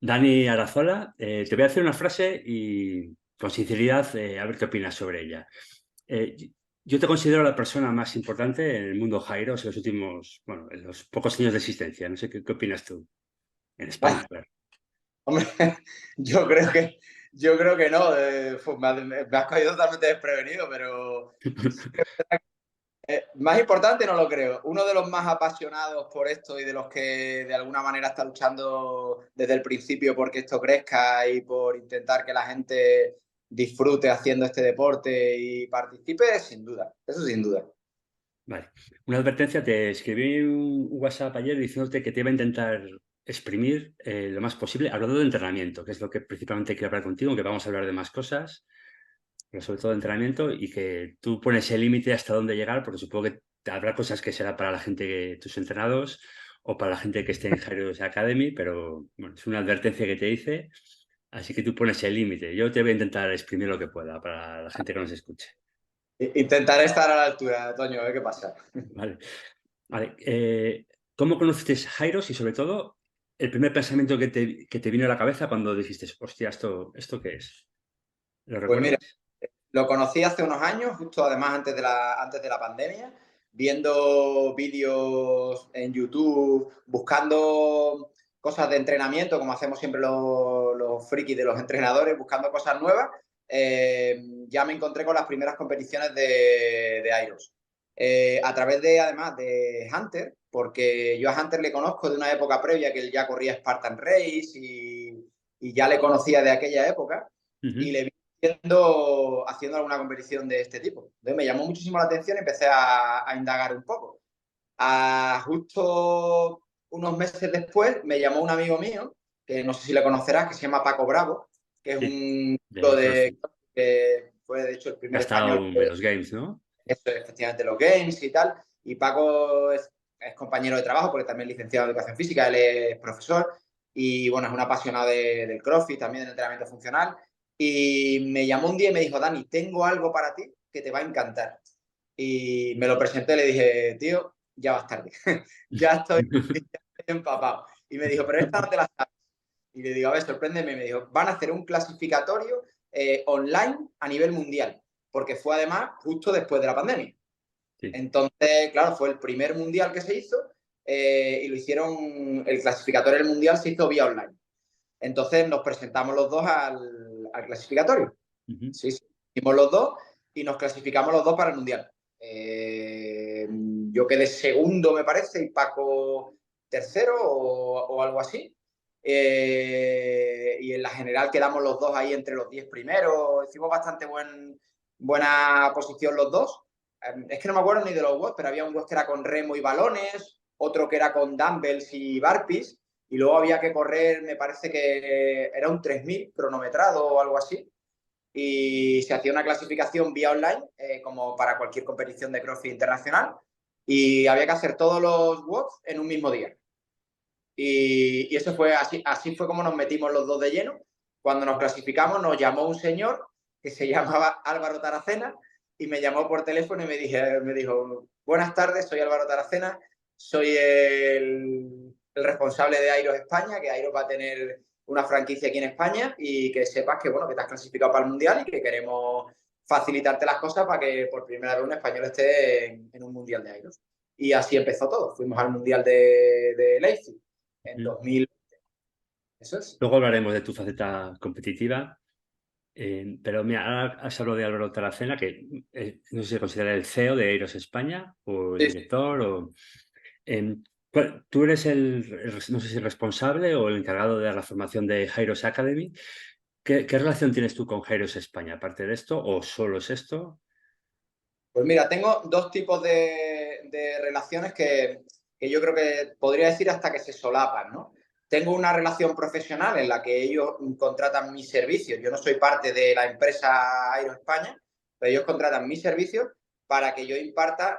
Dani Arazola, te voy a hacer una frase y con sinceridad a ver qué opinas sobre ella. Eh, yo te considero la persona más importante en el mundo Jairos en los últimos, bueno, en los pocos años de existencia. No sé qué opinas tú. En España, claro. Hombre, yo creo que, yo creo que no. Pues me has cogido totalmente desprevenido, pero sí que más importante no lo creo. Uno de los más apasionados por esto y de los que de alguna manera está luchando desde el principio porque esto crezca y por intentar que la gente disfrute haciendo este deporte y participe, sin duda. Eso sin duda. Vale. Una advertencia, te escribí un WhatsApp ayer diciéndote que te iba a intentar exprimir lo más posible, hablando de entrenamiento, que es lo que principalmente quiero hablar contigo, que vamos a hablar de más cosas, pero sobre todo de entrenamiento y que tú pones el límite hasta dónde llegar, porque supongo que habrá cosas que será para la gente, tus entrenados, o para la gente que esté en Heroes Academy, pero bueno, es una advertencia que te hice, así que tú pones el límite. Yo te voy a intentar exprimir lo que pueda para la gente que nos escuche. Intentaré estar a la altura, Toño, a ver qué pasa. Vale. Vale. ¿Cómo conociste Heroes y sobre todo el primer pensamiento que te vino a la cabeza cuando dijiste, hostia, ¿esto qué es? ¿Lo Pues mira, recuerdas? lo conocí hace unos años, justo además antes de la pandemia, viendo vídeos en YouTube, buscando cosas de entrenamiento, como hacemos siempre los frikis de los entrenadores, buscando cosas nuevas. Ya me encontré con las primeras competiciones de Airos. A través de, además, de Hunter, porque yo a Hunter le conozco de una época previa que él ya corría Spartan Race y ya le conocía de aquella época y Ujú. le vi haciendo alguna competición de este tipo. Entonces me llamó muchísimo la atención y empecé a indagar un poco. Justo unos meses después me llamó un amigo mío, que no sé si le conocerás, que se llama Paco Bravo, que es Sí, un chico de de CrossFit. que fue de hecho el Que ha primer estado español en los Games, ¿no? esto, efectivamente los games y tal. Y Paco es compañero de trabajo porque también es licenciado en educación física, él es profesor y bueno, es un apasionado del CrossFit, también del entrenamiento funcional. Y me llamó un día y me dijo, Dani, tengo algo para ti que te va a encantar. Y me lo presenté y le dije, tío, ya vas tarde, ya estoy empapado. Y me dijo, pero esta no te la sabes. Y le digo, a ver, sorpréndeme. Y me dijo, van a hacer un clasificatorio online a nivel mundial, porque fue además justo después de la pandemia. Sí. Entonces, claro, fue el primer mundial que se hizo y lo hicieron, el clasificatorio del mundial se hizo vía online. Entonces nos presentamos los dos al clasificatorio. Ujú. Sí, sí, hicimos los dos y nos clasificamos los dos para el mundial. Yo quedé segundo, me parece, y Paco tercero o algo así. Y en la general quedamos los dos ahí entre los 10 primeros. Hicimos bastante buena posición los dos. Es que no me acuerdo ni de los WOD, pero había un WOD que era con remo y balones, otro que era con dumbbells y burpees, y luego había que correr, me parece que era un 3000 cronometrado o algo así y se hacía una clasificación vía online, como para cualquier competición de CrossFit internacional, y había que hacer todos los WODs en un mismo día. Y eso fue así fue como nos metimos los dos de lleno. Cuando nos clasificamos nos llamó un señor que se llamaba Álvaro Taracena y me llamó por teléfono y me dijo, buenas tardes, soy Álvaro Taracena, soy el responsable de Airos España, que Airos va a tener una franquicia aquí en España y que sepas que, bueno, que te has clasificado para el Mundial y que queremos facilitarte las cosas para que por primera vez un español esté en un Mundial de Airos. Y así empezó todo. Fuimos al Mundial de Leipzig en Ujú. 2000. Eso es. Luego hablaremos de tu faceta competitiva, pero mira, ahora has hablado de Álvaro Taracena, que no sé si se considera el CEO de Eiros España o el Sí, sí. director o... ¿Tú eres no sé si el responsable o el encargado de la formación de Jairos Academy? ¿Qué relación tienes tú con Jairos España? Aparte de esto, ¿o solo es esto? Pues mira, tengo dos tipos de relaciones que yo creo que podría decir hasta que se solapan, ¿no? Tengo una relación profesional en la que ellos contratan mis servicios. Yo no soy parte de la empresa Aero España, pero ellos contratan mis servicios para que yo imparta,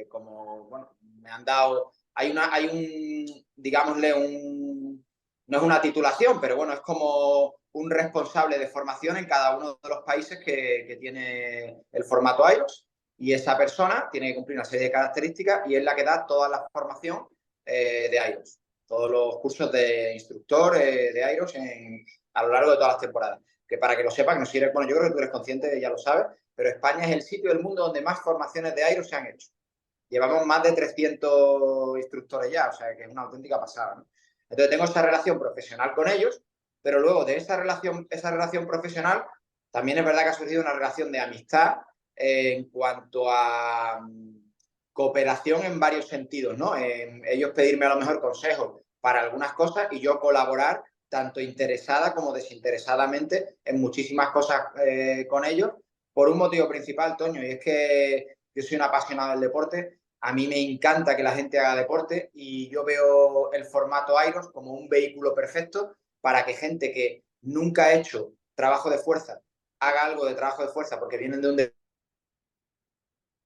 como, bueno, me han dado, hay un, digámosle, no es una titulación, pero bueno, es como un responsable de formación en cada uno de los países que tiene el formato IELTS y esa persona tiene que cumplir una serie de características y es la que da toda la formación de IELTS. todos los cursos de instructor de Airos a lo largo de todas las temporadas. Que para que lo sepas, que no si eres, bueno, yo creo que tú eres consciente, ya lo sabes, pero España es el sitio del mundo donde más formaciones de Airos se han hecho. Llevamos más de 300 instructores ya, o sea que es una auténtica pasada, ¿no? Entonces tengo esa relación profesional con ellos, pero luego de esa relación profesional, también es verdad que ha surgido una relación de amistad en cuanto a cooperación en varios sentidos, ¿no? Ellos pedirme a lo mejor consejos para algunas cosas y yo colaborar tanto interesada como desinteresadamente en muchísimas cosas con ellos, por un motivo principal, Toño, y es que yo soy un apasionado del deporte. A mí me encanta que la gente haga deporte y yo veo el formato Airos como un vehículo perfecto para que gente que nunca ha hecho trabajo de fuerza haga algo de trabajo de fuerza porque vienen de un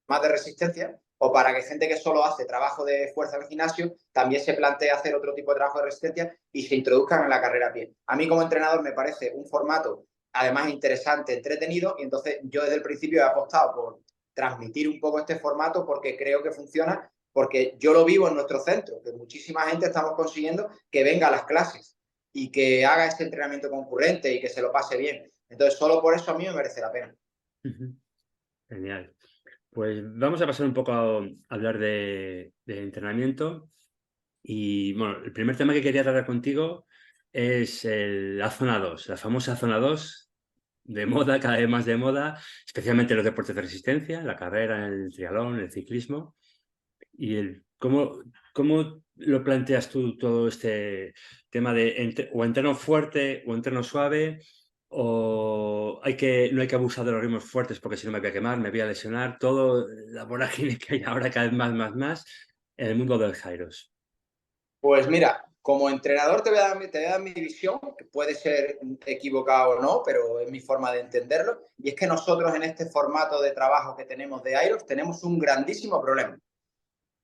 más de resistencia, o para que gente que solo hace trabajo de fuerza en el gimnasio también se plantee hacer otro tipo de trabajo de resistencia y se introduzcan en la carrera a pie. A mí como entrenador me parece un formato además interesante, entretenido, y entonces yo desde el principio he apostado por transmitir un poco este formato porque creo que funciona, porque yo lo vivo en nuestro centro, que muchísima gente estamos consiguiendo que venga a las clases y que haga este entrenamiento concurrente y que se lo pase bien. Entonces, solo por eso a mí me merece la pena. Genial. Pues vamos a pasar un poco a hablar de entrenamiento. Y bueno, el primer tema que quería tratar contigo es la zona 2, la famosa zona 2 de moda, cada vez más de moda, especialmente en los deportes de resistencia, la carrera, el triatlón, el ciclismo. Y ¿cómo lo planteas tú todo este tema de o entreno fuerte o entreno suave? ¿O no hay que abusar de los ritmos fuertes porque si no me voy a quemar, me voy a lesionar? Todo la vorágine que hay ahora cada vez más en el mundo del Kairos. Pues mira, como entrenador te voy a dar mi visión, que puede ser equivocado o no, pero es mi forma de entenderlo. Y es que nosotros en este formato de trabajo que tenemos de Airos tenemos un grandísimo problema.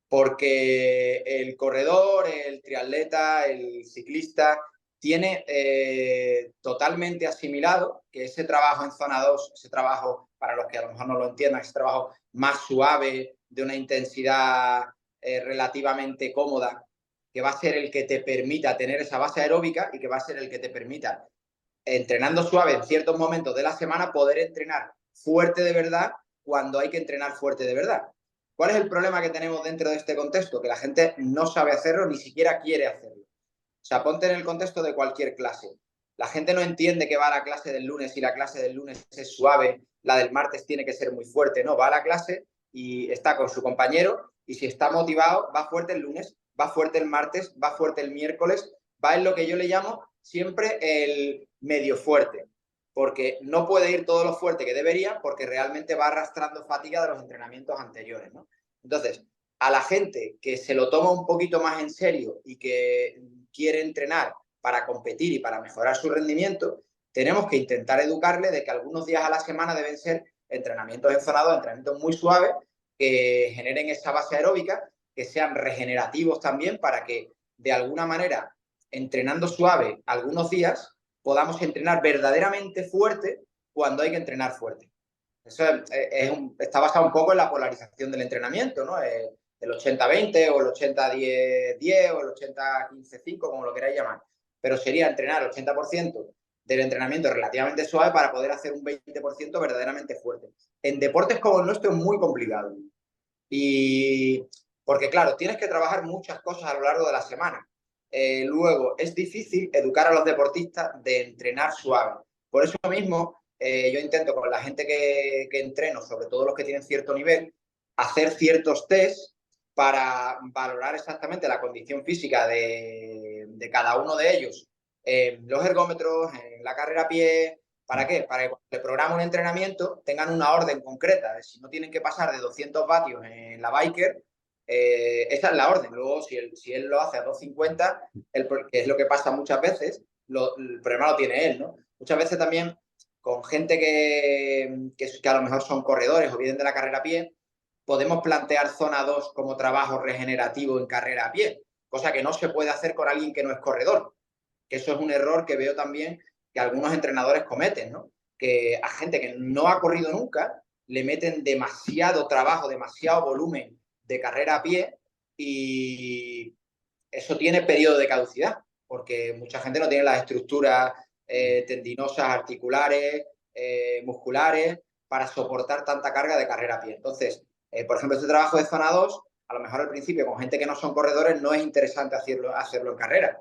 Porque el corredor, el triatleta, el ciclista tiene totalmente asimilado que ese trabajo en zona 2, ese trabajo, para los que a lo mejor no lo entiendan, ese trabajo más suave, de una intensidad relativamente cómoda, que va a ser el que te permita tener esa base aeróbica y que va a ser el que te permita, entrenando suave en ciertos momentos de la semana, poder entrenar fuerte de verdad cuando hay que entrenar fuerte de verdad. ¿Cuál es el problema que tenemos dentro de este contexto? Que la gente no sabe hacerlo, ni siquiera quiere hacerlo. O sea, ponte en el contexto de cualquier clase. La gente no entiende que va a la clase del lunes y la clase del lunes es suave, la del martes tiene que ser muy fuerte. No, va a la clase y está con su compañero y si está motivado, va fuerte el lunes, va fuerte el martes, va fuerte el miércoles, va en lo que yo le llamo siempre el medio fuerte, porque no puede ir todo lo fuerte que debería porque realmente va arrastrando fatiga de los entrenamientos anteriores, ¿no? Entonces, a la gente que se lo toma un poquito más en serio y que quiere entrenar para competir y para mejorar su rendimiento, tenemos que intentar educarle de que algunos días a la semana deben ser entrenamientos en zona 2, entrenamientos muy suaves, que generen esa base aeróbica, que sean regenerativos también para que de alguna manera, entrenando suave algunos días, podamos entrenar verdaderamente fuerte cuando hay que entrenar fuerte. Eso está basado un poco en la polarización del entrenamiento, ¿no? El 80-20 o el 80-10-10 o el 80-15-5, como lo queráis llamar. Pero sería entrenar el 80% del entrenamiento relativamente suave para poder hacer un 20% verdaderamente fuerte. En deportes como el nuestro es muy complicado. Y porque, claro, tienes que trabajar muchas cosas a lo largo de la semana. Luego, es difícil educar a los deportistas de entrenar suave. Por eso mismo, yo intento con la gente que entreno, sobre todo los que tienen cierto nivel, hacer ciertos tests para valorar exactamente la condición física de cada uno de ellos. Los ergómetros, en la carrera a pie. ¿Para qué? Para que cuando le programa un entrenamiento tengan una orden concreta de si no tienen que pasar de 200 vatios en la biker, esa es la orden. Luego, si él lo hace a 250, que es lo que pasa muchas veces, el problema lo tiene él, ¿no? Muchas veces también con gente que a lo mejor son corredores o vienen de la carrera a pie, podemos plantear zona 2 como trabajo regenerativo en carrera a pie, cosa que no se puede hacer con alguien que no es corredor. Que eso es un error que veo también que algunos entrenadores cometen, ¿no? Que a gente que no ha corrido nunca le meten demasiado trabajo, demasiado volumen de carrera a pie y eso tiene periodo de caducidad, porque mucha gente no tiene las estructuras tendinosas, articulares, musculares, para soportar tanta carga de carrera a pie. Entonces, por ejemplo, este trabajo de zona 2, a lo mejor al principio con gente que no son corredores no es interesante hacerlo en carrera.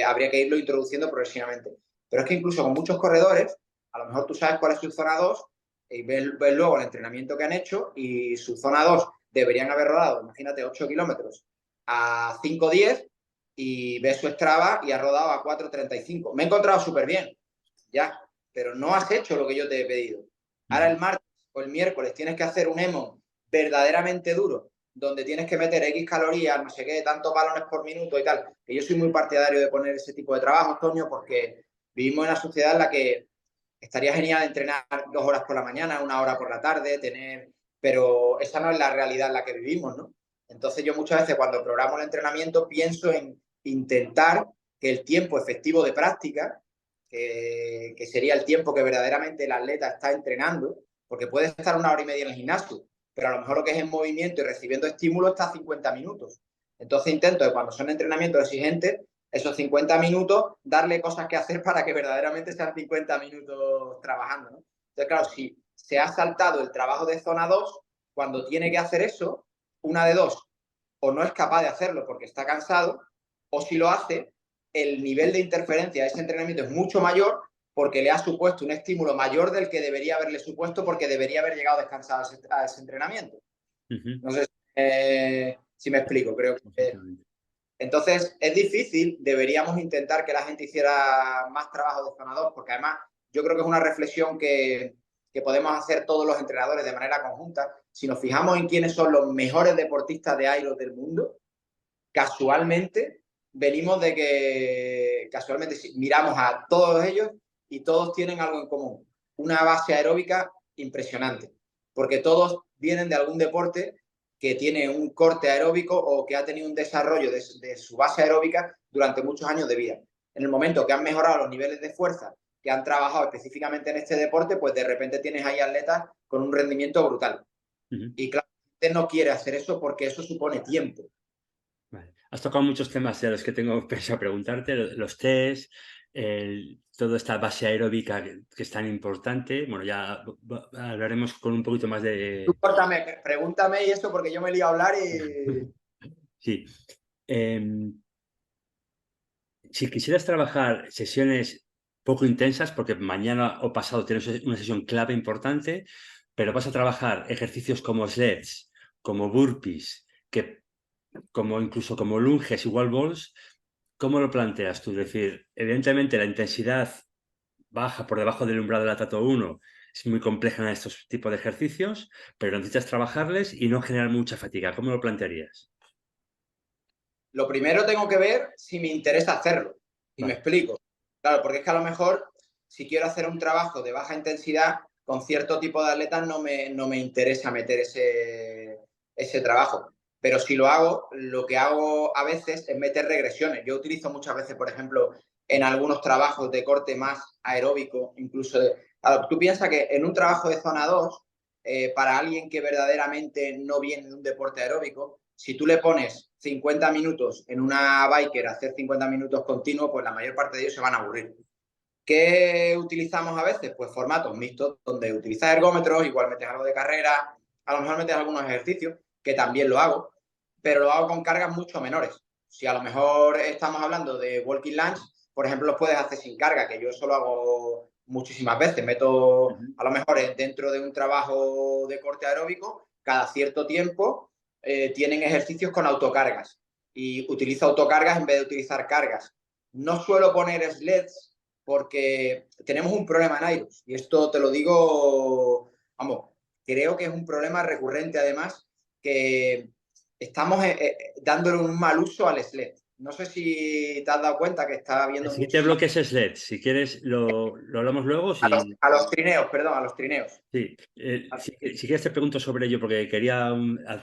Habría que irlo introduciendo progresivamente. Pero es que incluso con muchos corredores, a lo mejor tú sabes cuál es su zona 2 y ves luego el entrenamiento que han hecho y su zona 2 deberían haber rodado, imagínate, 8 kilómetros a 5:10 y ves su Strava y ha rodado a 4:35. Me he encontrado súper bien, ya, pero no has hecho lo que yo te he pedido. Ahora el martes o el miércoles tienes que hacer un EMO verdaderamente duro, donde tienes que meter X calorías, no sé qué, tantos balones por minuto y tal. Que yo soy muy partidario de poner ese tipo de trabajo, Antonio, porque vivimos en una sociedad en la que estaría genial entrenar 2 horas por la mañana, 1 hora por la tarde, pero esa no es la realidad en la que vivimos, ¿no? Entonces yo muchas veces cuando programo el entrenamiento pienso en intentar que el tiempo efectivo de práctica, que sería el tiempo que verdaderamente el atleta está entrenando, porque puede estar 1 hora y media en el gimnasio, pero a lo mejor lo que es en movimiento y recibiendo estímulo está a 50 minutos. Entonces intento que cuando son entrenamientos exigentes, esos 50 minutos, darle cosas que hacer para que verdaderamente sean 50 minutos trabajando, ¿no? Entonces, claro, si se ha saltado el trabajo de zona 2, cuando tiene que hacer eso, una de dos, o no es capaz de hacerlo porque está cansado, o si lo hace, el nivel de interferencia de ese entrenamiento es mucho mayor porque le ha supuesto un estímulo mayor del que debería haberle supuesto porque debería haber llegado descansado a ese entrenamiento. No sé si me explico, creo que entonces, es difícil, deberíamos intentar que la gente hiciera más trabajo de zona 2, porque además yo creo que es una reflexión que podemos hacer todos los entrenadores de manera conjunta. Si nos fijamos en quiénes son los mejores deportistas de aeros del mundo, casualmente venimos de que, casualmente miramos a todos ellos y todos tienen algo en común, una base aeróbica impresionante, porque todos vienen de algún deporte que tiene un corte aeróbico o que ha tenido un desarrollo de su base aeróbica durante muchos años de vida. En el momento que han mejorado los niveles de fuerza, que han trabajado específicamente en este deporte, pues de repente tienes ahí atletas con un rendimiento brutal. Y claro, la gente no quiere hacer eso porque eso supone tiempo. Vale. Has tocado muchos temas de los que tengo pensado preguntarte, los test, toda esta base aeróbica que es tan importante. Bueno, ya hablaremos con un poquito más Tú de... córtame, pregúntame y eso porque yo me lío a hablar y... Sí. Em, si quisieras trabajar sesiones poco intensas, porque mañana o pasado tienes una sesión clave importante, pero vas a trabajar ejercicios como sleds, como burpees, como incluso como lunges y wall balls, ¿cómo lo planteas tú? Es decir, evidentemente la intensidad baja por debajo del umbral del lactato 1 es muy compleja en estos tipos de ejercicios, pero necesitas trabajarles y no generar mucha fatiga. ¿Cómo lo plantearías? Lo primero tengo que ver si me interesa hacerlo. Y me Vale. explico. Claro, porque es que a lo mejor si quiero hacer un trabajo de baja intensidad con cierto tipo de atletas no me interesa meter ese trabajo. Pero si lo hago, lo que hago a veces es meter regresiones. Yo utilizo muchas veces, por ejemplo, en algunos trabajos de corte más aeróbico, incluso claro, tú piensas que en un trabajo de zona 2, para alguien que verdaderamente no viene de un deporte aeróbico, si tú le pones 50 minutos en una biker a hacer 50 minutos continuos, pues la mayor parte de ellos se van a aburrir. ¿Qué utilizamos a veces? Pues formatos mixtos, donde utilizas ergómetros, igual metes algo de carrera, a lo mejor metes algunos ejercicios, que también lo hago, pero lo hago con cargas mucho menores. Si a lo mejor estamos hablando de walking lunge, por ejemplo, los puedes hacer sin carga, que yo eso lo hago muchísimas veces. Meto, a lo mejor dentro de un trabajo de corte aeróbico, cada cierto tiempo tienen ejercicios con autocargas y utilizo autocargas en vez de utilizar cargas. No suelo poner sleds porque tenemos un problema en Airus y esto te lo digo, vamos, creo que es un problema recurrente además que estamos dándole un mal uso al sled. No sé si te has dado cuenta que está El habiendo siguiente muchísimas... bloque es sled. Si quieres, lo hablamos luego. Si, A los trineos, perdón, a los trineos. sí. Si quieres, te pregunto sobre ello, porque quería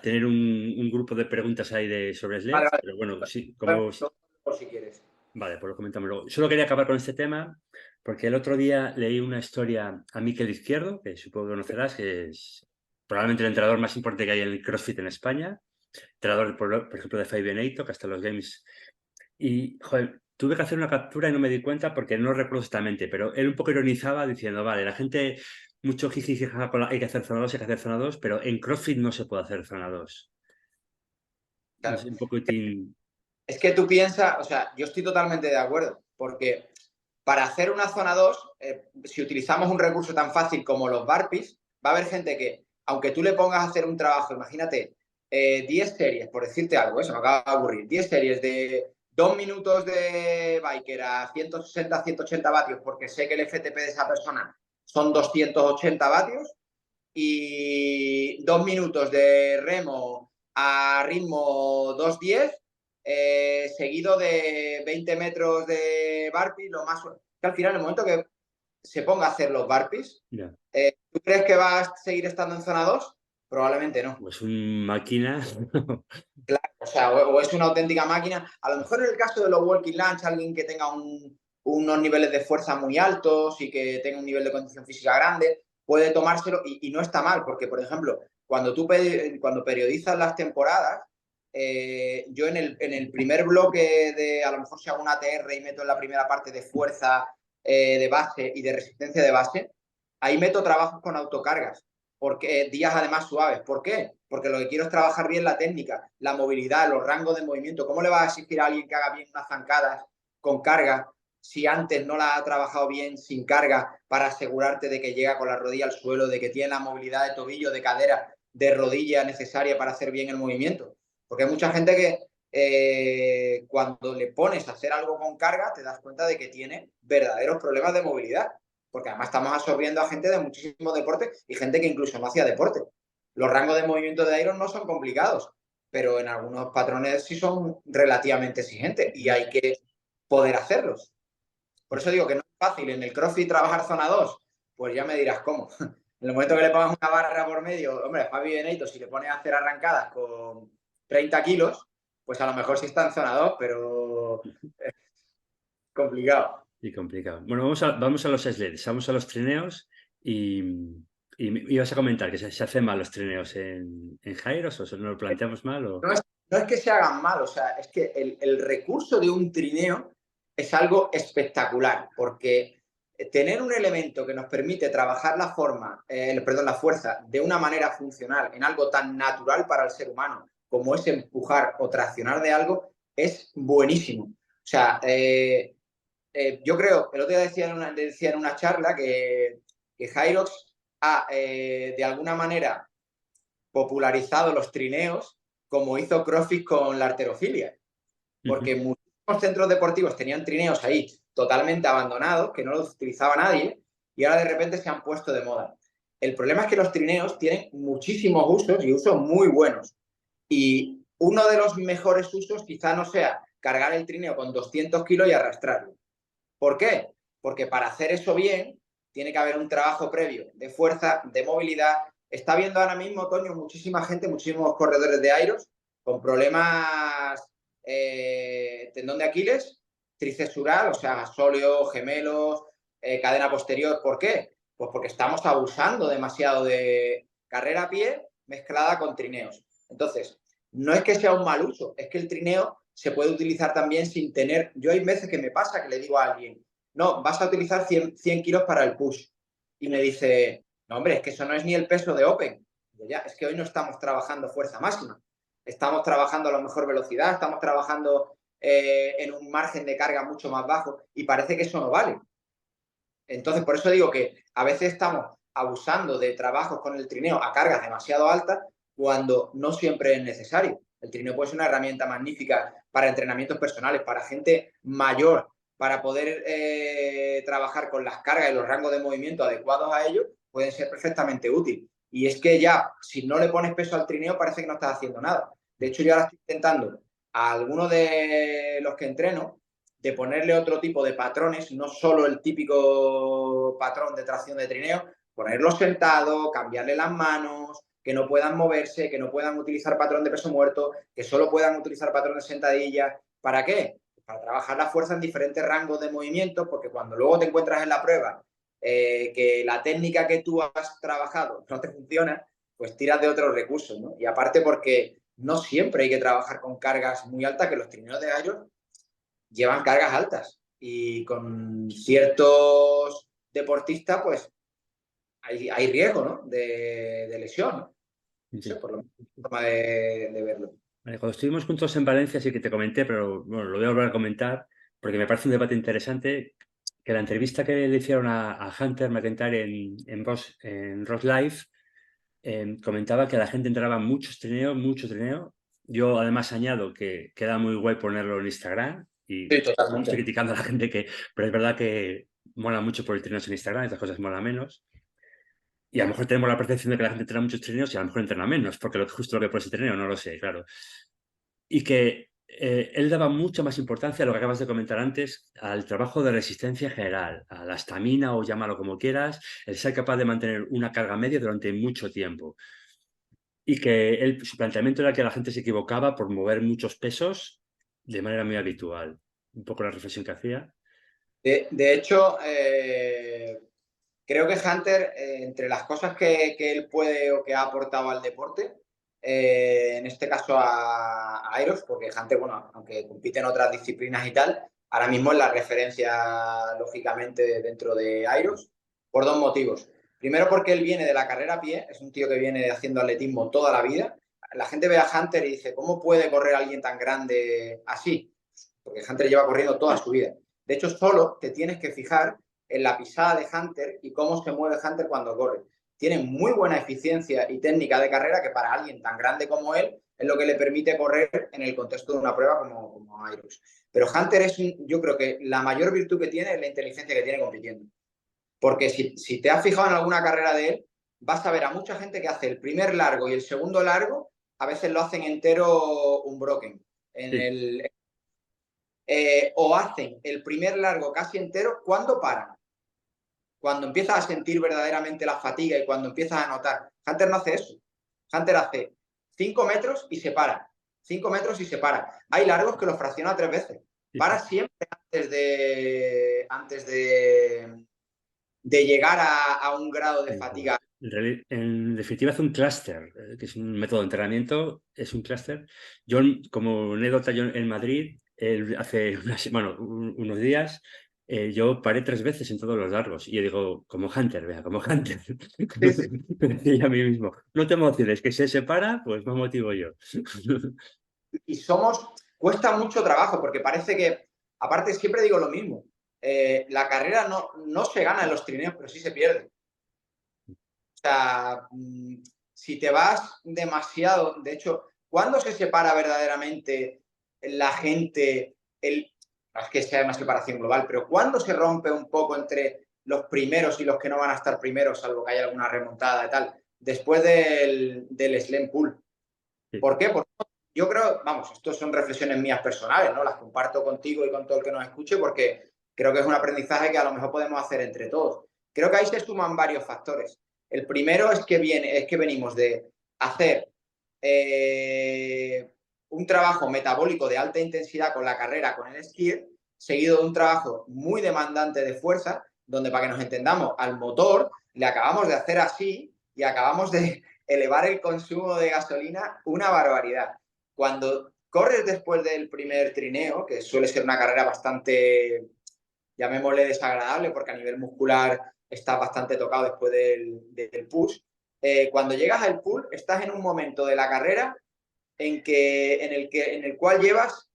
tener un grupo de preguntas ahí sobre Vale, sleds, pero bueno, sí, vale, como... por si quieres. Vale, pues lo comentamos luego. Solo quería acabar con este tema porque el otro día leí una historia a Mikel Izquierdo, que supongo que conocerás, que es probablemente el entrenador más importante que hay en el CrossFit en España. Entrenador, por ejemplo, de Five Nato, que hasta los Games Y, joder, tuve que hacer una captura y no me di cuenta porque no recuerdo exactamente, pero él un poco ironizaba diciendo, vale, la gente, mucho jiji, jaja con hay que hacer zona 2, hay que hacer zona 2, pero en CrossFit no se puede hacer zona 2. No Claro. sé, un poquitín... Es que tú piensas, o sea, yo estoy totalmente de acuerdo, porque para hacer una zona 2, si utilizamos un recurso tan fácil como los burpees, va a haber gente que, aunque tú le pongas a hacer un trabajo, imagínate, 10 series, por decirte algo, eso me acaba de aburrir, 10 series de 2 minutos de biker a 160, 180 vatios, porque sé que el FTP de esa persona son 280 vatios, y 2 minutos de remo a ritmo 2:10, seguido de 20 metros de burpees, lo más... Que al final, en el momento que se ponga a hacer los burpees, Ya, ¿tú crees que va a seguir estando en zona 2? Probablemente no. pues un máquina... Claro, o sea, o es una auténtica máquina. A lo mejor en el caso de los walking lunge, alguien que tenga unos niveles de fuerza muy altos y que tenga un nivel de condición física grande, puede tomárselo y no está mal, porque, por ejemplo, cuando periodizas las temporadas, yo en el primer bloque de, a lo mejor si hago una ATR y meto en la primera parte de fuerza de base y de resistencia de base, ahí meto trabajos con autocargas porque días además suaves. ¿Por qué? Porque lo que quiero es trabajar bien la técnica, la movilidad, los rangos de movimiento. ¿Cómo le vas a exigir a alguien que haga bien unas zancadas con carga si antes no la ha trabajado bien sin carga para asegurarte de que llega con la rodilla al suelo, de que tiene la movilidad de tobillo, de cadera, de rodilla necesaria para hacer bien el movimiento? Porque hay mucha gente que cuando le pones a hacer algo con carga te das cuenta de que tiene verdaderos problemas de movilidad, porque además estamos absorbiendo a gente de muchísimos deportes y gente que incluso no hacía deporte. Los rangos de movimiento de Iron no son complicados, pero en algunos patrones sí son relativamente exigentes y hay que poder hacerlos. Por eso digo que no es fácil en el CrossFit trabajar zona 2, pues ya me dirás cómo. En el momento que le pongas una barra por medio, hombre, Fabi Benito, si le pones a hacer arrancadas con 30 kilos, pues a lo mejor sí está en zona 2, pero es complicado. Y complicado. Bueno, vamos a los sleds, vamos a los trineos y me ibas a comentar que se hacen mal los trineos en Jairos, o no lo planteamos mal o... No es que se hagan mal, o sea, es que el recurso de un trineo es algo espectacular, porque tener un elemento que nos permite trabajar la forma, perdón, la fuerza de una manera funcional en algo tan natural para el ser humano como es empujar o traccionar de algo, es buenísimo. O sea, yo creo, el otro día decía en una charla que Hyrox ha, de alguna manera, popularizado los trineos como hizo CrossFit con la arterofilia, porque muchos centros deportivos tenían trineos ahí totalmente abandonados, que no los utilizaba nadie, y ahora de repente se han puesto de moda. El problema es que los trineos tienen muchísimos usos y usos muy buenos. Y uno de los mejores usos quizá no sea cargar el trineo con 200 kilos y arrastrarlo. ¿Por qué? Porque para hacer eso bien, tiene que haber un trabajo previo de fuerza, de movilidad. Está viendo ahora mismo, Toño, muchísima gente, muchísimos corredores de Airos con problemas tendón de Aquiles, tricesural, o sea, sóleo, gemelos, cadena posterior. ¿Por qué? Pues porque estamos abusando demasiado de carrera a pie mezclada con trineos. Entonces, no es que sea un mal uso, es que el trineo se puede utilizar también sin tener... Yo hay veces que me pasa que le digo a alguien, no, vas a utilizar 100 kilos para el push. Y me dice, no, hombre, es que eso no es ni el peso de Open. Digo, ya, es que hoy no estamos trabajando fuerza máxima. Estamos trabajando a lo mejor velocidad, estamos trabajando en un margen de carga mucho más bajo y parece que eso no vale. Entonces, por eso digo que a veces estamos abusando de trabajos con el trineo a cargas demasiado altas cuando no siempre es necesario. El trineo puede ser una herramienta magnífica para entrenamientos personales, para gente mayor, para poder trabajar con las cargas y los rangos de movimiento adecuados a ellos, pueden ser perfectamente útil. Y es que ya, si no le pones peso al trineo, parece que no estás haciendo nada. De hecho, yo ahora estoy intentando a algunos de los que entreno de ponerle otro tipo de patrones, no solo el típico patrón de tracción de trineo, ponerlo sentado, cambiarle las manos, que no puedan moverse, que no puedan utilizar patrón de peso muerto, que solo puedan utilizar patrón de sentadilla. ¿Para qué? Para trabajar la fuerza en diferentes rangos de movimiento, porque cuando luego te encuentras en la prueba que la técnica que tú has trabajado no te funciona, pues tiras de otros recursos, ¿no? Y aparte porque no siempre hay que trabajar con cargas muy altas, que los trineos de gallos llevan cargas altas y con ciertos deportistas pues hay riesgo, ¿no? de lesión, ¿no? No sé, Sí. por lo menos forma de verlo. Vale, cuando estuvimos juntos en Valencia sí que te comenté, pero bueno, lo voy a volver a comentar porque me parece un debate interesante, que la entrevista que le hicieron a Hunter McIntyre en Rock Live, comentaba que la gente entraba mucho trineo. Yo además añado que queda muy guay ponerlo en Instagram y Sí, no estoy totalmente. criticando a la gente pero es verdad que mola mucho por el trineo en Instagram, estas cosas mola menos. Y a lo mejor tenemos la percepción de que la gente entrena muchos trineos y a lo mejor entrena menos, porque justo lo que pone ese trineo, no lo sé, claro. Y que él daba mucha más importancia a lo que acabas de comentar antes, al trabajo de resistencia general, a la estamina o llámalo como quieras, el ser capaz de mantener una carga media durante mucho tiempo. Y que su planteamiento era que la gente se equivocaba por mover muchos pesos de manera muy habitual. Un poco la reflexión que hacía. De hecho, creo que Hunter, entre las cosas que él puede o que ha aportado al deporte, en este caso a Airos, porque Hunter, bueno, aunque compite en otras disciplinas y tal, ahora mismo es la referencia, lógicamente, dentro de Airos, por dos motivos. Primero, porque él viene de la carrera a pie, es un tío que viene haciendo atletismo toda la vida. La gente ve a Hunter y dice, ¿cómo puede correr alguien tan grande así? Porque Hunter lleva corriendo toda su vida. De hecho, solo te tienes que fijar en la pisada de Hunter y cómo se mueve Hunter cuando corre. Tiene muy buena eficiencia y técnica de carrera que para alguien tan grande como él es lo que le permite correr en el contexto de una prueba como Iros. Pero Hunter yo creo que la mayor virtud que tiene es la inteligencia que tiene compitiendo. Porque si te has fijado en alguna carrera de él, vas a ver a mucha gente que hace el primer largo y el segundo largo, a veces lo hacen entero un broken. Sí, O hacen el primer largo casi entero cuando paran. Cuando empiezas a sentir verdaderamente la fatiga y cuando empiezas a notar. Hunter no hace eso. Hunter hace 5 metros y se para. 5 metros y se para. Hay largos que lo fracciona 3 veces. sí, Para sí. siempre antes de llegar a un grado de fatiga. En definitiva, hace un clúster, que es un método de entrenamiento, es un clúster. Yo, como anécdota, yo en Madrid, hace unos días, yo paré 3 veces en todos los largos. Y yo digo, como Hunter, vea, como Hunter. Sí, sí. Me decía a mí mismo, no te emociones, que se separa, pues me motivo yo. Y cuesta mucho trabajo porque parece que, aparte siempre digo lo mismo, la carrera no se gana en los trineos, pero sí se pierde. O sea, si te vas demasiado, de hecho, ¿cuándo se separa verdaderamente la gente? No es que sea una separación global, pero ¿cuándo se rompe un poco entre los primeros y los que no van a estar primeros, salvo que haya alguna remontada y tal? Después del slam pool. Sí, ¿Por qué? Porque yo creo, vamos, esto son reflexiones mías personales, ¿no? Las comparto contigo y con todo el que nos escuche porque creo que es un aprendizaje que a lo mejor podemos hacer entre todos. Creo que ahí se suman varios factores. El primero es que venimos de hacer un trabajo metabólico de alta intensidad con la carrera, con el esquí, seguido de un trabajo muy demandante de fuerza, donde para que nos entendamos, al motor le acabamos de hacer así y acabamos de elevar el consumo de gasolina una barbaridad. Cuando corres después del primer trineo, que suele ser una carrera bastante, llamémosle desagradable, porque a nivel muscular estás bastante tocado después del push, cuando llegas al pull estás en un momento de la carrera en el cual llevas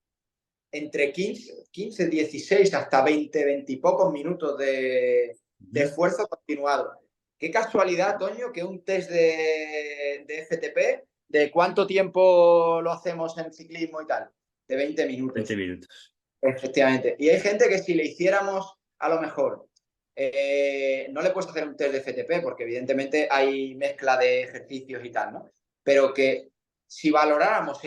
entre 15 16 hasta 20 y pocos minutos de esfuerzo continuado. Qué casualidad, Toño, que un test de FTP, ¿de cuánto tiempo lo hacemos en ciclismo y tal? De 20 20 minutos. minutos. Efectivamente. Y hay gente que si le hiciéramos, a lo mejor, no le puedes hacer un test de FTP porque evidentemente hay mezcla de ejercicios y tal, ¿no? Pero que si valoráramos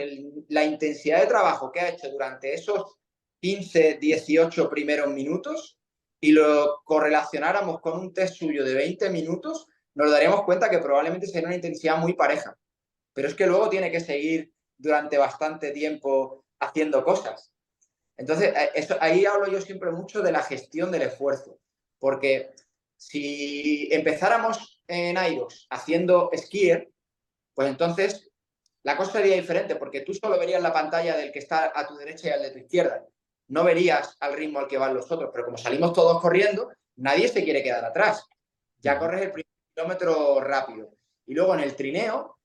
la intensidad de trabajo que ha hecho durante esos 15, 18 primeros minutos y lo correlacionáramos con un test suyo de 20 minutos, nos daríamos cuenta que probablemente sería una intensidad muy pareja. Pero es que luego tiene que seguir durante bastante tiempo haciendo cosas. Entonces, ahí hablo yo siempre mucho de la gestión del esfuerzo, porque si empezáramos en Airos haciendo skier, pues entonces la cosa sería diferente, porque tú solo verías la pantalla del que está a tu derecha y al de tu izquierda. no verías al ritmo al que van los otros, pero como salimos todos corriendo, nadie se quiere quedar atrás. Ya corres el primer kilómetro rápido. Y luego en el trineo,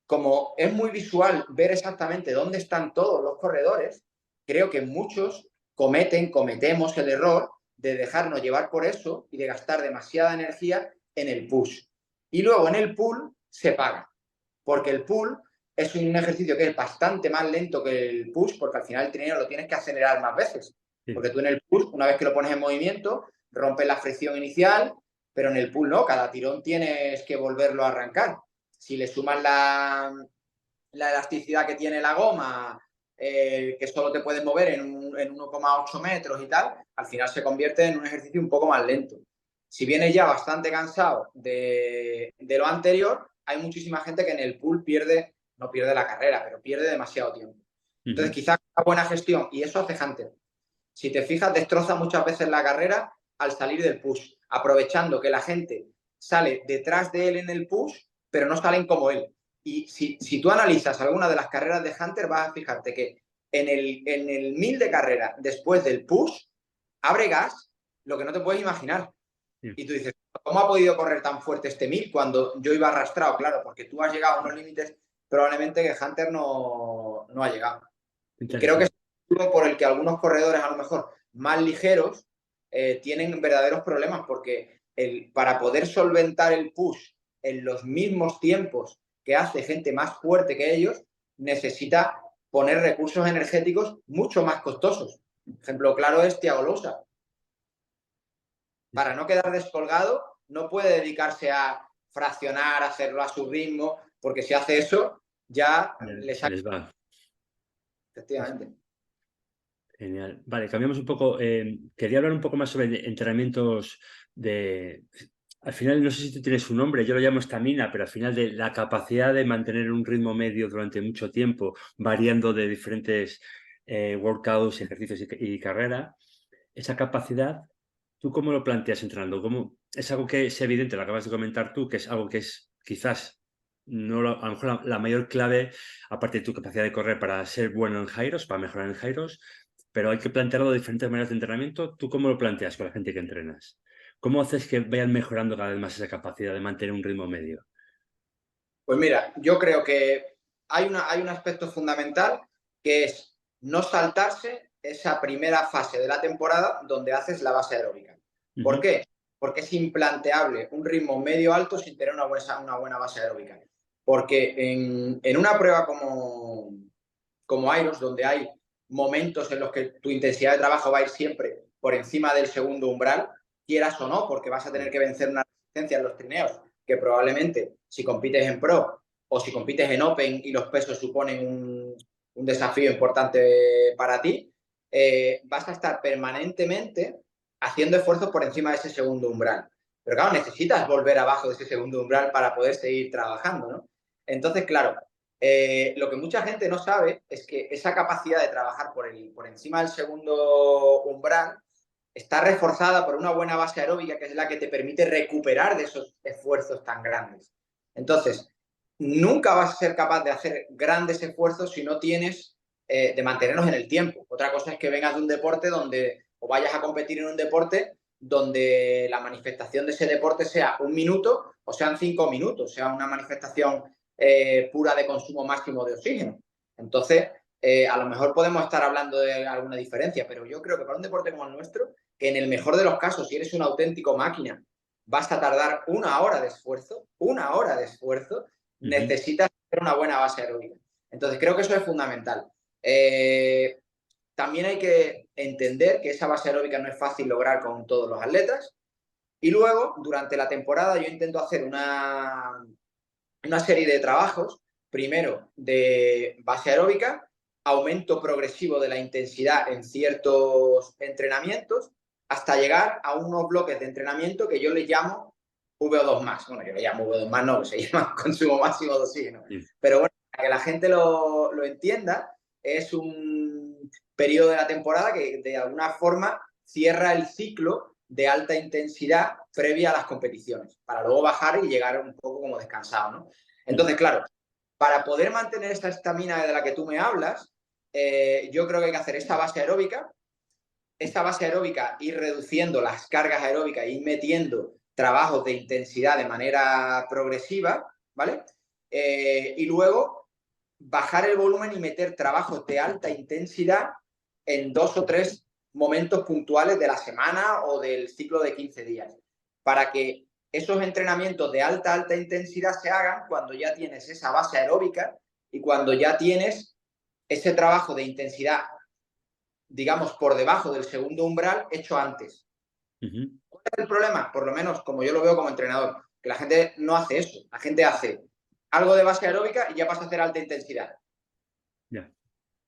como es muy visual ver exactamente dónde están todos los corredores, creo que muchos cometemos el error de dejarnos llevar por eso y de gastar demasiada energía en el push. Y luego en el pull se paga, porque el pull es un ejercicio que es bastante más lento que el push, porque al final el trineo lo tienes que acelerar más veces. Porque tú en el push, una vez que lo pones en movimiento, rompes la fricción inicial, pero en el pull no, cada tirón tienes que volverlo a arrancar. Si le sumas la elasticidad que tiene la goma, que solo te puedes mover en 1,8 metros y tal, al final se convierte en un ejercicio un poco más lento. Si vienes ya bastante cansado de lo anterior, hay muchísima gente que en el pool no pierde la carrera, pero pierde demasiado tiempo. Entonces, quizás una buena gestión, y eso hace Hunter. Si te fijas, destroza muchas veces la carrera al salir del push, aprovechando que la gente sale detrás de él en el push, pero no salen como él. Y si tú analizas alguna de las carreras de Hunter, vas a fijarte que en el 1000 de carrera, después del push, abre gas, lo que no te puedes imaginar. Y tú dices, ¿cómo ha podido correr tan fuerte este 1000 cuando yo iba arrastrado? Claro, porque tú has llegado a unos límites probablemente que Hunter no ha llegado. Y creo que es un motivo por el que algunos corredores, a lo mejor más ligeros, tienen verdaderos problemas, porque para poder solventar el push en los mismos tiempos que hace gente más fuerte que ellos, necesita poner recursos energéticos mucho más costosos. Ejemplo claro es Thiago Losa. Para no quedar descolgado, no puede dedicarse a fraccionar, hacerlo a su ritmo, porque si hace eso, ya les va. Efectivamente. Genial. Vale, cambiamos un poco. Quería hablar un poco más sobre entrenamientos de... Al final, no sé si tú tienes un nombre, yo lo llamo estamina, pero al final de la capacidad de mantener un ritmo medio durante mucho tiempo, variando de diferentes workouts, ejercicios y carrera, esa capacidad, ¿tú cómo lo planteas entrenando? Es algo que es evidente, lo acabas de comentar tú, que es algo que es quizás no a lo mejor la mayor clave, aparte de tu capacidad de correr para ser bueno en gyros, para mejorar en gyros, pero hay que plantearlo de diferentes maneras de entrenamiento. ¿Tú cómo lo planteas con la gente que entrenas? ¿Cómo haces que vayan mejorando cada vez más esa capacidad de mantener un ritmo medio? Pues mira, yo creo que hay un aspecto fundamental, que es no saltarse esa primera fase de la temporada donde haces la base aeróbica. ¿Por qué? Porque es implanteable un ritmo medio alto sin tener una buena base aeróbica. Porque en una prueba como Iros, donde hay momentos en los que tu intensidad de trabajo va a ir siempre por encima del segundo umbral, quieras o no, porque vas a tener que vencer una resistencia en los trineos, que probablemente si compites en Pro o si compites en Open y los pesos suponen un desafío importante para ti, vas a estar permanentemente haciendo esfuerzos por encima de ese segundo umbral. Pero claro, necesitas volver abajo de ese segundo umbral para poder seguir trabajando, ¿no? Entonces, claro, lo que mucha gente no sabe es que esa capacidad de trabajar por encima del segundo umbral está reforzada por una buena base aeróbica, que es la que te permite recuperar de esos esfuerzos tan grandes. Entonces, nunca vas a ser capaz de hacer grandes esfuerzos si no tienes de mantenerlos en el tiempo. Otra cosa es que vengas de un deporte o vayas a competir en un deporte donde la manifestación de ese deporte sea 1 minuto o sean 5 minutos, sea una manifestación pura de consumo máximo de oxígeno. Entonces, a lo mejor podemos estar hablando de alguna diferencia, pero yo creo que para un deporte como el nuestro, que en el mejor de los casos, si eres un auténtico máquina, vas a tardar 1 hora de esfuerzo, necesitas tener una buena base aeróbica. Entonces, creo que eso es fundamental. También hay que entender que esa base aeróbica no es fácil lograr con todos los atletas. Y luego, durante la temporada, yo intento hacer una serie de trabajos, primero de base aeróbica, aumento progresivo de la intensidad en ciertos entrenamientos, hasta llegar a unos bloques de entrenamiento que yo les llamo VO2 más. Bueno, yo le llamo VO2 más, no, que se llama consumo máximo de oxígeno. Sí. Pero bueno, para que la gente lo entienda, es un periodo de la temporada que de alguna forma cierra el ciclo de alta intensidad previa a las competiciones, para luego bajar y llegar un poco como descansado, ¿no? Entonces, claro, para poder mantener esta estamina de la que tú me hablas, yo creo que hay que hacer esta base aeróbica, esa base aeróbica, ir reduciendo las cargas aeróbicas, ir metiendo trabajos de intensidad de manera progresiva, ¿vale? Y luego bajar el volumen y meter trabajos de alta intensidad en 2 o 3 momentos puntuales de la semana o del ciclo de 15 días, para que esos entrenamientos de alta intensidad se hagan cuando ya tienes esa base aeróbica y cuando ya tienes ese trabajo de intensidad, digamos, por debajo del segundo umbral hecho antes. ¿Cuál es el problema? Por lo menos, como yo lo veo como entrenador, que la gente no hace eso. La gente hace algo de base aeróbica y ya pasa a hacer alta intensidad. Ya.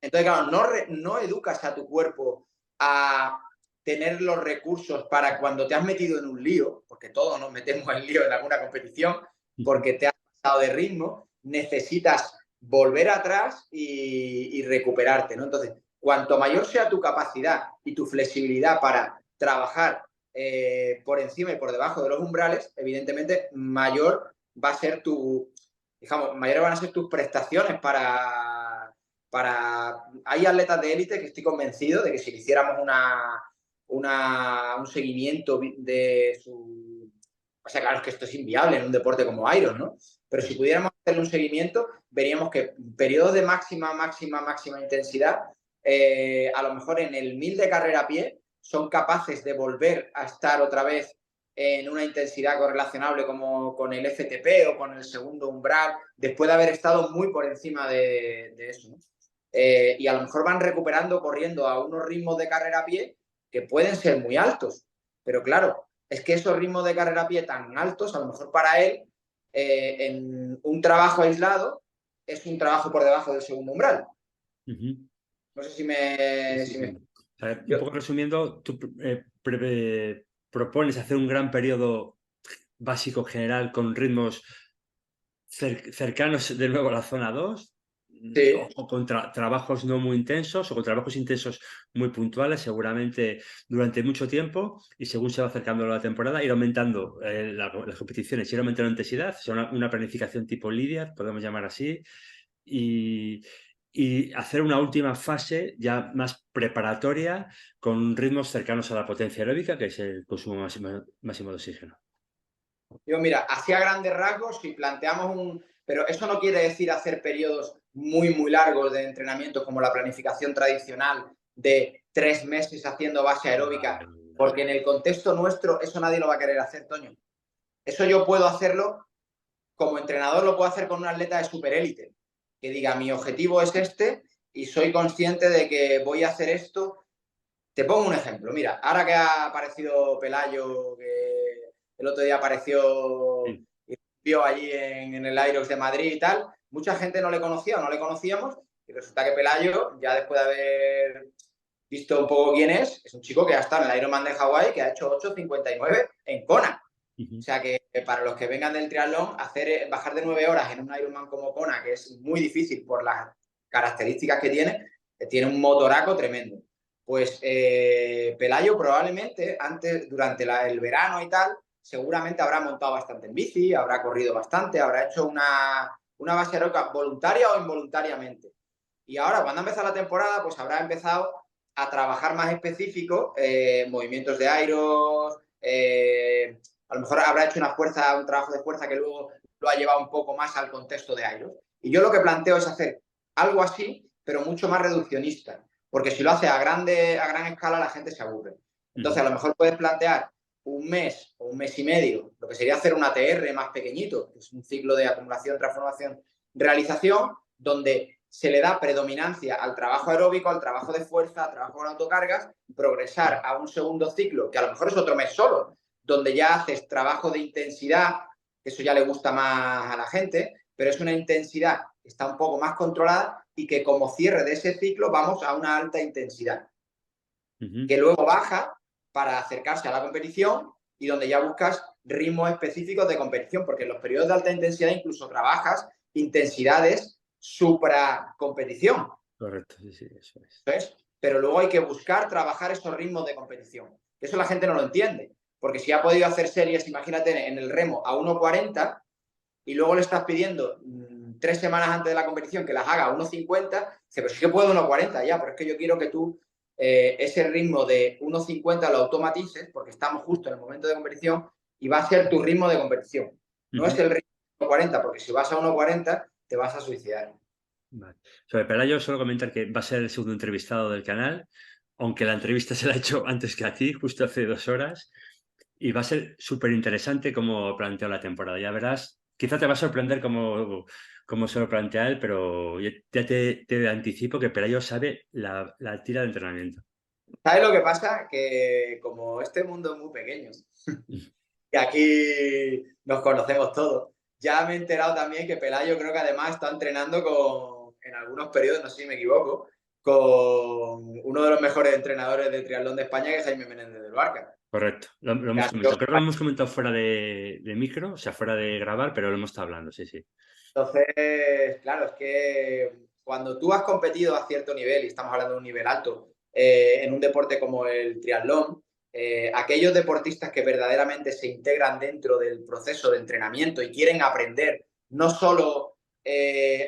Entonces, claro, no educas a tu cuerpo a tener los recursos para cuando te has metido en un lío, porque todos nos metemos en lío en alguna competición, porque te has pasado de ritmo, necesitas volver atrás y recuperarte, ¿no? Entonces, cuanto mayor sea tu capacidad y tu flexibilidad para trabajar por encima y por debajo de los umbrales, evidentemente mayor va a ser digamos, mayores van a ser tus prestaciones hay atletas de élite que estoy convencido de que si le hiciéramos un seguimiento de su... O sea, claro, es que esto es inviable en un deporte como Iron, ¿no? Pero si pudiéramos hacerle un seguimiento, veríamos que periodos de máxima intensidad, a lo mejor en el 1000 de carrera a pie, son capaces de volver a estar otra vez en una intensidad correlacionable como con el FTP o con el segundo umbral, después de haber estado muy por encima de eso, ¿no? Y a lo mejor van recuperando corriendo a unos ritmos de carrera a pie que pueden ser muy altos. Pero claro, es que esos ritmos de carrera a pie tan altos, a lo mejor para él, en un trabajo aislado, es un trabajo por debajo del segundo umbral. No sé si me... Sí, Si sí. me... A ver, un Yo, poco resumiendo, tú propones hacer un gran periodo básico general con ritmos cercanos de nuevo a la zona 2, sí, o con trabajos no muy intensos o con trabajos intensos muy puntuales, seguramente durante mucho tiempo, y según se va acercando la temporada, ir aumentando las competiciones, ir aumentando la intensidad, o sea, una planificación tipo Lidiar, podemos llamar así, y, y hacer una última fase ya más preparatoria con ritmos cercanos a la potencia aeróbica, que es el consumo máximo de oxígeno. mira, hacia grandes rasgos, si planteamos un... Pero eso no quiere decir hacer periodos muy largos de entrenamiento como la planificación tradicional de 3 meses haciendo base aeróbica, porque en el contexto nuestro eso nadie lo va a querer hacer, Toño. Eso yo puedo hacerlo, como entrenador lo puedo hacer con un atleta de superélite, que diga, mi objetivo es este y soy consciente de que voy a hacer esto. Te pongo un ejemplo, mira, ahora que ha aparecido Pelayo, que el otro día apareció Sí. y vio allí en el Irox de Madrid y tal, mucha gente no le conocía o no le conocíamos, y resulta que Pelayo, ya después de haber visto un poco quién es un chico que ha estado en el Ironman de Hawái, que ha hecho 8:59 en Kona. O sea que para los que vengan del triatlón, bajar de 9 horas en un Ironman como Kona, que es muy difícil por las características que tiene un motoraco tremendo. Pues Pelayo probablemente durante el verano y tal, seguramente habrá montado bastante en bici, habrá corrido bastante, habrá hecho una base aeróbica voluntaria o involuntariamente. Y ahora, cuando ha empezado la temporada, pues habrá empezado a trabajar más específico, movimientos de aeros, a lo mejor habrá hecho un trabajo de fuerza que luego lo ha llevado un poco más al contexto de aeros. Y yo lo que planteo es hacer algo así, pero mucho más reduccionista, porque si lo hace a gran escala la gente se aburre. Entonces, a lo mejor puedes plantear un mes o un mes y medio, lo que sería hacer un ATR más pequeñito, que es un ciclo de acumulación, transformación, realización, donde se le da predominancia al trabajo aeróbico, al trabajo de fuerza, al trabajo con autocargas, progresar a un segundo ciclo, que a lo mejor es otro mes solo, donde ya haces trabajo de intensidad, que eso ya le gusta más a la gente, pero es una intensidad que está un poco más controlada y que como cierre de ese ciclo vamos a una alta intensidad, que luego baja para acercarse a la competición y donde ya buscas ritmos específicos de competición, porque en los periodos de alta intensidad incluso trabajas intensidades supra competición. Correcto, sí, sí, eso es. ¿Ves? Pero luego hay que buscar trabajar esos ritmos de competición. Eso la gente no lo entiende, porque si ha podido hacer series, imagínate, en el remo a 1:40 y luego le estás pidiendo 3 semanas antes de la competición que las haga a 1:50, dice, pero sí que puedo 1:40 ya, pero es que yo quiero que tú ese ritmo de 1,50 lo automatices, porque estamos justo en el momento de competición, y va a ser tu ritmo de competición. No es el ritmo de 1,40, porque si vas a 1,40 te vas a suicidar. Vale. Sobre Pelayo, solo comentar que va a ser el segundo entrevistado del canal, aunque la entrevista se la he hecho antes que a ti, justo hace 2 horas, y va a ser súper interesante cómo planteó la temporada. Ya verás, quizá te va a sorprender cómo se lo plantea él, pero ya te anticipo que Pelayo sabe la tira de entrenamiento. ¿Sabes lo que pasa? Que como este mundo es muy pequeño, que aquí nos conocemos todos, ya me he enterado también que Pelayo creo que además está entrenando en algunos periodos, no sé si me equivoco, con uno de los mejores entrenadores de triatlón de España, que es Jaime Menéndez del Barca. Correcto, lo hemos comentado. Creo que lo hemos comentado fuera de micro, o sea, fuera de grabar, pero lo hemos estado hablando, sí, sí. Entonces, claro, es que cuando tú has competido a cierto nivel, y estamos hablando de un nivel alto, en un deporte como el triatlón, aquellos deportistas que verdaderamente se integran dentro del proceso de entrenamiento y quieren aprender, no solo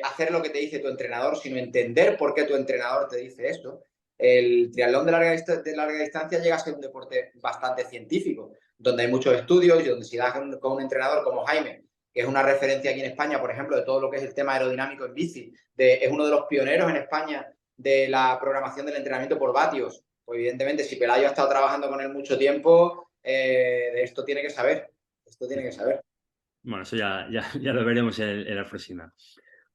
hacer lo que te dice tu entrenador, sino entender por qué tu entrenador te dice esto. El triatlón de larga distancia llega a ser un deporte bastante científico, donde hay muchos estudios y donde si das con un entrenador como Jaime, que es una referencia aquí en España, por ejemplo, de todo lo que es el tema aerodinámico en bici, es uno de los pioneros en España de la programación del entrenamiento por vatios. Pues evidentemente, si Pelayo ha estado trabajando con él mucho tiempo, de esto tiene que saber. Esto tiene que saber. Bueno, eso ya lo veremos en la próxima.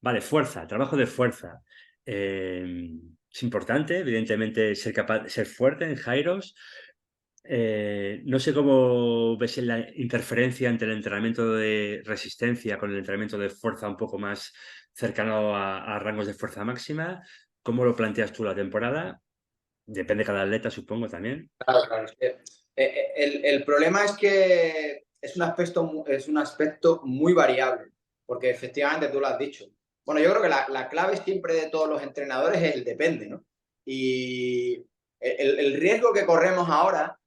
Vale, fuerza, trabajo de fuerza. Es importante, evidentemente, ser capaz, ser fuerte en gyros. No sé cómo ves la interferencia entre el entrenamiento de resistencia con el entrenamiento de fuerza un poco más cercano a rangos de fuerza máxima. ¿Cómo lo planteas tú la temporada? Depende de cada atleta, supongo, también. Claro, claro. Es que, el problema es que es un aspecto muy variable, porque efectivamente tú lo has dicho. Bueno, yo creo que la clave siempre de todos los entrenadores es el depende, ¿no? Y el riesgo que corremos ahora,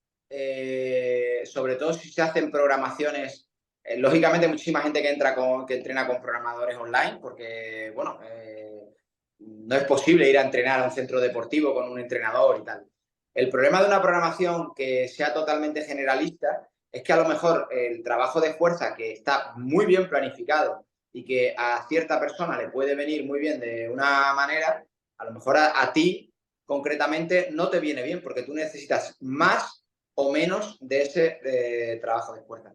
sobre todo si se hacen programaciones, lógicamente hay muchísima gente que entrena con programadores online, porque, bueno, no es posible ir a entrenar a un centro deportivo con un entrenador y tal. El problema de una programación que sea totalmente generalista es que a lo mejor el trabajo de fuerza que está muy bien planificado y que a cierta persona le puede venir muy bien de una manera, a lo mejor a ti concretamente no te viene bien porque tú necesitas más o menos de ese trabajo de fuerza.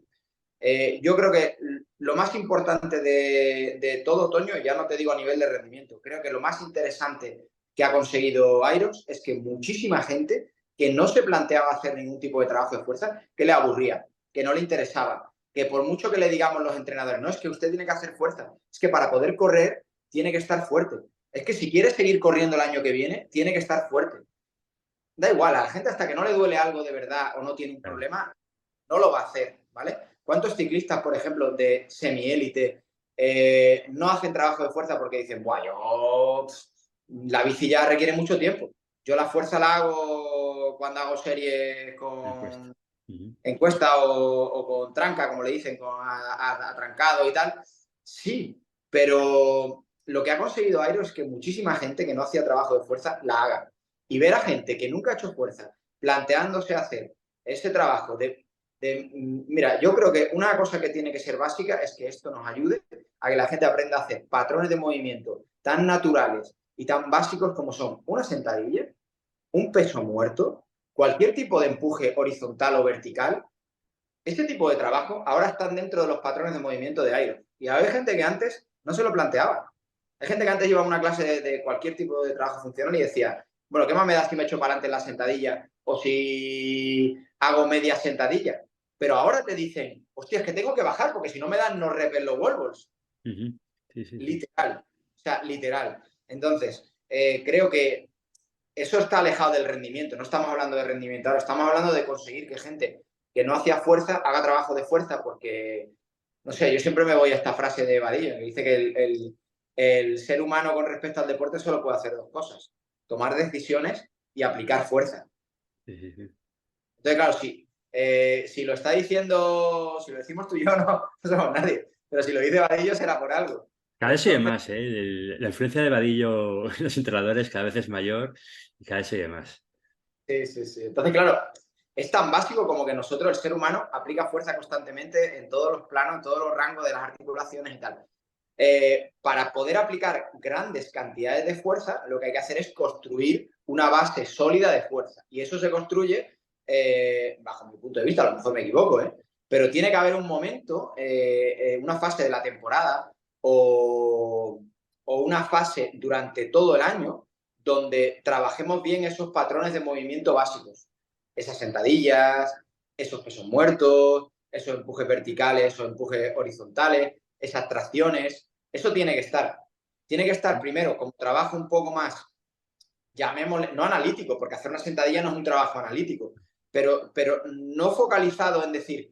Yo creo que lo más importante de todo otoño, ya no te digo a nivel de rendimiento, creo que lo más interesante que ha conseguido Airos es que muchísima gente que no se planteaba hacer ningún tipo de trabajo de fuerza, que le aburría, que no le interesaba, que por mucho que le digamos los entrenadores, no, es que usted tiene que hacer fuerza, es que para poder correr tiene que estar fuerte, es que si quiere seguir corriendo el año que viene, tiene que estar fuerte. Da igual, a la gente hasta que no le duele algo de verdad o no tiene un Claro. problema, no lo va a hacer, ¿vale? ¿Cuántos ciclistas, por ejemplo, de semiélite no hacen trabajo de fuerza porque dicen, Buah, la bici ya requiere mucho tiempo? Yo la fuerza la hago cuando hago series Encuesta. con Ujú. encuesta o con tranca, como le dicen, con atrancado y tal. Sí, pero lo que ha conseguido Airo es que muchísima gente que no hacía trabajo de fuerza la haga. Y ver a gente que nunca ha hecho fuerza planteándose hacer ese trabajo mira, yo creo que una cosa que tiene que ser básica es que esto nos ayude a que la gente aprenda a hacer patrones de movimiento tan naturales y tan básicos como son una sentadilla, un peso muerto, cualquier tipo de empuje horizontal o vertical. Este tipo de trabajo ahora están dentro de los patrones de movimiento de aire. Y hay gente que antes no se lo planteaba. Hay gente que antes iba a una clase de cualquier tipo de trabajo funcional y decía, bueno, ¿qué más me da si me echo para adelante en la sentadilla o si hago media sentadilla? Pero ahora te dicen, hostia, es que tengo que bajar porque si no me dan no repel los wall. Ujú. Sí, sí, sí. Literal. O sea, literal. Entonces, creo que eso está alejado del rendimiento. No estamos hablando de rendimiento ahora, estamos hablando de conseguir que gente que no hacía fuerza haga trabajo de fuerza porque, no sé, yo siempre me voy a esta frase de Vadillo que dice que el ser humano con respecto al deporte solo puede hacer dos cosas, tomar decisiones y aplicar fuerza. Sí, sí, sí. Entonces, claro, si lo está diciendo, si lo decimos tú y yo, no somos nadie, pero si lo dice Vadillo será por algo. Cada vez se oye Entonces, más, ¿eh? La influencia de Vadillo en los entrenadores cada vez es mayor y cada vez se oye más. Sí, sí, sí. Entonces, claro, es tan básico como que nosotros, el ser humano, aplica fuerza constantemente en todos los planos, en todos los rangos de las articulaciones y tal. Para poder aplicar grandes cantidades de fuerza, lo que hay que hacer es construir una base sólida de fuerza. Y eso se construye, bajo mi punto de vista, a lo mejor me equivoco, pero tiene que haber un momento, una fase de la temporada o una fase durante todo el año donde trabajemos bien esos patrones de movimiento básicos. Esas sentadillas, esos pesos muertos, esos empujes verticales, esos empujes horizontales, esas tracciones. Eso tiene que estar. Tiene que estar primero como trabajo un poco más, llamémosle, no analítico, porque hacer una sentadilla no es un trabajo analítico, pero no focalizado en decir,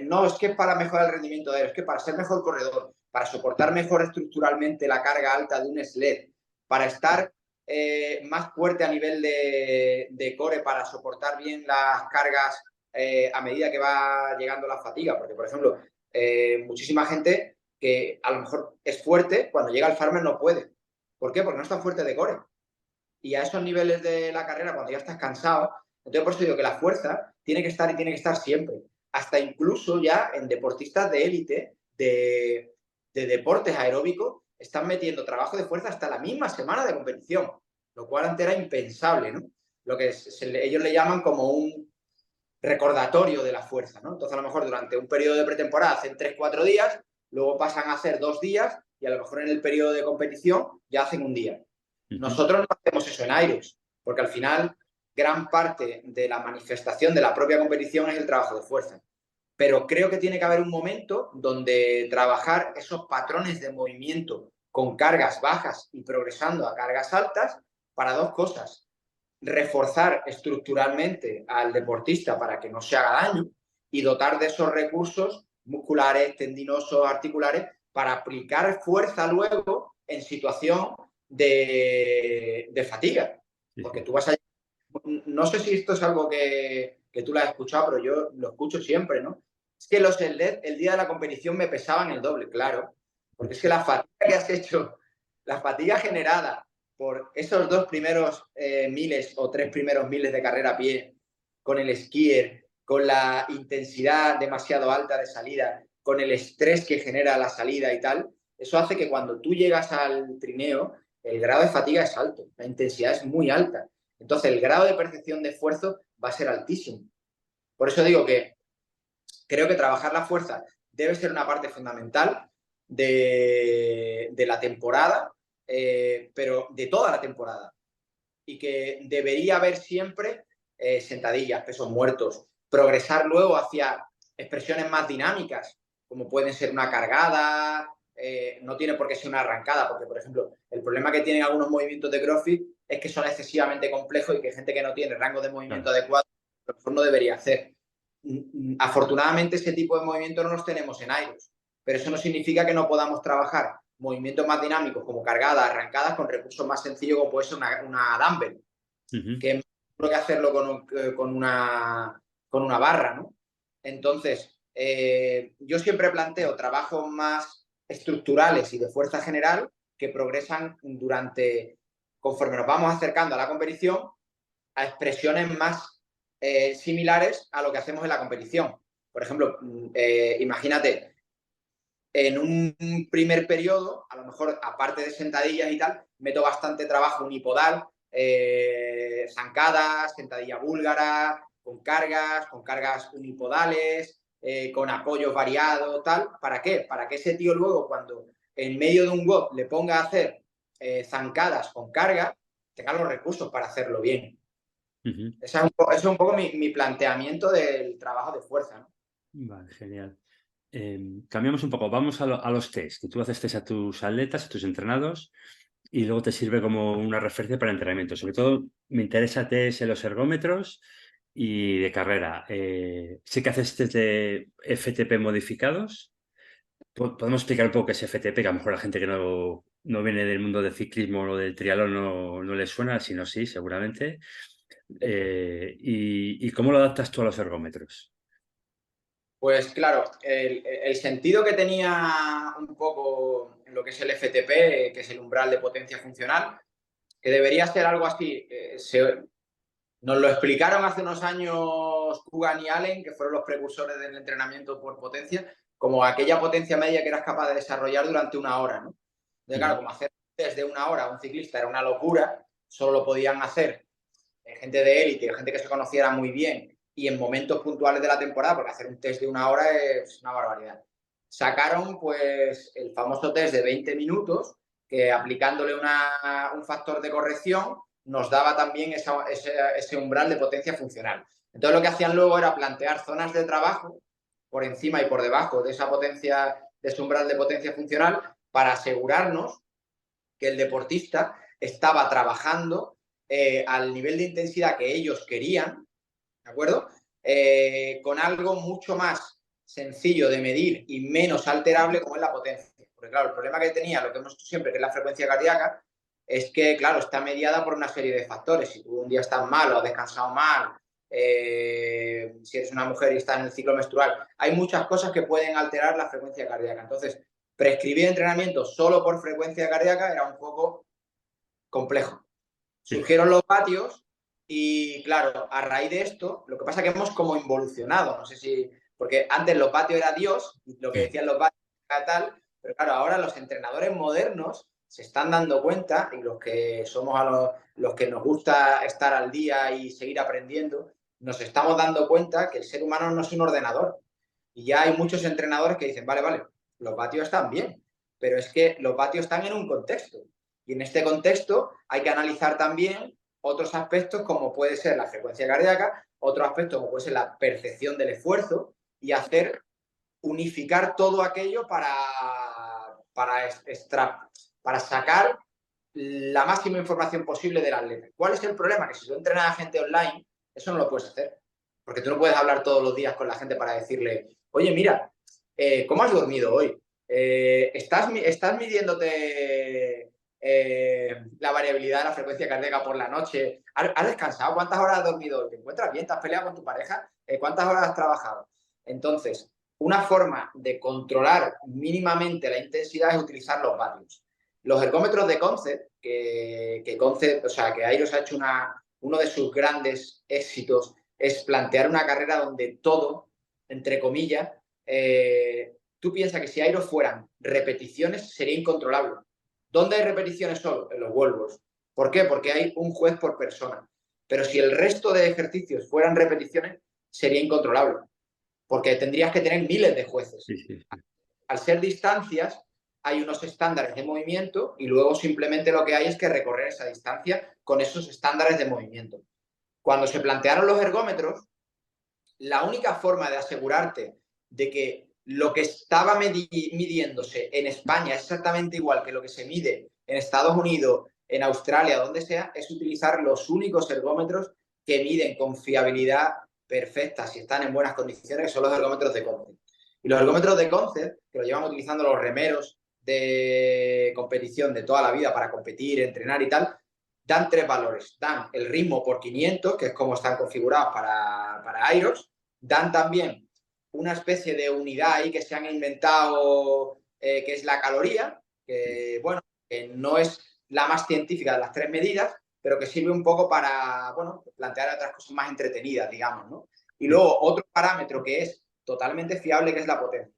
no, es que es para mejorar el rendimiento de él, es que para ser mejor corredor, para soportar mejor estructuralmente la carga alta de un sled, para estar más fuerte a nivel de core, para soportar bien las cargas a medida que va llegando la fatiga. Porque, por ejemplo, muchísima gente que a lo mejor es fuerte, cuando llega al farmer no puede. ¿Por qué? Porque no está fuerte de core. Y a esos niveles de la carrera, cuando ya estás cansado, entonces por eso digo que la fuerza tiene que estar y tiene que estar siempre. Hasta incluso ya en deportistas de élite, de deportes aeróbicos, están metiendo trabajo de fuerza hasta la misma semana de competición, lo cual antes era impensable, ¿no? Lo que ellos le llaman como un recordatorio de la fuerza, ¿no? Entonces a lo mejor durante un periodo de pretemporada hacen 3 4 días, luego pasan a hacer 2 días y a lo mejor en el periodo de competición ya hacen un día. Nosotros no hacemos eso en Aeros, porque al final gran parte de la manifestación de la propia competición es el trabajo de fuerza. Pero creo que tiene que haber un momento donde trabajar esos patrones de movimiento con cargas bajas y progresando a cargas altas para dos cosas. Reforzar estructuralmente al deportista para que no se haga daño y dotar de esos recursos musculares, tendinosos, articulares para aplicar fuerza luego en situación de fatiga. Sí, Porque sí. tú vas a... No sé si esto es algo que tú lo has escuchado, pero yo lo escucho siempre, ¿no? Es que los LED el día de la competición me pesaban el doble, claro. Porque es que la fatiga que has hecho, la fatiga generada por esos 2 primeros miles o 3 primeros miles de carrera a pie, con el skier, con la intensidad demasiado alta de salida, con el estrés que genera la salida y tal, eso hace que cuando tú llegas al trineo, el grado de fatiga es alto, la intensidad es muy alta. Entonces, el grado de percepción de esfuerzo va a ser altísimo. Por eso digo que creo que trabajar la fuerza debe ser una parte fundamental de la temporada, pero de toda la temporada. Y que debería haber siempre sentadillas, pesos muertos, progresar luego hacia expresiones más dinámicas, como pueden ser una cargada, no tiene por qué ser una arrancada, porque, por ejemplo, el problema que tienen algunos movimientos de CrossFit es que son excesivamente complejos y que gente que no tiene rango de movimiento Claro. adecuado, a lo mejor no debería hacer. Afortunadamente, ese tipo de movimientos no los tenemos en Aeros, pero eso no significa que no podamos trabajar movimientos más dinámicos como cargadas, arrancadas, con recursos más sencillos como puede ser una dumbbell, que es mejor que hacerlo con una barra, ¿no? Entonces, yo siempre planteo trabajos más estructurales y de fuerza general que progresan conforme nos vamos acercando a la competición, a expresiones más similares a lo que hacemos en la competición. Por ejemplo, imagínate, en un primer periodo, a lo mejor aparte de sentadillas y tal, meto bastante trabajo unipodal, zancadas, sentadilla búlgara, con cargas unipodales, con apoyos variados, tal. ¿Para qué? Para que ese tío luego, cuando en medio de un WOD le ponga a hacer zancadas con carga, tenga los recursos para hacerlo bien. Ese es un poco mi planteamiento del trabajo de fuerza, ¿no? Vale, genial. Cambiamos un poco, vamos a los test, que tú haces test a tus atletas, a tus entrenados, y luego te sirve como una referencia para entrenamiento. Sobre todo me interesa test en los ergómetros y de carrera. Sé que haces test de FTP modificados. ¿Podemos explicar un poco qué es FTP? Que a lo mejor la gente que no viene del mundo del ciclismo o del triatlón no le suena, sino sí, seguramente. ¿Y cómo lo adaptas tú a los ergómetros? Pues claro, el sentido que tenía un poco en lo que es el FTP, que es el umbral de potencia funcional, que debería ser algo así, Nos lo explicaron hace unos años Kugan y Allen, que fueron los precursores del entrenamiento por potencia, como aquella potencia media que eras capaz de desarrollar durante una hora, ¿no? Entonces, claro, como hacer test de una hora a un ciclista era una locura, solo lo podían hacer gente de élite, gente que se conociera muy bien y en momentos puntuales de la temporada, porque hacer un test de una hora es una barbaridad. Sacaron pues el famoso test de 20 minutos, que aplicándole un factor de corrección nos daba también ese umbral de potencia funcional. Entonces lo que hacían luego era plantear zonas de trabajo por encima y por debajo de esa potencia, de ese umbral de potencia funcional, para asegurarnos que el deportista estaba trabajando al nivel de intensidad que ellos querían, ¿de acuerdo? Con algo mucho más sencillo de medir y menos alterable como es la potencia. Porque claro, el problema que tenía, lo que hemos hecho siempre, que es la frecuencia cardíaca, es que, claro, está mediada por una serie de factores. Si tú un día estás mal o has descansado mal, si eres una mujer y estás en el ciclo menstrual, hay muchas cosas que pueden alterar la frecuencia cardíaca. Entonces, prescribir entrenamiento solo por frecuencia cardíaca era un poco complejo. Sí. Surgieron los vatios y, claro, a raíz de esto, lo que pasa es que hemos como involucionado, no sé si, porque antes los vatios era Dios, y lo que decían los vatios era tal, pero claro, ahora los entrenadores modernos se están dando cuenta, y los que somos los que nos gusta estar al día y seguir aprendiendo, nos estamos dando cuenta que el ser humano no es un ordenador. Y ya hay muchos entrenadores que dicen, vale, vale, los vatios están bien, pero es que los vatios están en un contexto. Y en este contexto hay que analizar también otros aspectos como puede ser la frecuencia cardíaca, otro aspecto como puede ser la percepción del esfuerzo y hacer unificar todo aquello para sacar la máxima información posible del atleta. ¿Cuál es el problema? Que si tú entrenas a gente online, eso no lo puedes hacer. Porque tú no puedes hablar todos los días con la gente para decirle, oye, mira, ¿cómo has dormido hoy? ¿Estás midiéndote la variabilidad de la frecuencia cardíaca por la noche? ¿Has descansado? ¿Cuántas horas has dormido hoy? ¿Te encuentras bien? ¿Te has peleado con tu pareja? ¿Cuántas horas has trabajado? Entonces, una forma de controlar mínimamente la intensidad es utilizar los vatios. Los ergómetros de Concept, Concept, o sea, que Airos ha hecho uno de sus grandes éxitos, es plantear una carrera donde todo, entre comillas, tú piensas que si Airos fueran repeticiones sería incontrolable. ¿Dónde hay repeticiones solo? En los World. ¿Por qué? Porque hay un juez por persona. Pero si el resto de ejercicios fueran repeticiones, sería incontrolable. Porque tendrías que tener miles de jueces. Sí, sí, sí. Al ser distancias, hay unos estándares de movimiento y luego simplemente lo que hay es que recorrer esa distancia con esos estándares de movimiento. Cuando se plantearon los ergómetros, la única forma de asegurarte de que lo que estaba midiéndose en España es exactamente igual que lo que se mide en Estados Unidos, en Australia, donde sea, es utilizar los únicos ergómetros que miden con fiabilidad perfecta, si están en buenas condiciones, que son los ergómetros de Concept. Y los ergómetros de Concept, que lo llevan utilizando los remeros de competición de toda la vida para competir, entrenar y tal, dan tres valores. Dan el ritmo por 500, que es como están configurados para Airos. Dan también una especie de unidad ahí que se han inventado, que es la caloría, que, bueno, que no es la más científica de las tres medidas, pero que sirve un poco para, bueno, plantear otras cosas más entretenidas, digamos, ¿no? Y luego otro parámetro que es totalmente fiable, que es la potencia.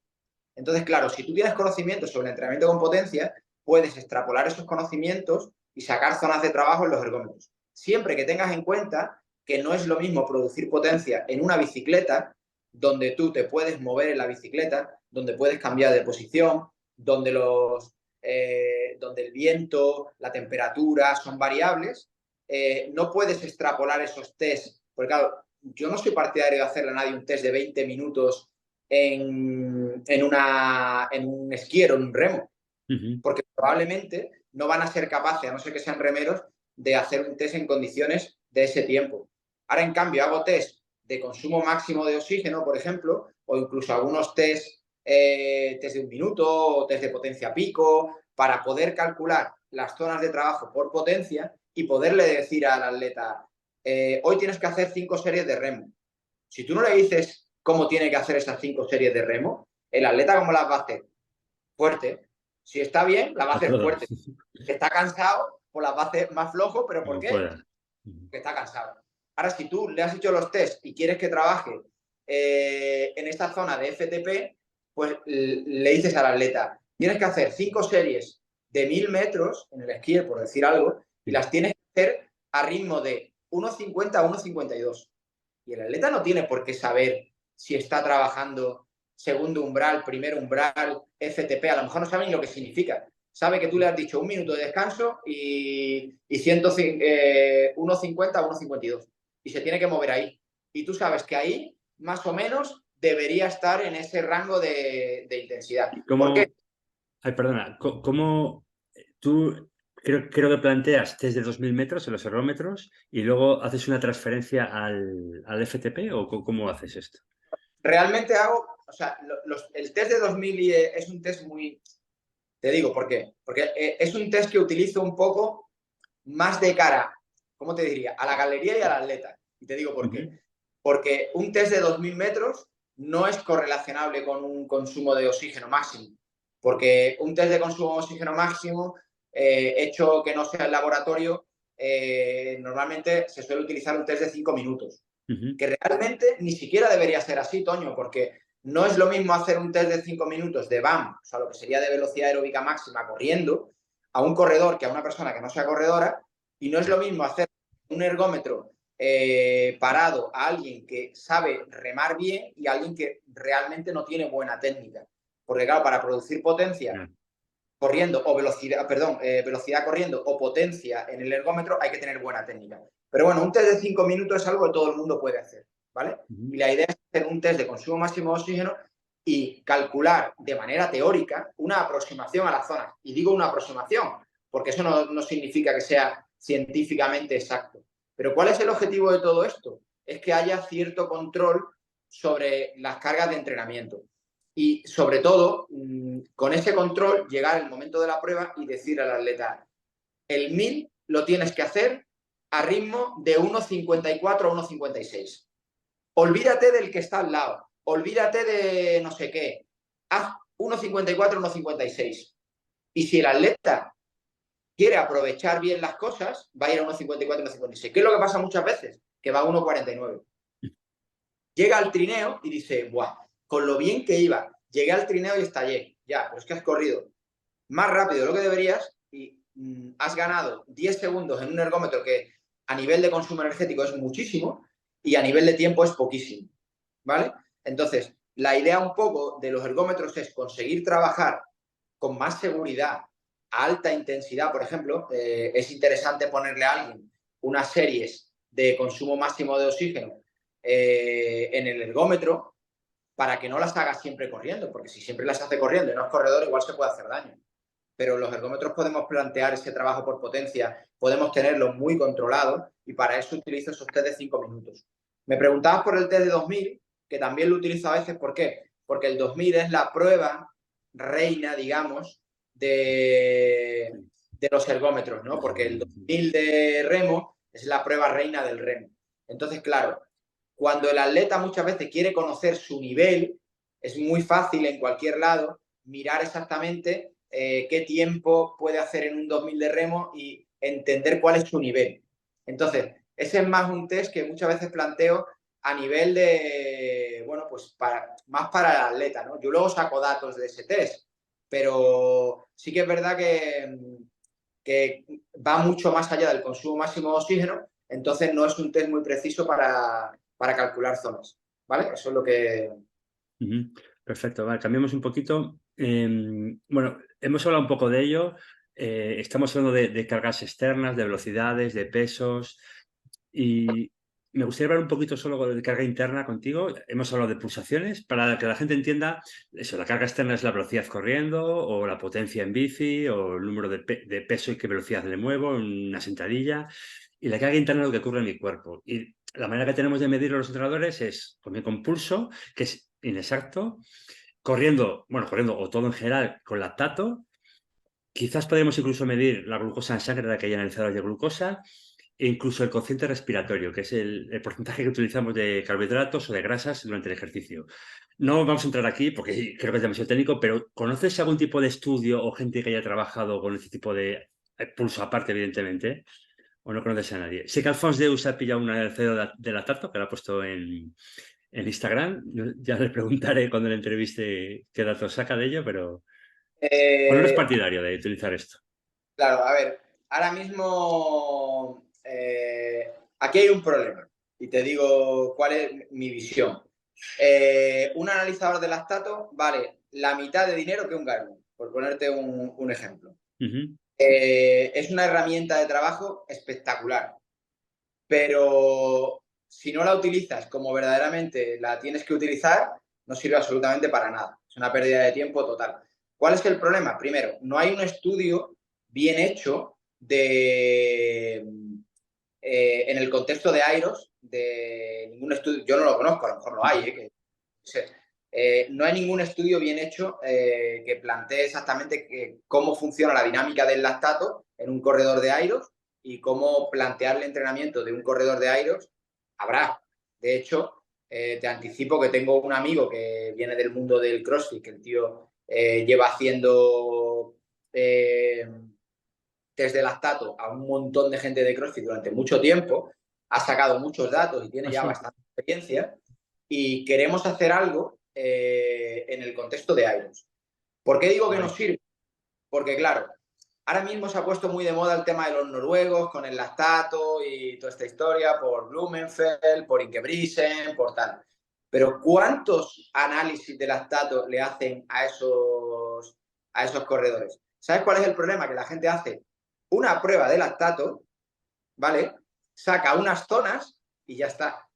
Entonces, claro, si tú tienes conocimiento sobre el entrenamiento con potencia, puedes extrapolar esos conocimientos y sacar zonas de trabajo en los ergómetros. Siempre que tengas en cuenta que no es lo mismo producir potencia en una bicicleta, donde tú te puedes mover en la bicicleta, donde puedes cambiar de posición, donde el viento, la temperatura son variables, no puedes extrapolar esos test, porque claro, yo no soy partidario de hacerle a nadie un test de 20 minutos en un esquiero, en un remo, porque probablemente no van a ser capaces, a no ser que sean remeros, de hacer un test en condiciones de ese tiempo. Ahora, en cambio, hago test de consumo máximo de oxígeno, por ejemplo, o incluso algunos test de un minuto, o test de potencia pico, para poder calcular las zonas de trabajo por potencia y poderle decir al atleta, hoy tienes que hacer 5 series de remo. Si tú no le dices cómo tiene que hacer esas 5 series de remo, el atleta, ¿cómo las va a hacer? Fuerte. Si está bien, la va a A hacer todas. fuerte. Si está cansado, pues las va a hacer más flojo, pero ¿por Como qué? puedas. Porque está cansado. Ahora, si tú le has hecho los test y quieres que trabaje en esta zona de FTP, pues le dices al atleta, tienes que hacer 5 series de 1000 metros en el esquí, por decir algo, y Sí. las tienes que hacer a ritmo de 1,50 a 1,52. Y el atleta no tiene por qué saber si está trabajando segundo umbral, primer umbral, FTP, a lo mejor no sabe ni lo que significa. Sabe que tú le has dicho 1 minuto de descanso y 1,50 a 1,52. Y se tiene que mover ahí. Y tú sabes que ahí, más o menos, debería estar en ese rango de intensidad. ¿Y ¿Por qué? cómo, ay, perdona, cómo tú creo que planteas test de 2000 metros en los ergómetros y luego haces una transferencia al FTP o cómo haces esto? Realmente hago, o sea, el test de 2000 es un test muy... Te digo, ¿por qué? Porque es un test que utilizo un poco más de cara, ¿cómo te diría? A la galería y al atleta. Y te digo por qué. Ujú, Porque un test de 2000 metros no es correlacionable con un consumo de oxígeno máximo. Porque un test de consumo de oxígeno máximo, hecho que no sea en laboratorio, normalmente se suele utilizar un test de 5 minutos. ujú, Que realmente ni siquiera debería ser así, Toño, porque no es lo mismo hacer un test de 5 minutos de BAM, o sea, lo que sería de velocidad aeróbica máxima corriendo, a un corredor que a una persona que no sea corredora, y no es lo mismo hacer un ergómetro parado a alguien que sabe remar bien y a alguien que realmente no tiene buena técnica. Porque claro, para producir potencia ya, corriendo o velocidad, perdón, velocidad corriendo o potencia en el ergómetro, hay que tener buena técnica. Pero bueno, un test de 5 minutos es algo que todo el mundo puede hacer, ¿vale? ujú, Y la idea es hacer un test de consumo máximo de oxígeno y calcular de manera teórica una aproximación a la zona. Y digo una aproximación, porque eso no significa que sea científicamente exacto. Pero ¿cuál es el objetivo de todo esto? Es que haya cierto control sobre las cargas de entrenamiento. Y sobre todo, con ese control, llegar el momento de la prueba y decir al atleta, el 1000 lo tienes que hacer a ritmo de 1,54 a 1,56. Olvídate del que está al lado, olvídate de no sé qué, haz 1,54, 1,56. Y si el atleta quiere aprovechar bien las cosas, va a ir a 1,54, 1,56. ¿Qué es lo que pasa muchas veces? Que va a 1,49. Llega al trineo y dice, ¡buah! Con lo bien que iba, llegué al trineo y estallé. Ya, pero es que has corrido más rápido de lo que deberías y has ganado 10 segundos en un ergómetro que a nivel de consumo energético es muchísimo y a nivel de tiempo es poquísimo. ¿Vale? Entonces, la idea un poco de los ergómetros es conseguir trabajar con más seguridad a alta intensidad, por ejemplo. Es interesante ponerle a alguien unas series de consumo máximo de oxígeno en el ergómetro para que no las haga siempre corriendo, porque si siempre las hace corriendo y no es corredor, igual se puede hacer daño. Pero los ergómetros podemos plantear ese trabajo por potencia, podemos tenerlo muy controlado y para eso utilizo esos test de 5 minutos. Me preguntabas por el test de 2000, que también lo utilizo a veces, ¿por qué? Porque el 2000 es la prueba reina, digamos, de los ergómetros, ¿no? Porque el 2000 de remo es la prueba reina del remo. Entonces, claro, cuando el atleta muchas veces quiere conocer su nivel, es muy fácil en cualquier lado mirar exactamente qué tiempo puede hacer en un 2000 de remo y entender cuál es su nivel. Entonces, ese es más un test que muchas veces planteo a nivel de, bueno, pues más para el atleta, ¿no? Yo luego saco datos de ese test, pero sí que es verdad que va mucho más allá del consumo máximo de oxígeno, entonces no es un test muy preciso para calcular zonas, ¿vale? Eso es lo que... ujú. Perfecto, vale, cambiamos un poquito. Bueno, hemos hablado un poco de ello. Estamos hablando de cargas externas, de velocidades, de pesos. Y me gustaría hablar un poquito solo de carga interna contigo. Hemos hablado de pulsaciones para que la gente entienda eso. La carga externa es la velocidad corriendo o la potencia en bici o el número de peso y qué velocidad le muevo en una sentadilla. Y la carga interna es lo que ocurre en mi cuerpo. Y la manera que tenemos de medirlo los entrenadores es con pulso, que es inexacto, corriendo o todo en general con lactato. Quizás podemos incluso medir la glucosa en sangre de aquella analizadores de glucosa e incluso el cociente respiratorio, que es el porcentaje que utilizamos de carbohidratos o de grasas durante el ejercicio. No vamos a entrar aquí porque creo que es demasiado técnico, pero ¿conoces algún tipo de estudio o gente que haya trabajado con este tipo de pulso aparte, evidentemente? o no conoces a nadie. Sé que Alphonse Deus ha pillado una del CEO de Lactato, que la ha puesto en Instagram. Ya le preguntaré cuando le entreviste qué datos saca de ello, pero... ¿O no eres Eh, partidario de utilizar esto? claro, a ver, ahora mismo aquí hay un problema y te digo cuál es mi visión. Un analizador de lactato vale la mitad de dinero que un Garmin, por ponerte un ejemplo. Ujú. Es una herramienta de trabajo espectacular, pero si no la utilizas como verdaderamente la tienes que utilizar, no sirve absolutamente para nada. Es una pérdida de tiempo total. ¿Cuál es el problema? Primero, no hay un estudio bien hecho en el contexto de Airos, de ningún estudio, yo no lo conozco, a lo mejor lo hay, no hay ningún estudio bien hecho que plantee exactamente cómo funciona la dinámica del lactato en un corredor de Airos y cómo plantear el entrenamiento de un corredor de Airos. Habrá. De hecho, te anticipo que tengo un amigo que viene del mundo del CrossFit, que el tío lleva haciendo test de lactato a un montón de gente de CrossFit durante mucho tiempo, ha sacado muchos datos y tiene Ah, ya sí. bastante experiencia y queremos hacer algo en el contexto de Iron. ¿Por qué digo que nos Guay. sirve? Porque claro, ahora mismo se ha puesto muy de moda el tema de los noruegos con el lactato y toda esta historia por Blumenfeld, por Ingebrigtsen, por tal. Pero ¿cuántos análisis de lactato le hacen a esos corredores? ¿Sabes cuál es el problema? Que la gente hace una prueba de lactato, ¿vale? Saca unas zonas y ya está.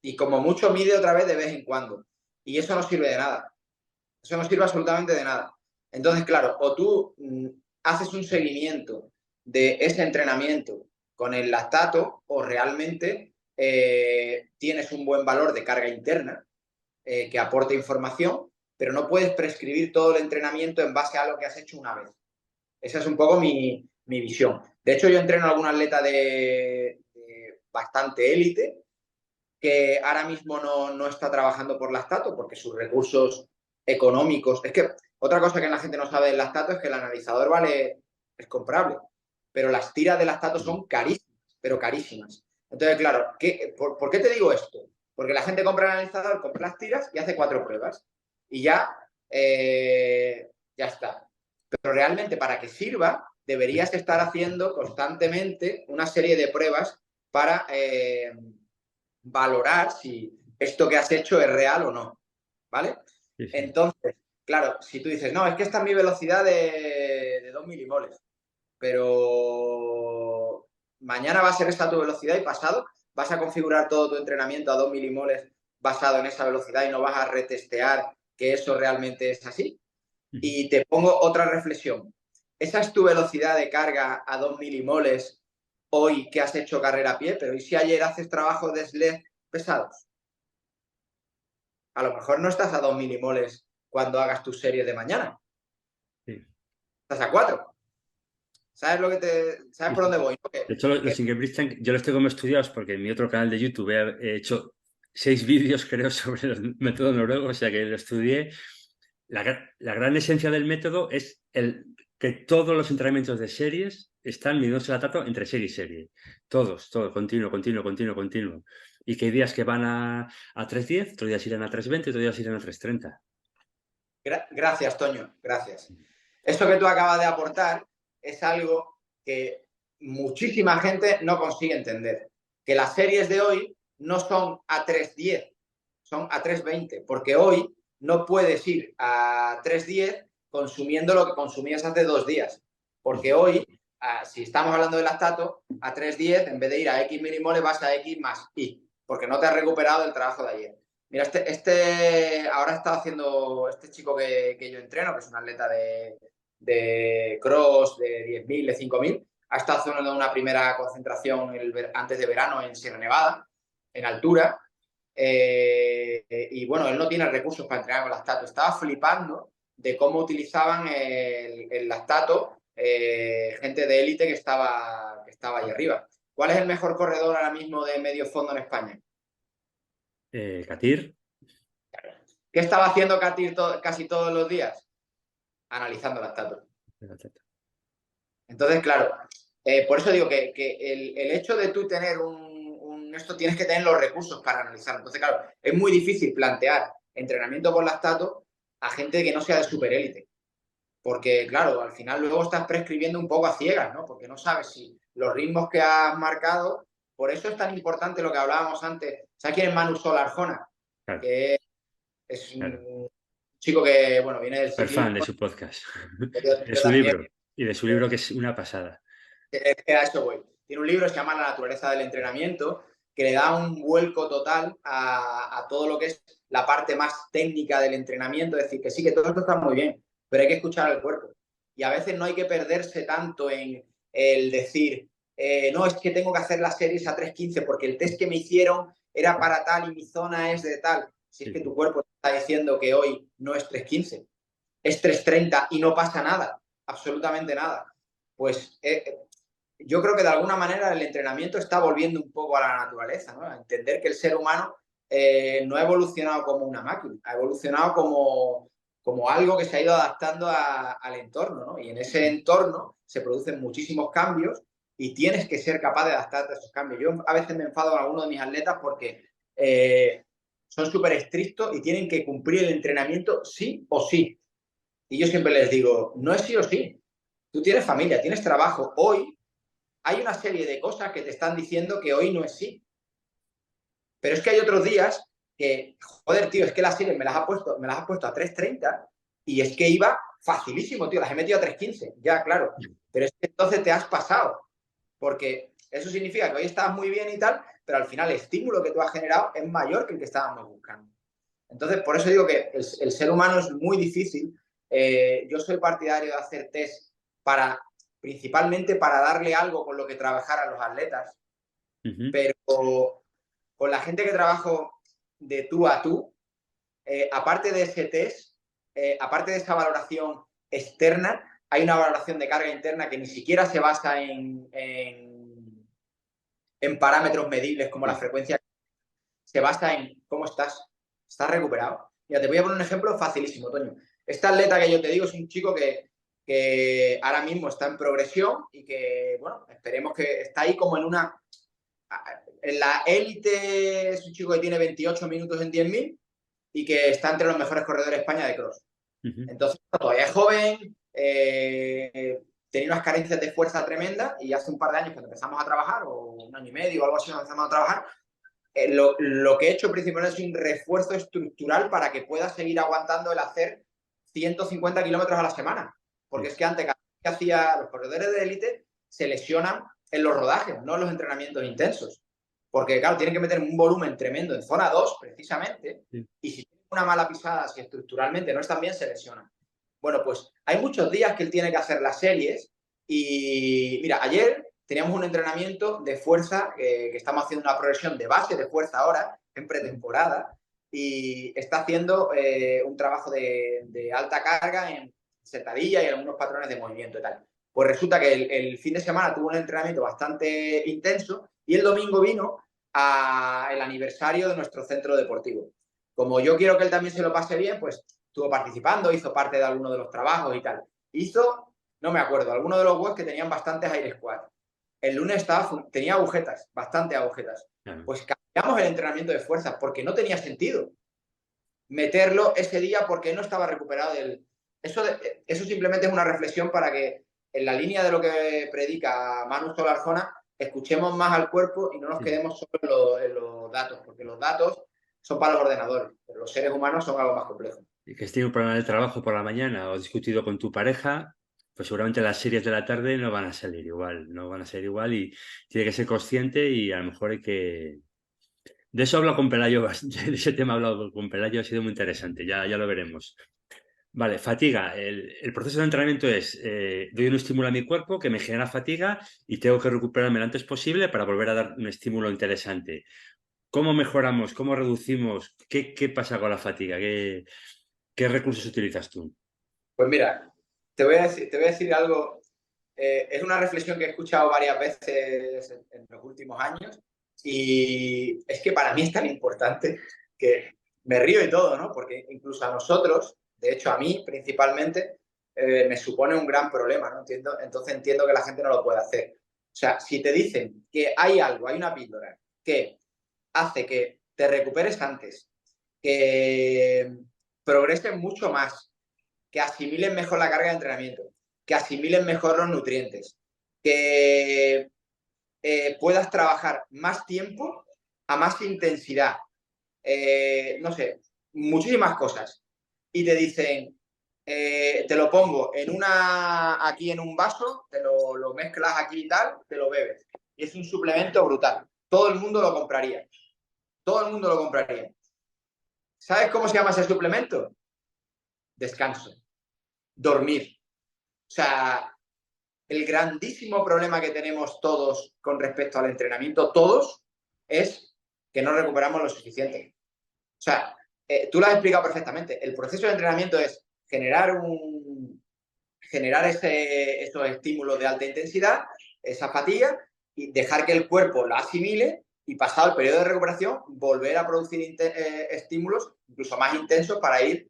Y como mucho mide otra vez de vez en cuando. Y eso no sirve de nada. Eso no sirve absolutamente de nada. Entonces, claro, o tú haces un seguimiento de ese entrenamiento con el lactato o realmente tienes un buen valor de carga interna que aporte información, pero no puedes prescribir todo el entrenamiento en base a lo que has hecho una vez. Esa es un poco mi visión. De hecho, yo entreno a algún atleta de bastante élite que ahora mismo no está trabajando por lactato porque sus recursos económicos. Es que otra cosa que la gente no sabe del lactato es que el analizador es comprable, pero las tiras de lactato son carísimas, pero carísimas. Entonces, claro, ¿por qué te digo esto? Porque la gente compra el analizador, compra las tiras y hace 4 pruebas. Y ya está. Pero realmente para que sirva, deberías estar haciendo constantemente una serie de pruebas para valorar si esto que has hecho es real o no, ¿vale? Sí, sí. Entonces, claro, si tú dices, no, es que esta es mi velocidad de 2 milimoles, pero mañana va a ser esta tu velocidad y pasado vas a configurar todo tu entrenamiento a 2 milimoles basado en esa velocidad y no vas a retestear que eso realmente es así. Ujú. Y te pongo otra reflexión. ¿Esa es tu velocidad de carga a 2 milimoles hoy que has hecho carrera a pie? Pero ¿y si ayer haces trabajo de sled pesados? A lo mejor no estás a 2 milimoles cuando hagas tus series de mañana. Sí, Estás a 4. ¿Sabes sí, por sí, dónde sí. voy? ¿No? De hecho, los Ingebrigtsen, yo los tengo como estudiados porque en mi otro canal de YouTube he hecho 6 vídeos, creo, sobre el método noruego, o sea que lo estudié. La gran esencia del método es que todos los entrenamientos de series están midiéndose la lactato entre serie y serie. Todos, todo, continuo, continuo, continuo, continuo. Y que hay días que van a 3:10, otros días irán a 3:20, otros días irán a 3:30. Gracias, Toño. Gracias. Esto que tú acabas de aportar es algo que muchísima gente no consigue entender. Que las series de hoy no son a 3:10, son a 3:20, porque hoy no puedes ir a 3:10 consumiendo lo que consumías hace 2 días. Porque hoy, si estamos hablando de lactato, a 3:10, en vez de ir a X milimoles, vas a X más Y, porque no te has recuperado del trabajo de ayer. Mira, ahora está haciendo este chico que yo entreno, que es un atleta de cross, de 10.000, de 5.000, ha estado haciendo una primera concentración antes de verano en Sierra Nevada, en altura, y bueno, él no tiene recursos para entrenar con lactato. Estaba flipando de cómo utilizaban el lactato gente de élite que estaba ahí arriba. ¿Cuál es el mejor corredor ahora mismo de medio fondo en España? Katir. ¿Qué estaba haciendo Katir casi todos los días? Analizando lactato. Entonces, claro, Por eso digo que el hecho de tú tener esto tienes que tener los recursos para analizarlo. Entonces, claro, es muy difícil plantear entrenamiento por lactato a gente que no sea de superélite. Porque, claro, al final luego estás prescribiendo un poco a ciegas, ¿no? Porque no sabes si los ritmos que has marcado. Por eso es tan importante lo que hablábamos antes. ¿Sabes quién es Manu Sol Arjona? Claro, Que es claro. un chico que, bueno, viene del Super fan de ciclismo. su podcast, de Yo su también. libro y de su libro que es una pasada. Es que a eso voy. Tiene un libro que se llama La naturaleza del entrenamiento, que le da un vuelco total a todo lo que es la parte más técnica del entrenamiento. Es decir, que sí, que todo esto está muy bien, pero hay que escuchar al cuerpo. Y a veces no hay que perderse tanto en el decir, no, es que tengo que hacer las series a 3:15 porque el test que me hicieron era para tal y mi zona es de tal. Si es que Sí. tu cuerpo te está diciendo que hoy no es 3:15, es 3:30 y no pasa nada, absolutamente nada. Pues yo creo que de alguna manera el entrenamiento está volviendo un poco a la naturaleza, ¿no? A entender que el ser humano no ha evolucionado como una máquina, ha evolucionado como algo que se ha ido adaptando al entorno, ¿no? Y en ese entorno se producen muchísimos cambios y tienes que ser capaz de adaptarte a esos cambios. Yo a veces me enfado con algunos de mis atletas porque son súper estrictos y tienen que cumplir el entrenamiento sí o sí. Y yo siempre les digo, no es sí o sí. Tú tienes familia, tienes trabajo. Hoy hay una serie de cosas que te están diciendo que hoy no es sí. Pero es que hay otros días que, joder, tío, es que las series me las has puesto a 3:30 y es que iba facilísimo, tío, las he metido a 3:15. Ya, claro. Pero es que entonces te has pasado. Porque eso significa que hoy estabas muy bien y tal, pero al final el estímulo que tú has generado es mayor que el que estábamos buscando. Entonces, por eso digo que el ser humano es muy difícil. Yo soy partidario de hacer test principalmente para darle algo con lo que trabajar a los atletas, Ujú. pero con la gente que trabajo de tú a tú, aparte de ese test, aparte de esa valoración externa, hay una valoración de carga interna que ni siquiera se basa en parámetros medibles como la Sí. frecuencia, se basa en cómo estás. ¿Estás recuperado? Mira, te voy a poner un ejemplo facilísimo, Toño. Este atleta que yo te digo es un chico que ahora mismo está en progresión y que, bueno, esperemos que está ahí como en la élite. Es un chico que tiene 28 minutos en 10.000 y que está entre los mejores corredores de España de cross. Ujú. Entonces, todavía es joven, tenía unas carencias de fuerza tremendas y hace un par de años cuando empezamos a trabajar, o un año y medio o algo así, cuando empezamos a trabajar, lo que he hecho principalmente es un refuerzo estructural para que pueda seguir aguantando el hacer 150 kilómetros a la semana. Porque Sí. es que antes que hacía los corredores de élite se lesionan en los rodajes, no en los entrenamientos intensos. Porque, claro, tienen que meter un volumen tremendo en zona 2 precisamente, Sí. y si tienen una mala pisada, si estructuralmente no están bien, se lesionan. Bueno, pues hay muchos días que él tiene que hacer las series y, mira, ayer teníamos un entrenamiento de fuerza, que estamos haciendo una progresión de base de fuerza ahora, en Ujú. pretemporada, y está haciendo un trabajo de alta carga en sentadilla y algunos patrones de movimiento y tal. Pues resulta que el fin de semana tuvo un entrenamiento bastante intenso y el domingo vino el aniversario de nuestro centro deportivo. Como yo quiero que él también se lo pase bien, pues estuvo participando, hizo parte de alguno de los trabajos y tal. Hizo, no me acuerdo, algunos de los webs que tenían bastantes air squat. El lunes tenía agujetas, bastante agujetas. Claro. Pues cambiamos el entrenamiento de fuerzas porque no tenía sentido meterlo ese día porque no estaba recuperado del... Eso simplemente es una reflexión para que en la línea de lo que predica Manu Solarjona escuchemos más al cuerpo y no nos Sí. quedemos solo en los datos, porque los datos son para los ordenadores, pero los seres humanos son algo más complejo. Y que has tenido un problema de trabajo por la mañana o has discutido con tu pareja, pues seguramente las series de la tarde no van a salir igual, no van a ser igual y tiene que ser consciente y a lo mejor hay que... De eso he hablado con Pelayo, de ese tema he hablado con Pelayo, ha sido muy interesante, ya lo veremos. Vale, fatiga. El proceso de entrenamiento es, doy un estímulo a mi cuerpo que me genera fatiga y tengo que recuperarme lo antes posible para volver a dar un estímulo interesante. ¿Cómo mejoramos? ¿Cómo reducimos? ¿Qué pasa con la fatiga? ¿Qué recursos utilizas tú? Pues mira, te voy a decir algo. Es una reflexión que he escuchado varias veces en los últimos años y es que para mí es tan importante que me río y todo, ¿no? Porque incluso a nosotros, de hecho a mí principalmente, me supone un gran problema, ¿no? Entonces entiendo que la gente no lo puede hacer. O sea, si te dicen que hay algo, hay una píldora que hace que te recuperes antes, que progresen mucho más, que asimilen mejor la carga de entrenamiento, que asimilen mejor los nutrientes, que puedas trabajar más tiempo a más intensidad, no sé, muchísimas cosas. Y te dicen, te lo pongo aquí en un vaso, lo mezclas aquí y tal, te lo bebes. Y es un suplemento brutal. Todo el mundo lo compraría. Todo el mundo lo compraría. ¿Sabes cómo se llama ese suplemento? Descanso. Dormir. O sea, el grandísimo problema que tenemos todos con respecto al entrenamiento, todos, es que no recuperamos lo suficiente. O sea, tú lo has explicado perfectamente. El proceso de entrenamiento es generar esos estímulos de alta intensidad, esa fatiga, y dejar que el cuerpo la asimile y pasado el periodo de recuperación volver a producir estímulos incluso más intensos para ir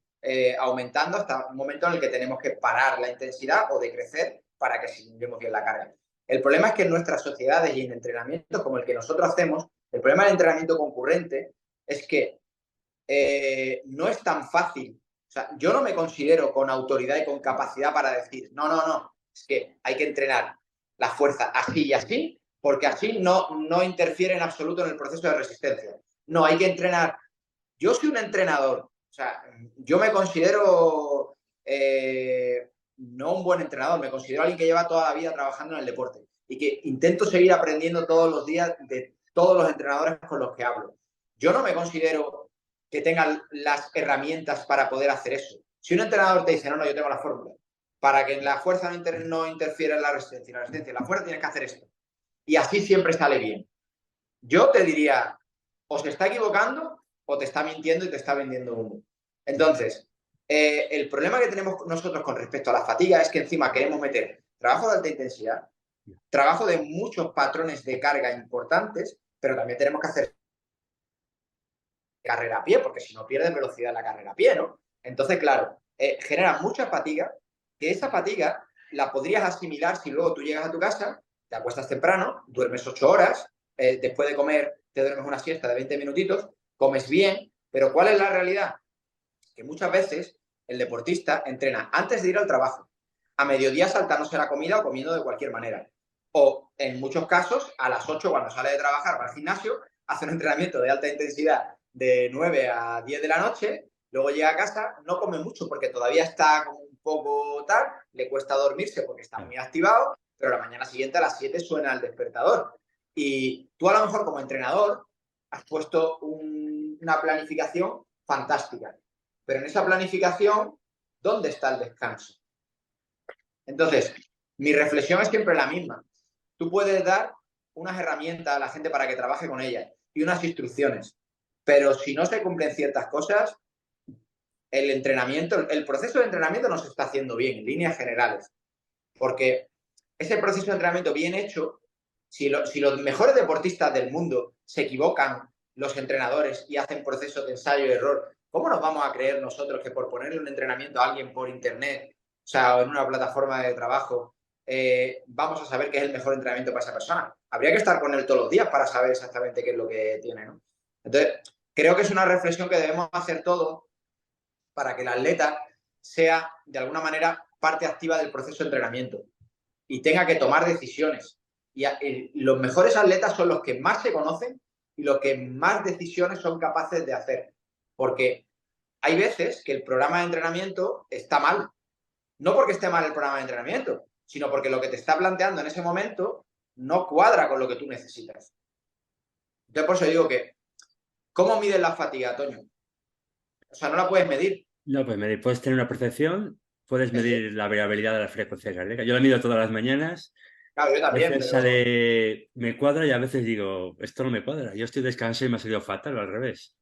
aumentando hasta un momento en el que tenemos que parar la intensidad o decrecer para que asimilemos bien la carga. El problema es que en nuestras sociedades y en entrenamientos como el que nosotros hacemos, el problema del entrenamiento concurrente es que no es tan fácil. O sea, yo no me considero con autoridad y con capacidad para decir, no, no, no, es que hay que entrenar la fuerza así y así, porque así no interfiere en absoluto en el proceso de resistencia. No, hay que entrenar. Yo soy un entrenador, o sea, yo me considero no un buen entrenador, me considero alguien que lleva toda la vida trabajando en el deporte y que intento seguir aprendiendo todos los días de todos los entrenadores con los que hablo. Yo no me considero que tengan las herramientas para poder hacer eso. Si un entrenador te dice, no, no, yo tengo la fórmula, para que la fuerza no interfiera en la resistencia, en la fuerza tienes que hacer esto. Y así siempre sale bien. Yo te diría, o se está equivocando o te está mintiendo y te está vendiendo humo. Entonces, el problema que tenemos nosotros con respecto a la fatiga es que encima queremos meter trabajo de alta intensidad, trabajo de muchos patrones de carga importantes, pero también tenemos que hacer carrera a pie, porque si no pierdes velocidad en la carrera a pie, ¿no? Entonces, claro, genera mucha fatiga, que esa fatiga la podrías asimilar si luego tú llegas a tu casa, te acuestas temprano, duermes 8 horas, después de comer te duermes una siesta de 20 minutitos, comes bien, pero ¿cuál es la realidad? Que muchas veces el deportista entrena antes de ir al trabajo, a mediodía saltándose la comida o comiendo de cualquier manera. O en muchos casos, a las 8 cuando sale de trabajar va al gimnasio, hace un entrenamiento de alta intensidad de 9 a 10 de la noche, luego llega a casa, no come mucho porque todavía está como un poco tal, le cuesta dormirse porque está muy activado, pero la mañana siguiente a las 7 suena el despertador. Y tú a lo mejor como entrenador has puesto una planificación fantástica, pero en esa planificación, ¿dónde está el descanso? Entonces, mi reflexión es siempre la misma. Tú puedes dar unas herramientas a la gente para que trabaje con ellas y unas instrucciones, pero si no se cumplen ciertas cosas, el proceso de entrenamiento no se está haciendo bien en líneas generales, porque ese proceso de entrenamiento bien hecho, si los mejores deportistas del mundo se equivocan, los entrenadores, y hacen procesos de ensayo y error, ¿cómo nos vamos a creer nosotros que por ponerle un entrenamiento a alguien por internet, o sea, o en una plataforma de trabajo, vamos a saber qué es el mejor entrenamiento para esa persona? Habría que estar con él todos los días para saber exactamente qué es lo que tiene, ¿no? Entonces, creo que es una reflexión que debemos hacer todos para que el atleta sea, de alguna manera, parte activa del proceso de entrenamiento y tenga que tomar decisiones. Y los mejores atletas son los que más se conocen y los que más decisiones son capaces de hacer. Porque hay veces que el programa de entrenamiento está mal. No porque esté mal el programa de entrenamiento, sino porque lo que te está planteando en ese momento no cuadra con lo que tú necesitas. Entonces, por eso digo que, ¿cómo mides la fatiga, Toño? O sea, no la puedes medir. No, pues medir, puedes tener una percepción, puedes Es que, medir la variabilidad de la frecuencia cardíaca. Yo la mido todas las mañanas. claro, yo A también, veces pero sale, me cuadra y a veces digo, esto no me cuadra. Yo estoy descansado y me ha salido fatal, o al revés.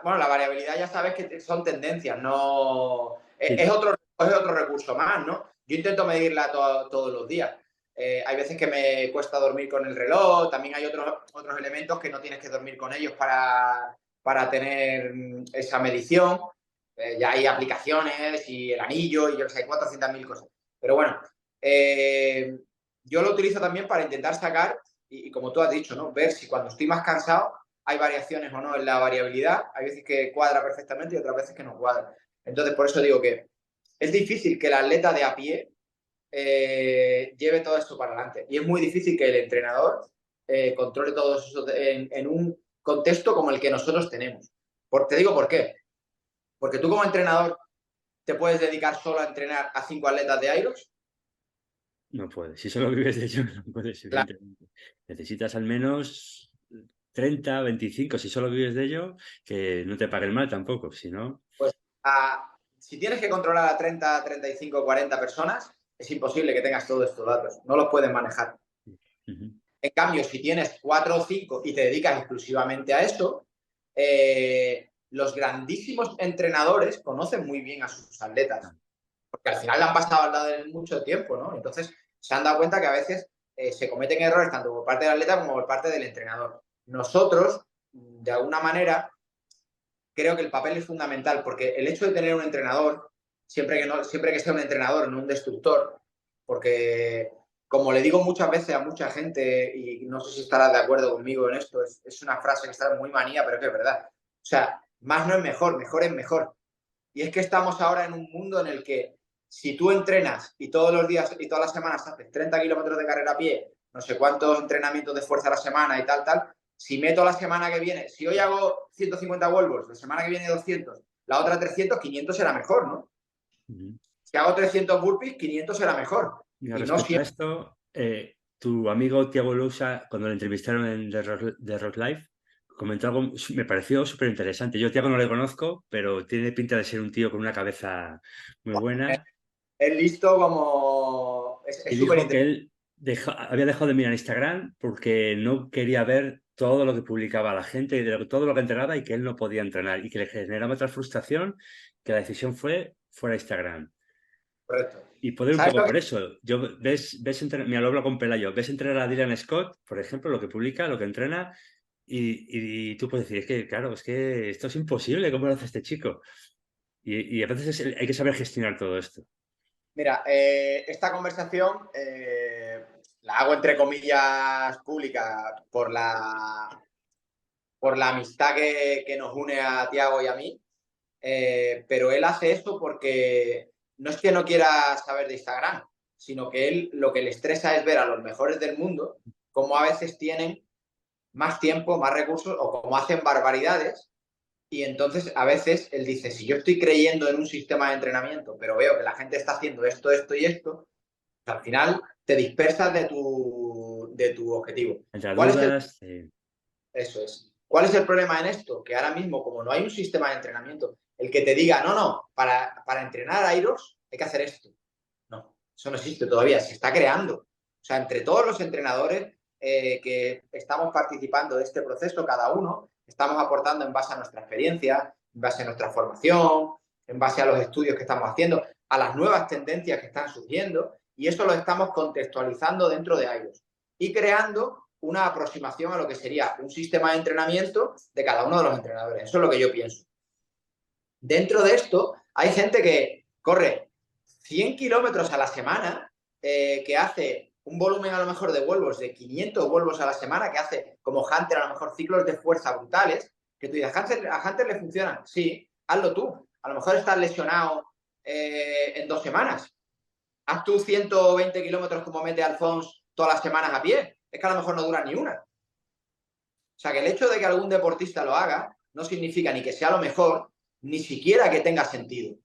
bueno, la variabilidad ya sabes que son tendencias, no Sí, es otro recurso más, ¿no? Yo intento medirla todos los días. Hay veces que me cuesta dormir con el reloj, también hay otros elementos que no tienes que dormir con ellos para tener esa medición. Ya hay aplicaciones y el anillo y yo sé, hay 400.000 cosas. Pero bueno, yo lo utilizo también para intentar sacar, y como tú has dicho, ¿no? Ver si cuando estoy más cansado hay variaciones o no en la variabilidad. Hay veces que cuadra perfectamente y otras veces que no cuadra. Entonces, por eso digo que es difícil que el atleta de a pie lleve todo esto para adelante. Y es muy difícil que el entrenador controle todo eso en un contexto como el que nosotros tenemos. Te digo por qué. Porque tú como entrenador te puedes dedicar solo a entrenar a 5 atletas de Aerox. No puedes. Si solo vives de ello, no puedes, Claro. evidentemente. Necesitas al menos 30, 25, si solo vives de ello, que no te paguen mal tampoco, si no... Pues si tienes que controlar a 30, 35, 40 personas, es imposible que tengas todos estos datos. No los puedes manejar. Ujú. En cambio, si tienes 4 o 5 y te dedicas exclusivamente a eso, los grandísimos entrenadores conocen muy bien a sus atletas, porque al final le han pasado al lado de mucho tiempo, ¿no? Entonces, se han dado cuenta que a veces se cometen errores tanto por parte del atleta como por parte del entrenador. Nosotros, de alguna manera, creo que el papel es fundamental, porque el hecho de tener un entrenador, siempre que sea un entrenador, no un destructor, porque como le digo muchas veces a mucha gente, y no sé si estarás de acuerdo conmigo en esto, es una frase que está muy manía, pero que es verdad. O sea, más no es mejor, mejor es mejor. Y es que estamos ahora en un mundo en el que si tú entrenas y todos los días y todas las semanas haces 30 kilómetros de carrera a pie, no sé cuántos entrenamientos de fuerza a la semana y tal, tal, si meto la semana que viene, si hoy hago 150 vuelvos, la semana que viene 200, la otra 300, 500 será mejor, ¿no? Ujú. Si hago 300 burpees, 500 será mejor. Mira, Y no respecto a siempre. esto, tu amigo Tiago Lousa, cuando le entrevistaron en The Rock Live, comentó algo, me pareció súper interesante. Yo a Tiago no le conozco, pero tiene pinta de ser un tío con una cabeza muy buena. Es listo como. Y Es súper dijo que interesante. él había dejado de mirar Instagram porque no quería ver todo lo que publicaba la gente y todo lo que entrenaba y que él no podía entrenar y que le generaba otra frustración que la decisión fue fuera Instagram. Correcto. Y poder un ¿Sabes poco lo por que? eso. Ves entrenar, mira, lo hablo con Pelayo, ves entrenar a Dylan Scott, por ejemplo, lo que publica, lo que entrena, y tú puedes decir, es que, claro, es que esto es imposible, ¿cómo lo hace este chico? Y a veces hay que saber gestionar todo esto. Mira, esta conversación la hago entre comillas pública por la amistad que nos une a Tiago y a mí, pero él hace eso porque no es que no quiera saber de Instagram, sino que él lo que le estresa es ver a los mejores del mundo cómo a veces tienen más tiempo, más recursos o cómo hacen barbaridades. Y entonces a veces él dice, si yo estoy creyendo en un sistema de entrenamiento, pero veo que la gente está haciendo esto, esto y esto, al final te dispersas de tu objetivo. Entre ¿Cuál es el dudas, Eso es. ¿Cuál es el problema en esto? Que ahora mismo, como no hay un sistema de entrenamiento, el que te diga, no, no, para entrenar a Iros hay que hacer esto. No, eso no existe todavía, se está creando. O sea, entre todos los entrenadores que estamos participando de este proceso, cada uno, estamos aportando en base a nuestra experiencia, en base a nuestra formación, en base a los estudios que estamos haciendo, a las nuevas tendencias que están surgiendo, y eso lo estamos contextualizando dentro de Iros y creando una aproximación a lo que sería un sistema de entrenamiento de cada uno de los entrenadores. Eso es lo que yo pienso. Dentro de esto, hay gente que corre 100 kilómetros a la semana, que hace un volumen a lo mejor de vuelvos de 500 vuelvos a la semana, que hace como Hunter a lo mejor ciclos de fuerza brutales, que tú dices, ¿a Hunter le funcionan? Sí, hazlo tú. A lo mejor estás lesionado en 2 semanas. Haz tú 120 kilómetros como mete Alfonso todas las semanas a pie. Es que a lo mejor no dura ni una. O sea, que el hecho de que algún deportista lo haga no significa ni que sea lo mejor, ni siquiera que tenga sentido.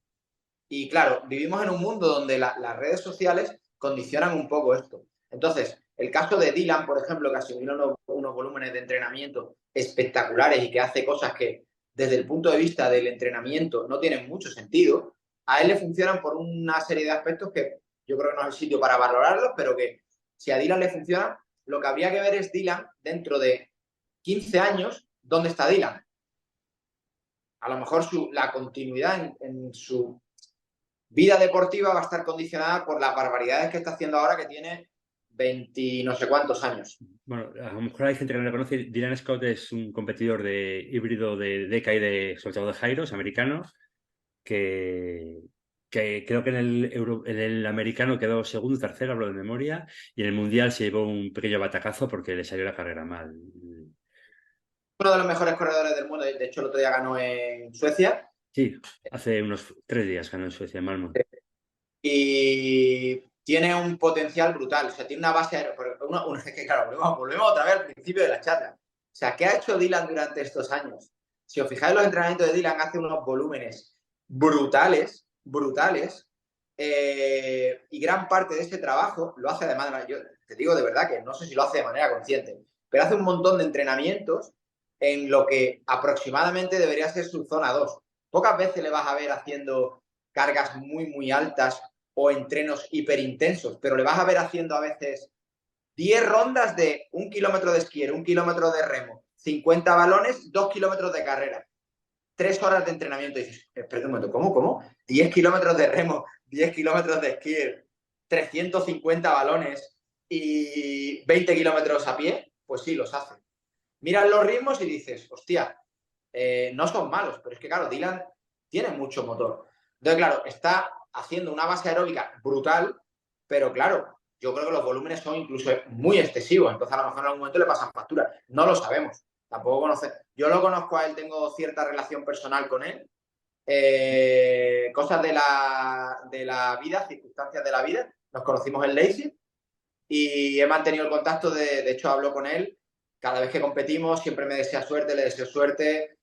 Y claro, vivimos en un mundo donde las redes sociales condicionan un poco esto. Entonces, el caso de Dylan, por ejemplo, que asimila unos volúmenes de entrenamiento espectaculares y que hace cosas que desde el punto de vista del entrenamiento no tienen mucho sentido, a él le funcionan por una serie de aspectos que yo creo que no es el sitio para valorarlos, pero que si a Dylan le funciona, lo que habría que ver es Dylan dentro de 15 años, ¿dónde está Dylan? A lo mejor la continuidad en su vida deportiva va a estar condicionada por las barbaridades que está haciendo ahora que tiene 20 no sé cuántos años. bueno, a lo mejor hay gente que no le conoce. Dylan Scott es un competidor de híbrido de DECA y sobre todo de Jairos, americano, que que creo que en el americano quedó segundo, tercero, hablo de memoria, y en el mundial se llevó un pequeño batacazo porque le salió la carrera mal. Uno de los mejores corredores del mundo, de hecho el otro día ganó en Suecia. Sí, hace unos 3 días ganó en Suecia, en Malmö. Y tiene un potencial brutal. O sea, tiene una base. Es que, claro, volvemos otra vez al principio de la charla. O sea, ¿qué ha hecho Dylan durante estos años? Si os fijáis, los entrenamientos de Dylan hace unos volúmenes brutales, brutales. Y gran parte de ese trabajo lo hace además, yo te digo de verdad que no sé si lo hace de manera consciente, pero hace un montón de entrenamientos en lo que aproximadamente debería ser su zona 2. Pocas veces le vas a ver haciendo cargas muy, muy altas o entrenos hiperintensos, pero le vas a ver haciendo a veces 10 rondas de 1 kilómetro de esquí, 1 kilómetro de remo, 50 balones, 2 kilómetros de carrera, 3 horas de entrenamiento. Y dices, espera un momento, ¿cómo? 10 kilómetros de remo, 10 kilómetros de esquí, 350 balones y 20 kilómetros a pie, pues sí, los hace. Miras los ritmos y dices, hostia, no son malos, pero es que claro, Dylan tiene mucho motor. Entonces, claro, está haciendo una base aeróbica brutal, pero claro, yo creo que los volúmenes son incluso muy excesivos. Entonces, a lo mejor en algún momento le pasan factura. No lo sabemos. Tampoco conoce. Yo lo conozco a él, tengo cierta relación personal con él. Cosas de la vida, circunstancias de la vida. Nos conocimos en Leipzig y he mantenido el contacto. De hecho, hablo con él. Cada vez que competimos, siempre me desea suerte, le deseo suerte.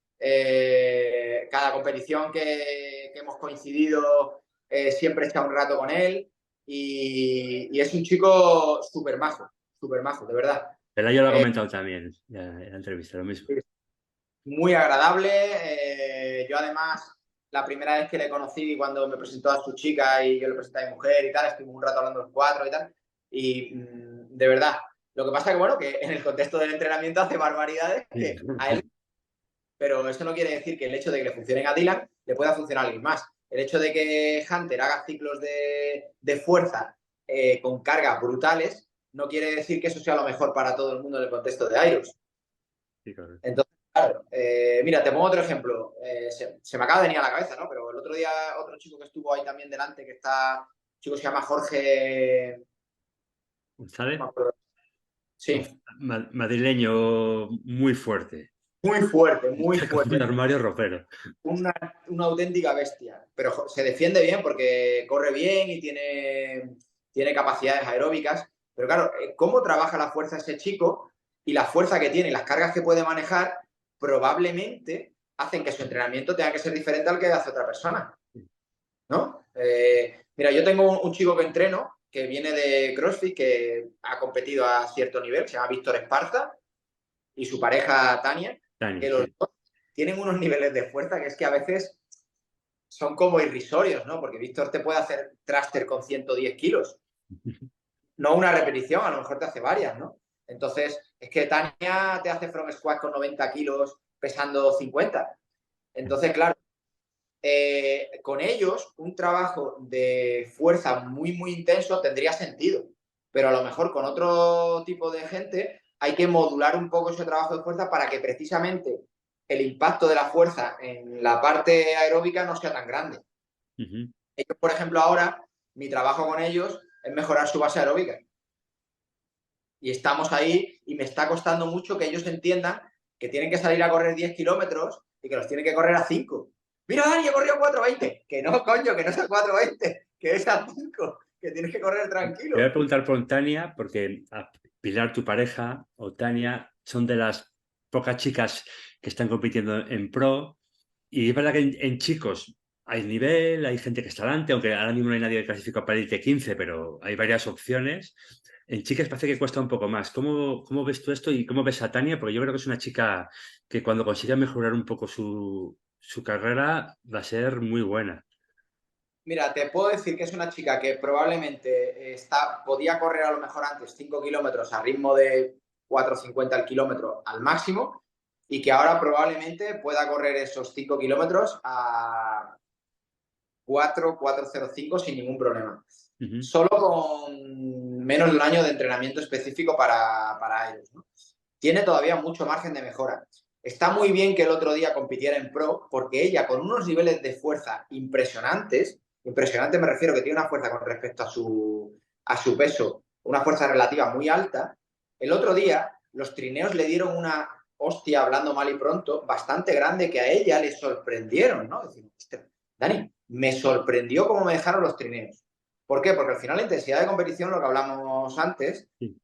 Cada competición que hemos coincidido, siempre he estado un rato con él y es un chico súper majo, de verdad. Pelayo lo ha comentado también ya en la entrevista, lo mismo. Muy agradable. Yo además, la primera vez que le conocí, cuando me presentó a su chica y yo le presenté a mi mujer y tal, estuvimos un rato hablando los cuatro y tal. Y de verdad, lo que pasa es que, bueno, que en el contexto del entrenamiento hace barbaridades Sí. que a él, pero eso no quiere decir que el hecho de que le funcionen a Dylan le pueda funcionar a alguien más. El hecho de que Hunter haga ciclos de fuerza con cargas brutales no quiere decir que eso sea lo mejor para todo el mundo en el contexto de Iros. Sí, correcto. Entonces, claro, mira, te pongo otro ejemplo. Se me acaba de venir a la cabeza, ¿no? Pero el otro día, otro chico que estuvo ahí también delante, que está, un chico se llama Jorge. No ¿Sabes? me acuerdo. Sí, Madrileño muy fuerte. muy fuerte, muy Está como un fuerte. armario ropero. Una, una auténtica bestia. Pero se defiende bien porque corre bien y tiene capacidades aeróbicas. Pero claro, cómo trabaja la fuerza ese chico y la fuerza que tiene y las cargas que puede manejar probablemente hacen que su entrenamiento tenga que ser diferente al que hace otra persona, ¿no? Mira, yo tengo un chico que entreno que viene de CrossFit, que ha competido a cierto nivel, se llama Víctor Esparza, y su pareja Tania, Dani, que los sí. dos tienen unos niveles de fuerza que es que a veces son como irrisorios, ¿no? Porque Víctor te puede hacer thruster con 110 kilos, no una repetición, a lo mejor te hace varias, ¿no? Entonces, es que Tania te hace front squat con 90 kilos pesando 50. Entonces, claro, con ellos un trabajo de fuerza muy, muy intenso tendría sentido, pero a lo mejor con otro tipo de gente hay que modular un poco ese trabajo de fuerza para que precisamente el impacto de la fuerza en la parte aeróbica no sea tan grande. Ujú. Ellos, por ejemplo, ahora, mi trabajo con ellos es mejorar su base aeróbica. Y estamos ahí y me está costando mucho que ellos entiendan que tienen que salir a correr 10 kilómetros y que los tienen que correr a 5. Mira, Dani, he corrido 4:20. Que no, coño, que no es a 4:20, que es a 5, que tienes que correr Te voy a tranquilo. preguntar por Tania, porque Pilar, tu pareja, o Tania, son de las pocas chicas que están compitiendo en pro. Y es verdad que en chicos hay nivel, hay gente que está adelante, aunque ahora mismo no hay nadie clasificado para Elite 15, pero hay varias opciones. En chicas parece que cuesta un poco más. ¿Cómo ves tú esto y cómo ves a Tania? Porque yo creo que es una chica que cuando consiga mejorar un poco su carrera va a ser muy buena. Mira, te puedo decir que es una chica que probablemente podía correr a lo mejor antes 5 kilómetros a ritmo de 4,50 al kilómetro al máximo y que ahora probablemente pueda correr esos 5 kilómetros a 4,05 sin ningún problema. Ujú. Solo con menos de un año de entrenamiento específico para ellos, ¿no? Tiene todavía mucho margen de mejora. Está muy bien que el otro día compitiera en pro porque ella con unos niveles de fuerza impresionantes impresionante me refiero que tiene una fuerza con respecto a su peso, una fuerza relativa muy alta. El otro día los trineos le dieron una hostia, hablando mal y pronto, bastante grande que a ella le sorprendieron, ¿no? Decir, Dani, me sorprendió cómo me dejaron los trineos. ¿Por qué? Porque al final la intensidad de competición, lo que hablamos antes, Sí.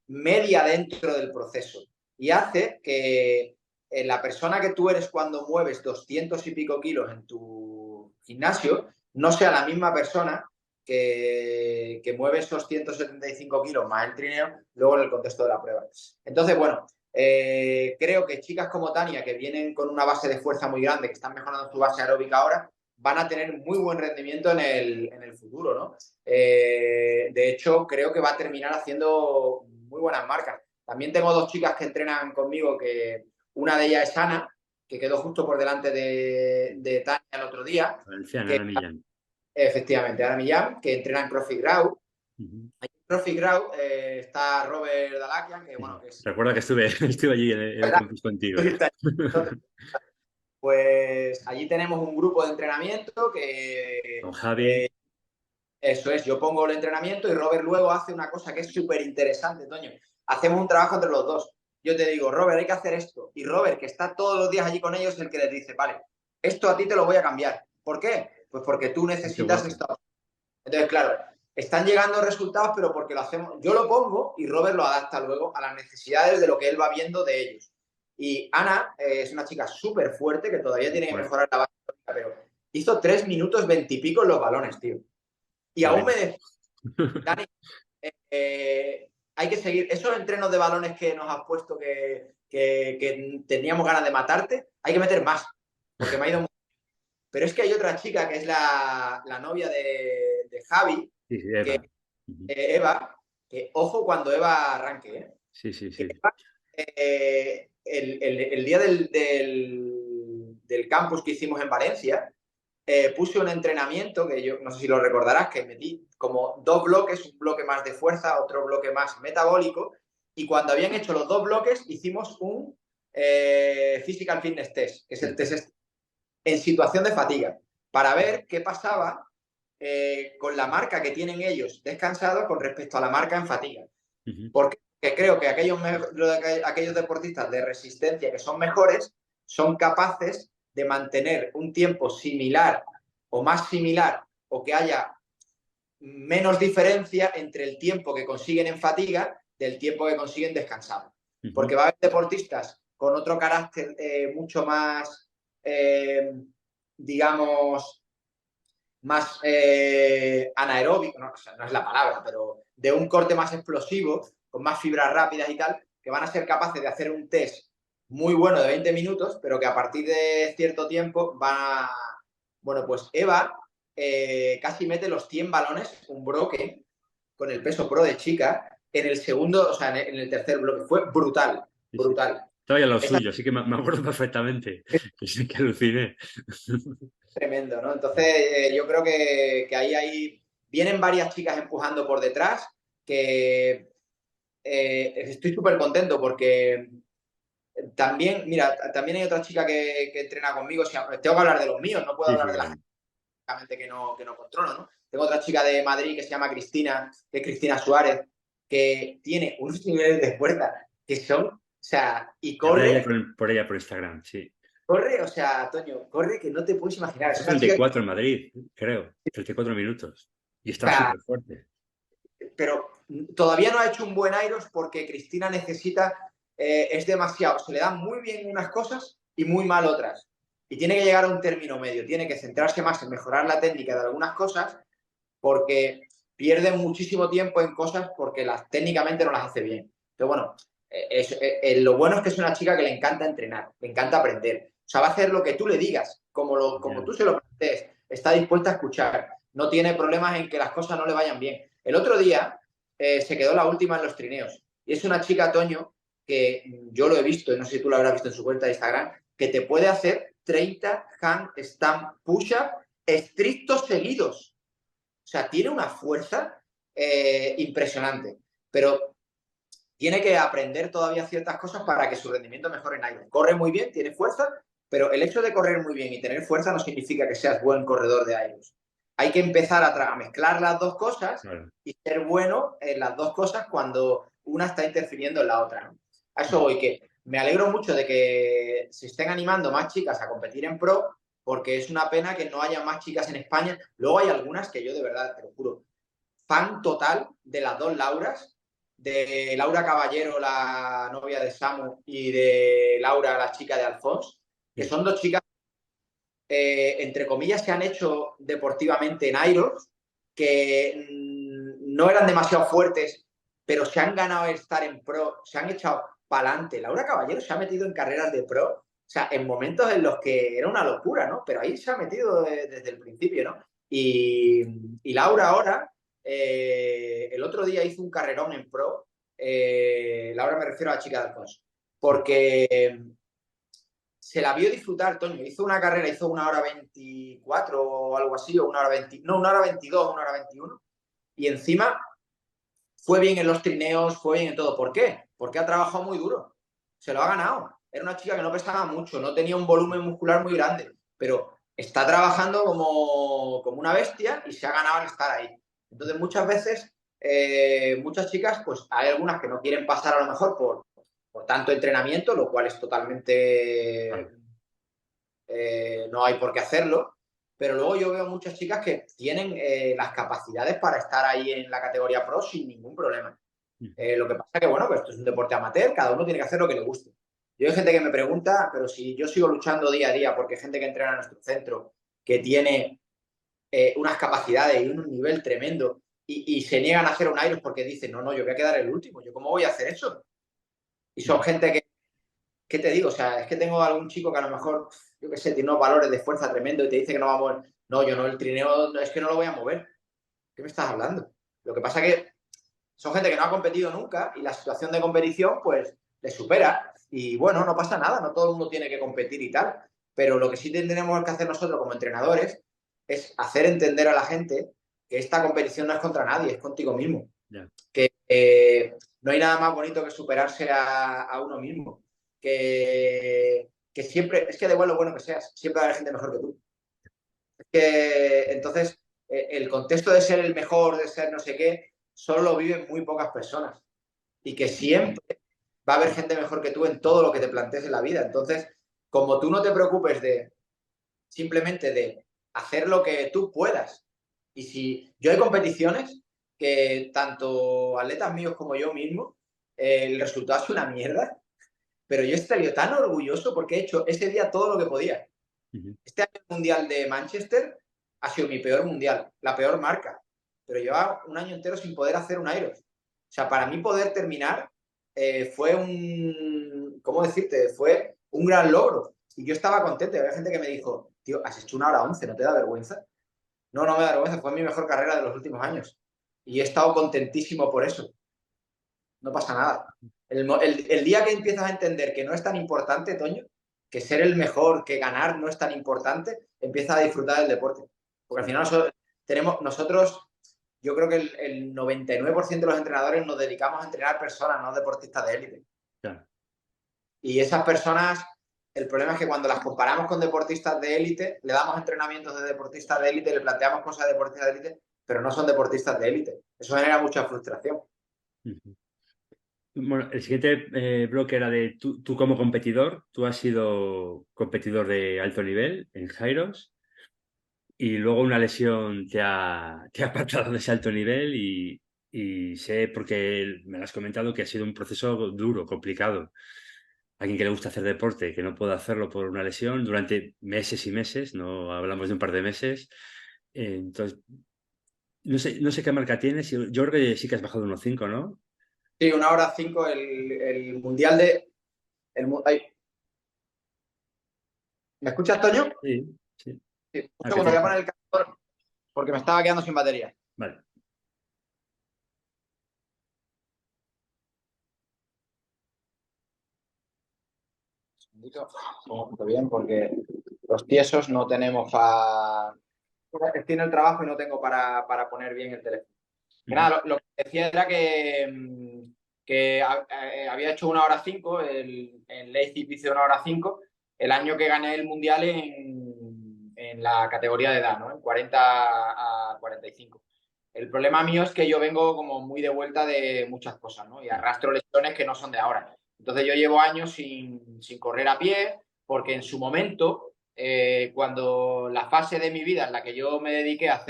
media dentro del proceso y hace que la persona que tú eres cuando mueves 200 y pico kilos en tu gimnasio no sea la misma persona que mueve esos 175 kilos más el trineo luego en el contexto de la prueba. Entonces, bueno, creo que chicas como Tania, que vienen con una base de fuerza muy grande, que están mejorando su base aeróbica ahora, van a tener muy buen rendimiento en el futuro, ¿no? De hecho, creo que va a terminar haciendo muy buenas marcas. También tengo dos chicas que entrenan conmigo, que una de ellas es Ana, que quedó justo por delante de Tania el otro día, Valenciana, que Ana Millán. efectivamente, Ana Millán, que entrena en CrossFit Grau. Ujú. En CrossFit Grau está Robert Dalakian, que Sí, bueno, sí. que es... Recuerda que estuve allí en el campus contigo. Pues allí tenemos un grupo de entrenamiento Con que Javi. eso es, yo pongo el entrenamiento y Robert luego hace una cosa que es súper interesante, Toño. Hacemos un trabajo entre los dos. Yo te digo, Robert, hay que hacer esto. Y Robert, que está todos los días allí con ellos, es el que les dice, vale, esto a ti te lo voy a cambiar. ¿Por qué? Pues porque tú Qué necesitas guapo. esto. Entonces, claro, están llegando resultados, pero porque lo hacemos, yo lo pongo y Robert lo adapta luego a las necesidades de lo que él va viendo de ellos. Y Ana es una chica súper fuerte que todavía tiene que Bueno, mejorar la base, pero hizo 3 minutos 20 y pico en los balones, tío. Y aún me joder. decía, Dani, hay que seguir. Esos entrenos de balones que nos has puesto que teníamos ganas de matarte, hay que meter más, porque me ha ido muy... Pero es que hay otra chica que es la novia de Javi, Sí, sí, que Eva. Ujú. Eva, que ojo cuando Eva arranque, ¿eh? Sí, sí, Que sí. Eva, el día del campus que hicimos en Valencia, puse un entrenamiento que yo no sé si lo recordarás, que metí como 2 bloques, un bloque más de fuerza, otro bloque más metabólico, y cuando habían hecho los 2 bloques hicimos un Physical Fitness Test, que es el Sí. test en situación de fatiga, para ver qué pasaba con la marca que tienen ellos descansados con respecto a la marca en fatiga. Ujú. Porque creo que aquellos deportistas de resistencia que son mejores son capaces de mantener un tiempo similar o más similar o que haya menos diferencia entre el tiempo que consiguen en fatiga del tiempo que consiguen descansado. Porque Ujú. va a haber deportistas con otro carácter mucho más, digamos, más anaeróbico, no, o sea, no es la palabra, pero de un corte más explosivo, con más fibras rápidas y tal, que van a ser capaces de hacer un test muy bueno de 20 minutos, pero que a partir de cierto tiempo van a... Bueno, pues Eva casi mete los 100 balones, un bloque, con el peso pro de chica, en el segundo, o sea, en el tercer bloque. Fue brutal, Sí, sí. brutal. Estaba ya lo Esa suyo, así que me acuerdo perfectamente. Que sí que aluciné. tremendo, ¿no? Entonces, yo creo que ahí vienen varias chicas empujando por detrás, que estoy súper contento porque también, mira, también hay otra chica que entrena conmigo, o sea, tengo que hablar de los míos, no puedo Sí, hablar sí, de la claro. gente que no controlo, ¿no? Tengo otra chica de Madrid que se llama Cristina, que es Cristina Suárez, que tiene unos niveles de fuerza que son, o sea, y Hablé ya corre, por ella por Instagram, sí. corre, o sea, Toño, corre que no te puedes imaginar. Es Hizo una chica 34 en Madrid, creo. 34 minutos. Y o está sea, súper fuerte. pero todavía no ha hecho un buen Iros porque Cristina necesita, es demasiado, se le dan muy bien unas cosas y muy mal otras. Y tiene que llegar a un término medio, tiene que centrarse más en mejorar la técnica de algunas cosas porque pierde muchísimo tiempo en cosas porque las técnicamente no las hace bien. Pero bueno, lo bueno es que es una chica que le encanta entrenar, le encanta aprender. O sea, va a hacer lo que tú le digas, como tú Genial. se lo plantees. Está dispuesta a escuchar. No tiene problemas en que las cosas no le vayan bien. El otro día se quedó la última en los trineos. Y es una chica, Toño, que yo lo he visto, y no sé si tú lo habrás visto en su cuenta de Instagram, que te puede hacer 30 handstand push-up estrictos seguidos. O sea, tiene una fuerza impresionante, pero tiene que aprender todavía ciertas cosas para que su rendimiento mejore en Iron. Corre muy bien, tiene fuerza, pero el hecho de correr muy bien y tener fuerza no significa que seas buen corredor de aeros. Hay que empezar a mezclar las dos cosas Claro. y ser bueno en las dos cosas cuando una está interfiriendo en la otra, ¿no? A eso voy, que me alegro mucho de que se estén animando más chicas a competir en pro, porque es una pena que no haya más chicas en España. Luego hay algunas que yo de verdad, te lo juro, fan total de las dos Lauras, de Laura Caballero, la novia de Samu, y de Laura, la chica de Alfons, que son dos chicas, entre comillas, que han hecho deportivamente en Airos, que no eran demasiado fuertes, pero se han ganado estar en pro, se han echado para adelante. Laura Caballero se ha metido en carreras de pro, o sea, en momentos en los que era una locura, ¿no? Pero ahí se ha metido desde el principio, ¿no? Y Laura ahora, el otro día hizo un carrerón en pro, Laura me refiero a la chica de Alfonso, porque se la vio disfrutar, Toño. Hizo una carrera, hizo 1 hora 24 o algo así, o 1 hora 20, no, 1 hora 22, 1 hora 21. Y encima fue bien en los trineos, fue bien en todo. ¿Por qué? Porque ha trabajado muy duro. Se lo ha ganado. Era una chica que no pesaba mucho, no tenía un volumen muscular muy grande, pero está trabajando como una bestia y se ha ganado el estar ahí. Entonces, muchas veces, muchas chicas, pues hay algunas que no quieren pasar a lo mejor por tanto entrenamiento, lo cual es totalmente no hay por qué hacerlo, pero luego yo veo muchas chicas que tienen las capacidades para estar ahí en la categoría pro sin ningún problema. Lo que pasa que, bueno, pues esto es un deporte amateur, cada uno tiene que hacer lo que le guste. Yo hay gente que me pregunta, pero si yo sigo luchando día a día porque hay gente que entrena en nuestro centro que tiene unas capacidades y un nivel tremendo y se niegan a hacer un Ironman porque dicen, no, no, yo voy a quedar el último, ¿yo cómo voy a hacer eso? Y son gente que, ¿qué te digo? O sea, es que tengo algún chico que a lo mejor, yo qué sé, tiene unos valores de fuerza tremendo y te dice que no va a mover. No, yo no, el trineo es que no lo voy a mover. ¿Qué me estás hablando? Lo que pasa es que son gente que no ha competido nunca y la situación de competición, pues, les supera. Y bueno, no pasa nada, no todo el mundo tiene que competir y tal. Pero lo que sí tenemos que hacer nosotros como entrenadores es hacer entender a la gente que esta competición no es contra nadie, es contigo mismo. Ya. Que no hay nada más bonito que superarse a uno mismo. Que siempre, es que da igual lo bueno que seas, siempre va a haber gente mejor que tú. Es que entonces el contexto de ser el mejor, de ser no sé qué, solo lo viven muy pocas personas. Y que siempre va a haber gente mejor que tú en todo lo que te plantees en la vida. Entonces, como tú no te preocupes de simplemente de hacer lo que tú puedas. Y si yo hay competiciones que tanto atletas míos como yo mismo, el resultado es una mierda, pero yo estaría tan orgulloso porque he hecho ese día todo lo que podía. Este año mundial de Manchester ha sido mi peor mundial, la peor marca, pero llevaba un año entero sin poder hacer un Iron. O sea, para mí poder terminar fue ¿cómo decirte? Fue un gran logro. Y yo estaba contento. Había gente que me dijo, tío, has hecho 1 hora 11, ¿no te da vergüenza? No, no me da vergüenza, fue mi mejor carrera de los últimos años. Y he estado contentísimo por eso. No pasa nada. El día que empiezas a entender que no es tan importante, Toño, que ser el mejor, que ganar no es tan importante, empiezas a disfrutar del deporte. Porque al final nosotros, yo creo que el 99% de los entrenadores nos dedicamos a entrenar personas, no deportistas de élite. Claro. Y esas personas, el problema es que cuando las comparamos con deportistas de élite, le damos entrenamientos de deportistas de élite, le planteamos cosas de deportistas de élite, pero no son deportistas de élite. Eso genera mucha frustración. Bueno, el siguiente bloque era de tú como competidor. Tú has sido competidor de alto nivel en Jairos y luego una lesión te ha apartado de ese alto nivel y sé, porque me lo has comentado, que ha sido un proceso duro, complicado. Alguien que le gusta hacer deporte, que no puede hacerlo por una lesión durante meses y meses, no hablamos de un par de meses. Entonces, no sé qué marca tienes. Yo creo que sí que has bajado 1,5, ¿no? Sí, 1 hora 5, el mundial de. Ay, ¿me escuchas, Toño? Sí, sí. Sí, un Ah, segundo, voy a poner el cargador porque me estaba quedando sin batería. Vale. Un poquito bien porque los tiesos no tenemos para. Estoy en el trabajo y no tengo para poner bien el teléfono. Que Ujú. nada, lo que decía era que había hecho 1 hora 5, el Leipzig hizo 1 hora 5 el año que gané el Mundial en la categoría de edad, ¿no? En 40 a 45. El problema mío es que yo vengo como muy de vuelta de muchas cosas, ¿no? Y arrastro lesiones que no son de ahora. Entonces yo llevo años sin correr a pie, porque en su momento, cuando la fase de mi vida en la que yo me dediqué a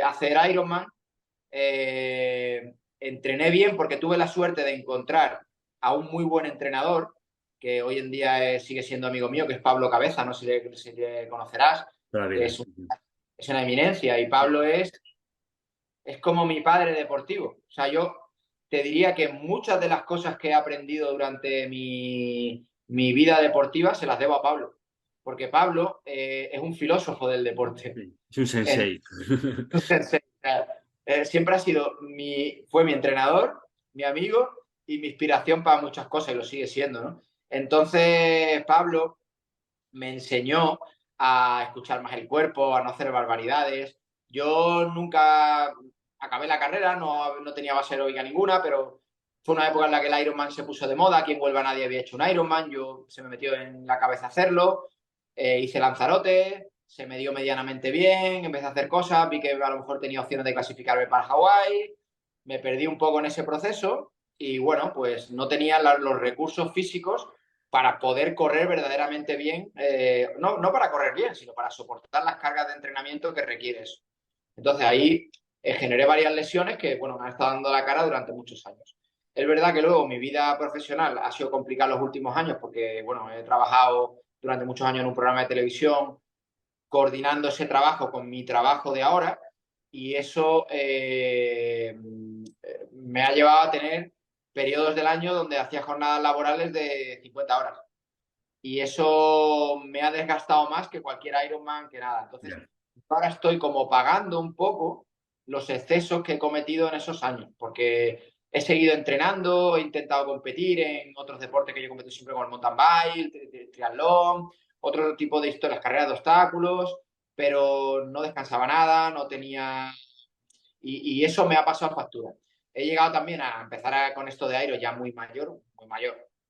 hacer Ironman, entrené bien porque tuve la suerte de encontrar a un muy buen entrenador, que hoy en día sigue siendo amigo mío, que es Pablo Cabeza, no sé si le conocerás, toda la que vida. es una eminencia y Pablo es como mi padre deportivo. O sea, yo te diría que muchas de las cosas que he aprendido durante mi vida deportiva se las debo a Pablo, porque Pablo es un filósofo del deporte. Sí, es un sensei. Siempre fue mi entrenador, mi amigo y mi inspiración para muchas cosas y lo sigue siendo, ¿no? Entonces, Pablo me enseñó a escuchar más el cuerpo, a no hacer barbaridades. Yo nunca acabé la carrera, no tenía base aeróbica ninguna, pero fue una época en la que el Ironman se puso de moda. Aquí en Huelva nadie había hecho un Ironman, se me metió en la cabeza hacerlo. Hice Lanzarote, se me dio medianamente bien, empecé a hacer cosas, vi que a lo mejor tenía opciones de clasificarme para Hawái, me perdí un poco en ese proceso y bueno, pues no tenía los recursos físicos para poder correr verdaderamente bien, no para correr bien, sino para soportar las cargas de entrenamiento que requiere eso. Entonces ahí generé varias lesiones que, bueno, me han estado dando la cara durante muchos años. Es verdad que luego mi vida profesional ha sido complicada los últimos años porque, bueno, he trabajado durante muchos años en un programa de televisión coordinando ese trabajo con mi trabajo de ahora y eso me ha llevado a tener periodos del año donde hacía jornadas laborales de 50 horas y eso me ha desgastado más que cualquier Ironman, que nada. Entonces, Ya. ahora estoy como pagando un poco los excesos que he cometido en esos años, porque he seguido entrenando, he intentado competir en otros deportes que yo competido siempre como el mountain bike, el triatlón, otro tipo de historias, carreras de obstáculos, pero no descansaba nada, no tenía... Y eso me ha pasado factura. He llegado también a empezar con esto de aero ya muy mayor.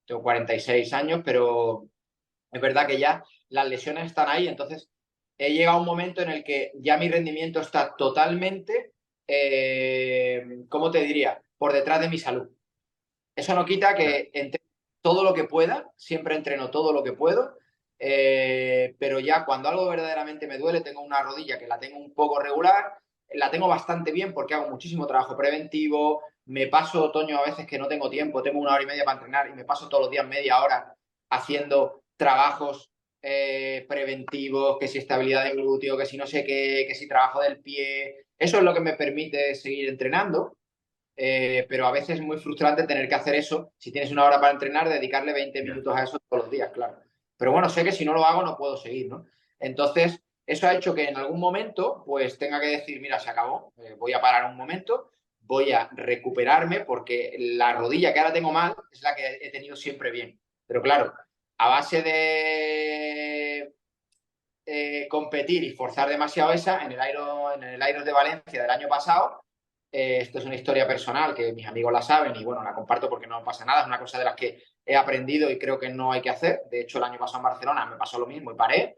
Tengo 46 años, pero es verdad que ya las lesiones están ahí, entonces he llegado a un momento en el que ya mi rendimiento está totalmente, ¿cómo te diría?, por detrás de mi salud. Eso no quita Ya. que entreno todo lo que pueda, siempre entreno todo lo que puedo, pero ya cuando algo verdaderamente me duele, tengo una rodilla que la tengo un poco regular, la tengo bastante bien porque hago muchísimo trabajo preventivo, me paso otoño a veces que no tengo tiempo, tengo una hora y media para entrenar y me paso todos los días media hora haciendo trabajos preventivos, que si estabilidad de glúteo, que si no sé qué, que si trabajo del pie. Eso es lo que me permite seguir entrenando, pero a veces es muy frustrante tener que hacer eso. Si tienes una hora para entrenar, dedicarle 20 Ya. minutos a eso todos los días, claro. Pero bueno, sé que si no lo hago no puedo seguir, ¿no? Entonces, eso ha hecho que en algún momento pues tenga que decir, mira, se acabó, voy a parar un momento, voy a recuperarme porque la rodilla que ahora tengo mal es la que he tenido siempre bien. Pero claro, a base de competir y forzar demasiado esa, en el Iron de Valencia del año pasado, esto es una historia personal que mis amigos la saben y bueno, la comparto porque no pasa nada, es una cosa de las que he aprendido y creo que no hay que hacer. De hecho, el año pasado en Barcelona me pasó lo mismo y paré.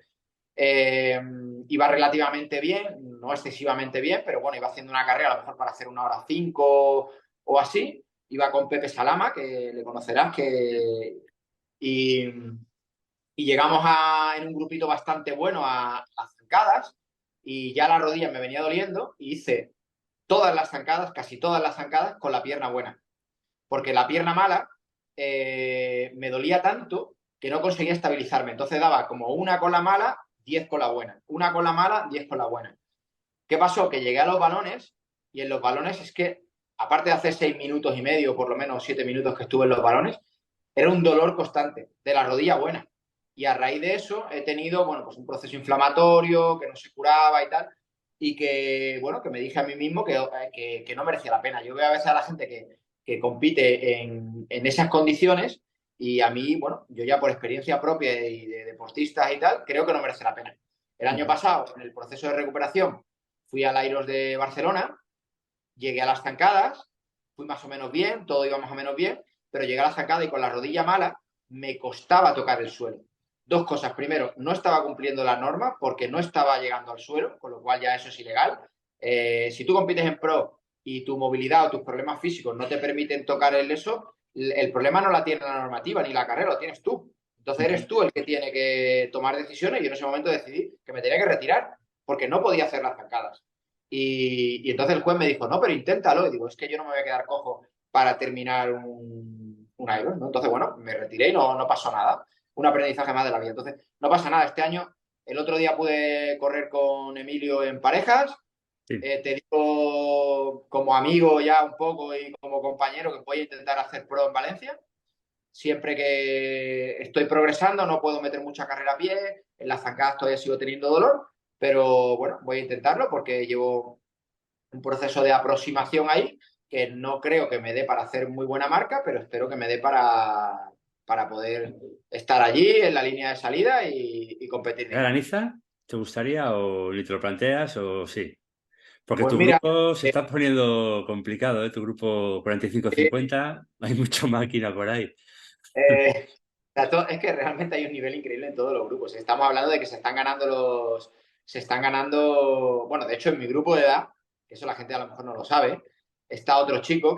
Iba relativamente bien, no excesivamente bien, pero bueno, iba haciendo una carrera a lo mejor para hacer 1 hora 5 o así. Iba con Pepe Salama, que le conocerás, y, y llegamos en un grupito bastante bueno a zancadas y ya la rodilla me venía doliendo y hice todas las zancadas, casi todas las zancadas con la pierna buena, porque la pierna mala me dolía tanto que no conseguía estabilizarme. Entonces daba como una con la mala, 10 con la buena. Una con la mala, 10 con la buena. ¿Qué pasó? Que llegué a los balones y en los balones es que, aparte de hacer 6 minutos y medio, por lo menos 7 minutos que estuve en los balones, era un dolor constante de la rodilla buena. Y a raíz de eso he tenido, bueno, pues un proceso inflamatorio que no se curaba y tal, y que, bueno, que me dije a mí mismo que no merecía la pena. Yo veo a veces a la gente que compite en esas condiciones y a mí, bueno, yo ya por experiencia propia y de deportistas y tal, creo que no merece la pena. El año Ujú. pasado, en el proceso de recuperación, fui al Airos de Barcelona, llegué a las zancadas, fui más o menos bien, todo iba más o menos bien, pero llegué a la zancada y con la rodilla mala me costaba tocar el suelo. Dos cosas. Primero, no estaba cumpliendo la norma porque no estaba llegando al suelo, con lo cual ya eso es ilegal. Si tú compites en pro y tu movilidad o tus problemas físicos no te permiten tocar el problema no la tiene la normativa ni la carrera, lo tienes tú. Entonces eres tú el que tiene que tomar decisiones y yo en ese momento decidí que me tenía que retirar porque no podía hacer las zancadas. Y entonces el juez me dijo, no, pero inténtalo. Y digo, es que yo no me voy a quedar cojo para terminar un Iron, ¿no? Entonces, bueno, me retiré y no pasó nada. Un aprendizaje más de la vida. Entonces, no pasa nada. Este año, el otro día pude correr con Emilio en parejas. Sí. Te digo como amigo ya un poco y como compañero que voy a intentar hacer pro en Valencia. Siempre que estoy progresando, no puedo meter mucha carrera a pie. En las zancadas todavía sigo teniendo dolor, pero bueno, voy a intentarlo porque llevo un proceso de aproximación ahí que no creo que me dé para hacer muy buena marca, pero espero que me dé para poder estar allí en la línea de salida y competir ¿Llegar a digno. Niza? ¿Te gustaría o ni te lo planteas o sí? Porque Pues tu mira, grupo se eh, está poniendo complicado, ¿eh? Tu grupo 45-50, hay mucho máquina por ahí. eh, es que realmente hay un nivel increíble en todos los grupos. Estamos hablando de que se están ganando, bueno, de hecho en mi grupo de edad, que eso la gente a lo mejor no lo sabe, está otro chico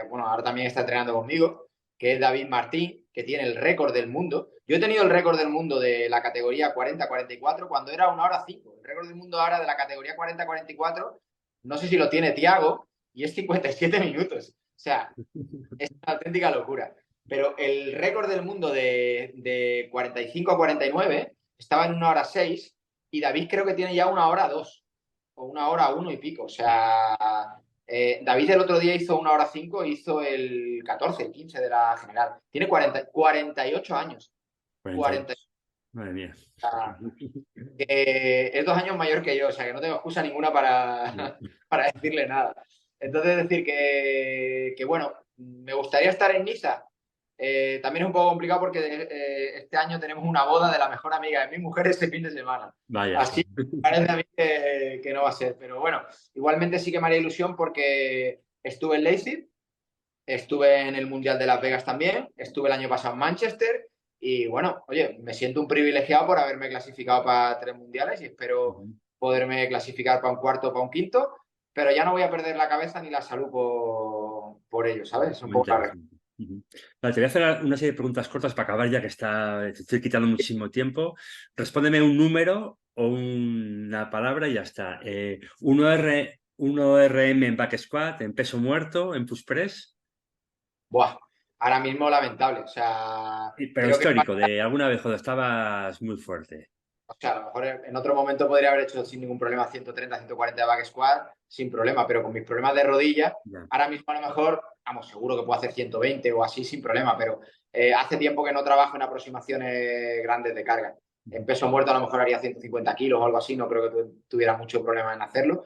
bueno, ahora también está entrenando conmigo, que es David Martín, que tiene el récord del mundo. Yo he tenido el récord del mundo de la categoría 40-44 cuando era 1 hora 5. El récord del mundo ahora de la categoría 40-44, no sé si lo tiene Tiago, y es 57 minutos. O sea, es una auténtica locura. Pero el récord del mundo de 45 a 49 estaba en 1 hora 6 y David creo que tiene ya 1 hora 2 o 1 hora 1 y pico. O sea, David el otro día hizo 1 hora 5 e hizo el 14, el 15 de la general. Tiene 48 años. 40, 48. Madre mía. es 2 años mayor que yo, o sea que no tengo excusa ninguna para decirle nada. Entonces, decir que, bueno, me gustaría estar en Niza. También es un poco complicado porque este año tenemos una boda de la mejor amiga de mi mujer este fin de semana. Vaya. Así parece a mí que no va a ser. Pero bueno, igualmente sí que me haría ilusión porque estuve en Leipzig, estuve en el Mundial de Las Vegas también, estuve el año pasado en Manchester y bueno, oye, me siento un privilegiado por haberme clasificado para 3 mundiales y espero poderme clasificar para un cuarto o para un quinto, pero ya no voy a perder la cabeza ni la salud por ello, ¿sabes? Es un Muy poco la verdad. interesante. Vale, te voy a hacer una serie de preguntas cortas para acabar ya que te estoy quitando muchísimo tiempo. Respóndeme un número o una palabra y ya está. 1RM en back squat, en peso muerto, en push press. Buah, ahora mismo lamentable, o sea, Pero creo que histórico, de alguna vez cuando estabas muy fuerte. o sea, a lo mejor en otro momento podría haber hecho sin ningún problema 130, 140 de back squat sin problema, pero con mis problemas de rodilla, Ya. ahora mismo a lo mejor, vamos, seguro que puedo hacer 120 o así sin problema, pero hace tiempo que no trabajo en aproximaciones grandes de carga. En peso muerto a lo mejor haría 150 kilos o algo así, no creo que tuviera mucho problema en hacerlo.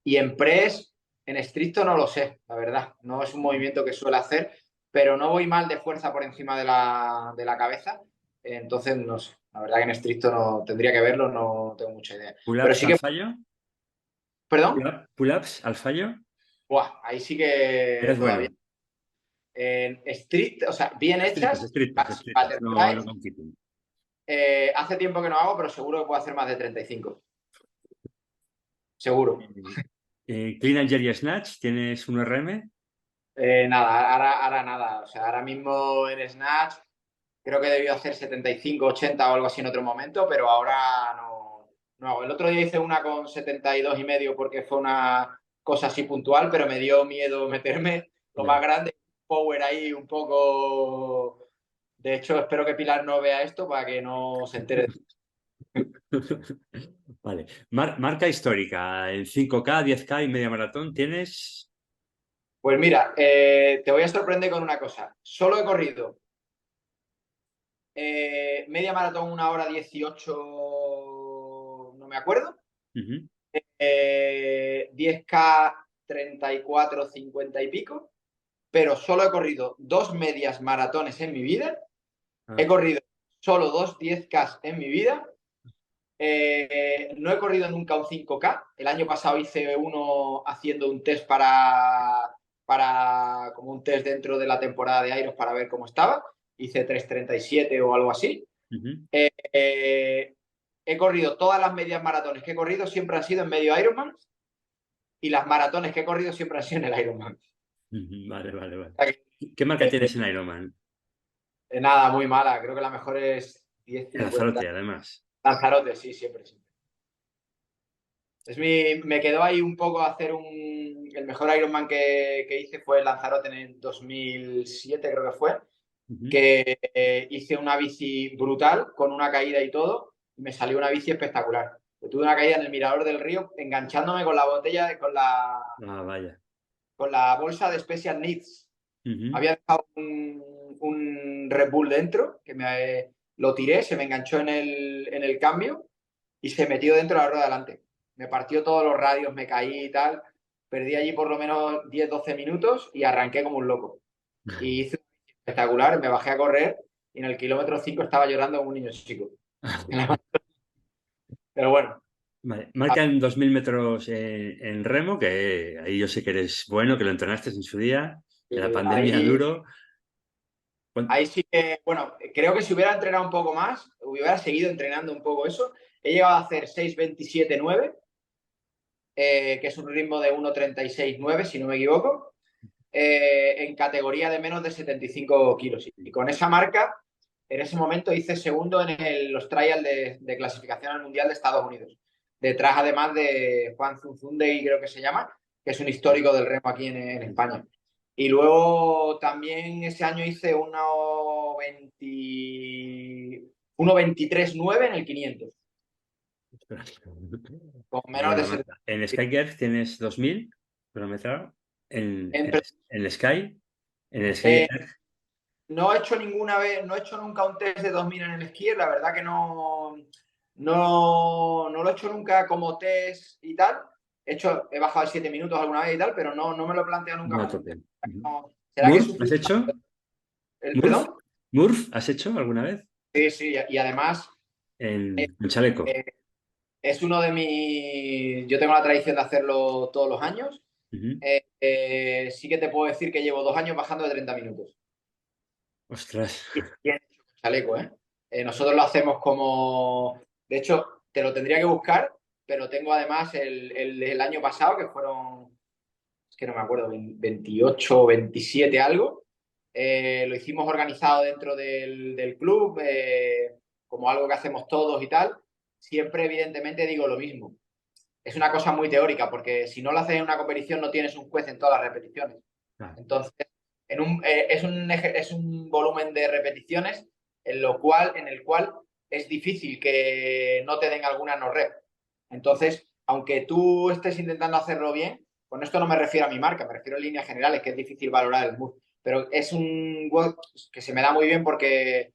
Y en press, en estricto no lo sé, la verdad. No es un movimiento que suele hacer, pero no voy mal de fuerza por encima de la cabeza. Entonces, no sé. La verdad que en estricto no tendría que verlo, no tengo mucha idea. Pero Pull-ups sí al que, fallo. perdón, Pull-ups al fallo. buah, ahí sí que Eres todavía. bueno. En estricto, o sea, bien Estrictos, hechas, estrictos, estrictos. No, no butterflies, compiten. hace tiempo que no hago, pero seguro que puedo hacer más de 35. Seguro. Clean and Jerry Snatch, ¿tienes un RM? Nada, ahora nada. O sea, ahora mismo en Snatch creo que debió hacer 75, 80 o algo así en otro momento, pero ahora no hago. El otro día hice una con 72,5 porque fue una cosa así puntual, pero me dio miedo meterme lo Ya. más grande, power ahí un poco. De hecho, espero que Pilar no vea esto para que no se entere. Vale. Marca histórica en 5K, 10K y media maratón, ¿tienes? Pues mira, te voy a sorprender con una cosa. Solo he corrido media maratón 1 hora 18, no me acuerdo. Ujú. 10K 34, 50 y pico, pero solo he corrido 2 medias maratones en mi vida. He Ah, corrido solo 2 10K en mi vida. No he corrido nunca un 5K. El año pasado hice uno haciendo un test como un test dentro de la temporada de Iros para ver cómo estaba. hice 3:37 o algo así. Ujú, He corrido todas las medias maratones que he corrido, siempre han sido en medio Ironman, y las maratones que he corrido siempre han sido en el Ironman. ujú. Vale, vale, vale. O sea ¿Qué marca tienes en Ironman? nada, muy mala. Creo que la mejor es En 10:50. Lanzarote, además. Lanzarote, sí, siempre, siempre. Me quedó ahí un poco hacer el mejor Ironman que hice fue el Lanzarote en el 2007, creo que fue, Ujú. que hice una bici brutal con una caída y todo, y me salió una bici espectacular. Yo tuve una caída en el mirador del río enganchándome con la botella, Ah, vaya. con la bolsa de Special Needs. Ujú. Había dejado un Red Bull dentro, lo tiré, se me enganchó en el cambio y se metió dentro de la rueda delante. Me partió todos los radios, me caí y tal. Perdí allí por lo menos 10-12 minutos y arranqué como un loco. Y hice un espectacular, me bajé a correr y en el kilómetro 5 estaba llorando como un niño chico. Pero bueno, Vale. Marca en 2000 metros en remo, que ahí yo sé que eres bueno, que lo entrenaste en su día, en la pandemia ahí, duro. ahí sí que, bueno, creo que si hubiera entrenado un poco más, hubiera seguido entrenando un poco eso, he llegado a hacer 6:27:9, que es un ritmo de 1:36:9, si no me equivoco, en categoría de menos de 75 kilos. Y con esa marca, en ese momento hice segundo en los trials de clasificación al Mundial de Estados Unidos. Detrás, además, de Juan Zunzunde, creo que se llama, que es un histórico del remo aquí en España. Y luego también ese año hice 1:23:9 en el 500, con Muy menos de buena 70. marca. En Skygear tienes 2000 cronometrado. En, En el Sky, en el Sky eh, No he hecho ninguna vez, no he hecho nunca un test de 2000 en el esquí, la verdad que no lo he hecho nunca como test y tal. He bajado 7 minutos alguna vez y tal, pero no me lo he planteado nunca no a como un tope. test. Ujú. ¿Será que ¿Murph has sufrí hecho? el ¿Murph? perdón? ¿Murph has hecho alguna vez? Sí, sí, y además En chaleco. eh, es uno de mis. Yo tengo la tradición de hacerlo todos los años. Ujú. Sí que te puedo decir que llevo 2 años bajando de 30 minutos. Ostras. Y bien hecho con chaleco, ¿eh? Nosotros lo hacemos como. De hecho, te lo tendría que buscar, pero tengo además el año pasado, que fueron, es que no me acuerdo, 28 o 27 algo. Lo hicimos organizado dentro del club, como algo que hacemos todos y tal. Siempre, evidentemente, digo lo mismo. Es una cosa muy teórica, porque si no lo haces en una competición, no tienes un juez en todas las repeticiones. Ah, Entonces, es un volumen de repeticiones en el cual es difícil que no te den alguna no rep. Entonces, aunque tú estés intentando hacerlo bien, con esto no me refiero a mi marca, me refiero en líneas generales, que es difícil valorar el mood. Pero es un work que se me da muy bien porque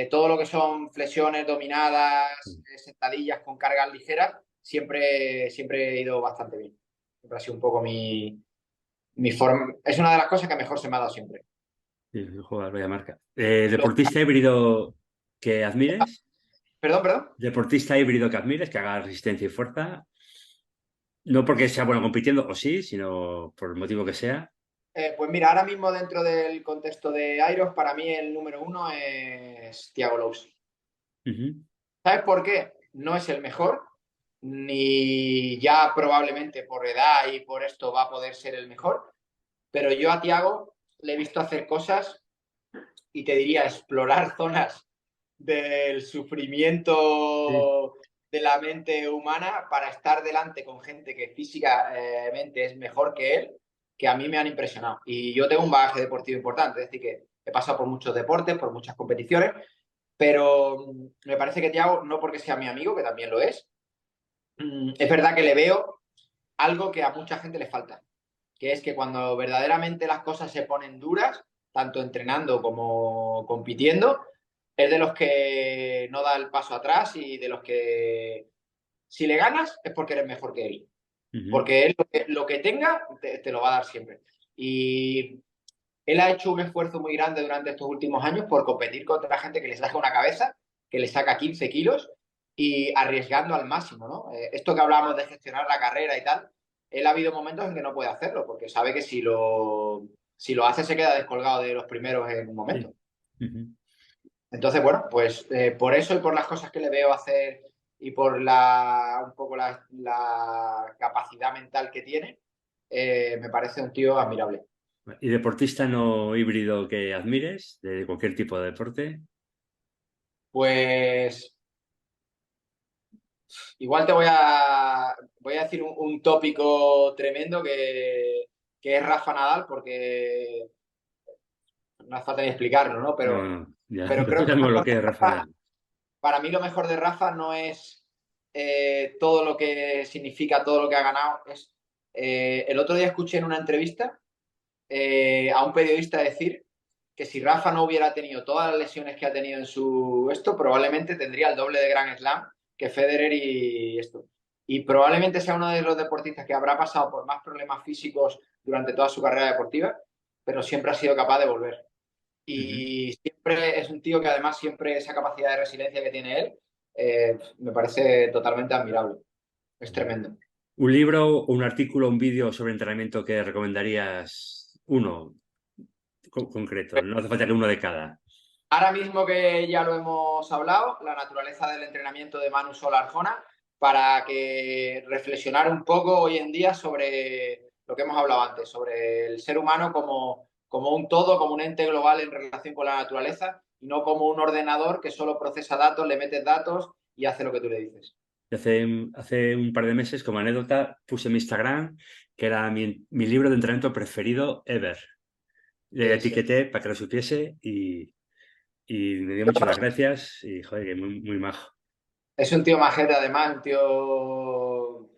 todo lo que son flexiones, dominadas, sí. sentadillas con cargas ligeras, siempre he ido bastante bien. Siempre ha sido un poco mi forma. Es una de las cosas que mejor se me ha dado siempre. Sí, joder, vaya marca. Lo- ¿Deportista híbrido que admires? Perdón, perdón. ¿Deportista híbrido que admires, que haga resistencia y fuerza? No porque sea bueno compitiendo, o sí, sino por el motivo que sea. Pues mira, ahora mismo dentro del contexto de Airos, para mí el número uno es Thiago Lous. Ujú, ¿Sabes por qué? No es el mejor, ni ya probablemente por edad y por esto va a poder ser el mejor, pero yo a Thiago le he visto hacer cosas y te diría explorar zonas del sí. sufrimiento de la mente humana para estar delante con gente que físicamente es mejor que él, que a mí me han impresionado. Y yo tengo un bagaje deportivo importante, es decir, que he pasado por muchos deportes, por muchas competiciones, pero me parece que Thiago, no porque sea mi amigo, que también lo es verdad que le veo algo que a mucha gente le falta, que es que cuando verdaderamente las cosas se ponen duras, tanto entrenando como compitiendo, es de los que no da el paso atrás y de los que si le ganas es porque eres mejor que él. Ujú. Porque él lo que tenga te lo va a dar siempre. Y él ha hecho un esfuerzo muy grande durante estos últimos años por competir contra gente que le saca una cabeza, que le saca 15 kilos y arriesgando al máximo, ¿no? Esto que hablamos de gestionar la carrera y tal, él ha habido momentos en que no puede hacerlo porque sabe que si lo hace se queda descolgado de los primeros en un Sí. momento. Ujú. Entonces, bueno, pues por eso y por las cosas que le veo hacer y por un poco la capacidad mental que tiene, me parece un tío admirable. ¿Y deportista no híbrido que admires, de cualquier tipo de deporte? Pues igual voy a decir un tópico tremendo que es Rafa Nadal, porque no hace falta ni explicarlo, ¿no? No, no, ya, Pero ya creo que sabemos lo que es Rafa Nadal. para mí lo mejor de Rafa no es todo lo que significa, todo lo que ha ganado. El otro día escuché en una entrevista a un periodista decir que si Rafa no hubiera tenido todas las lesiones que ha tenido en su esto, probablemente tendría el doble de Grand Slam que Federer y esto. Y probablemente sea uno de los deportistas que habrá pasado por más problemas físicos durante toda su carrera deportiva, pero siempre ha sido capaz de volver. Ujú. Y siempre es un tío que además siempre esa capacidad de resiliencia que tiene él me parece totalmente admirable. Es tremendo. ¿Un libro, un artículo, un vídeo sobre entrenamiento que recomendarías? Uno concreto, no hace falta que uno de cada. Ahora mismo que ya lo hemos hablado, la naturaleza del entrenamiento de Manu Solarjona, para que reflexionar un poco hoy en día sobre lo que hemos hablado antes, sobre el ser humano como un todo, como un ente global en relación con la naturaleza y no como un ordenador que solo procesa datos, le metes datos y hace lo que tú le dices. Hace un par de meses, como anécdota, puse en mi Instagram que era mi libro de entrenamiento preferido ever. Le Sí, sí. etiqueté para que lo supiese y me dio mucho las gracias y, joder, que muy, muy majo. Es un tío majete, además, un tío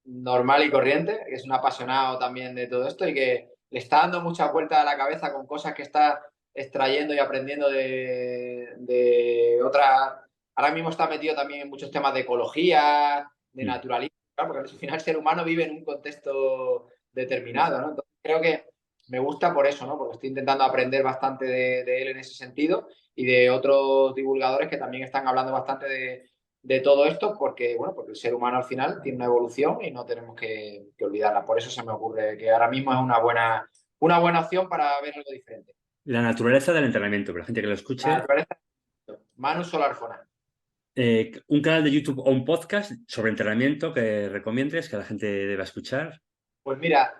normal y corriente, que es un apasionado también de todo esto y que le está dando mucha vuelta a la cabeza con cosas que está extrayendo y aprendiendo de otra. Ahora mismo está metido también en muchos temas de ecología, de Mm. naturalismo, claro, porque al final el ser humano vive en un contexto determinado, ¿no? Entonces creo que me gusta por eso, ¿no? Porque estoy intentando aprender bastante de él en ese sentido y de otros divulgadores que también están hablando bastante de todo esto porque, bueno, porque el ser humano al final tiene una evolución y no tenemos que olvidarla. Por eso se me ocurre que ahora mismo es una buena opción para ver algo diferente. La naturaleza del entrenamiento, para la gente que lo La escuche. naturaleza, Manu Solarjona. Un canal de YouTube o un podcast sobre entrenamiento que recomiendes, que la gente deba escuchar. Pues mira,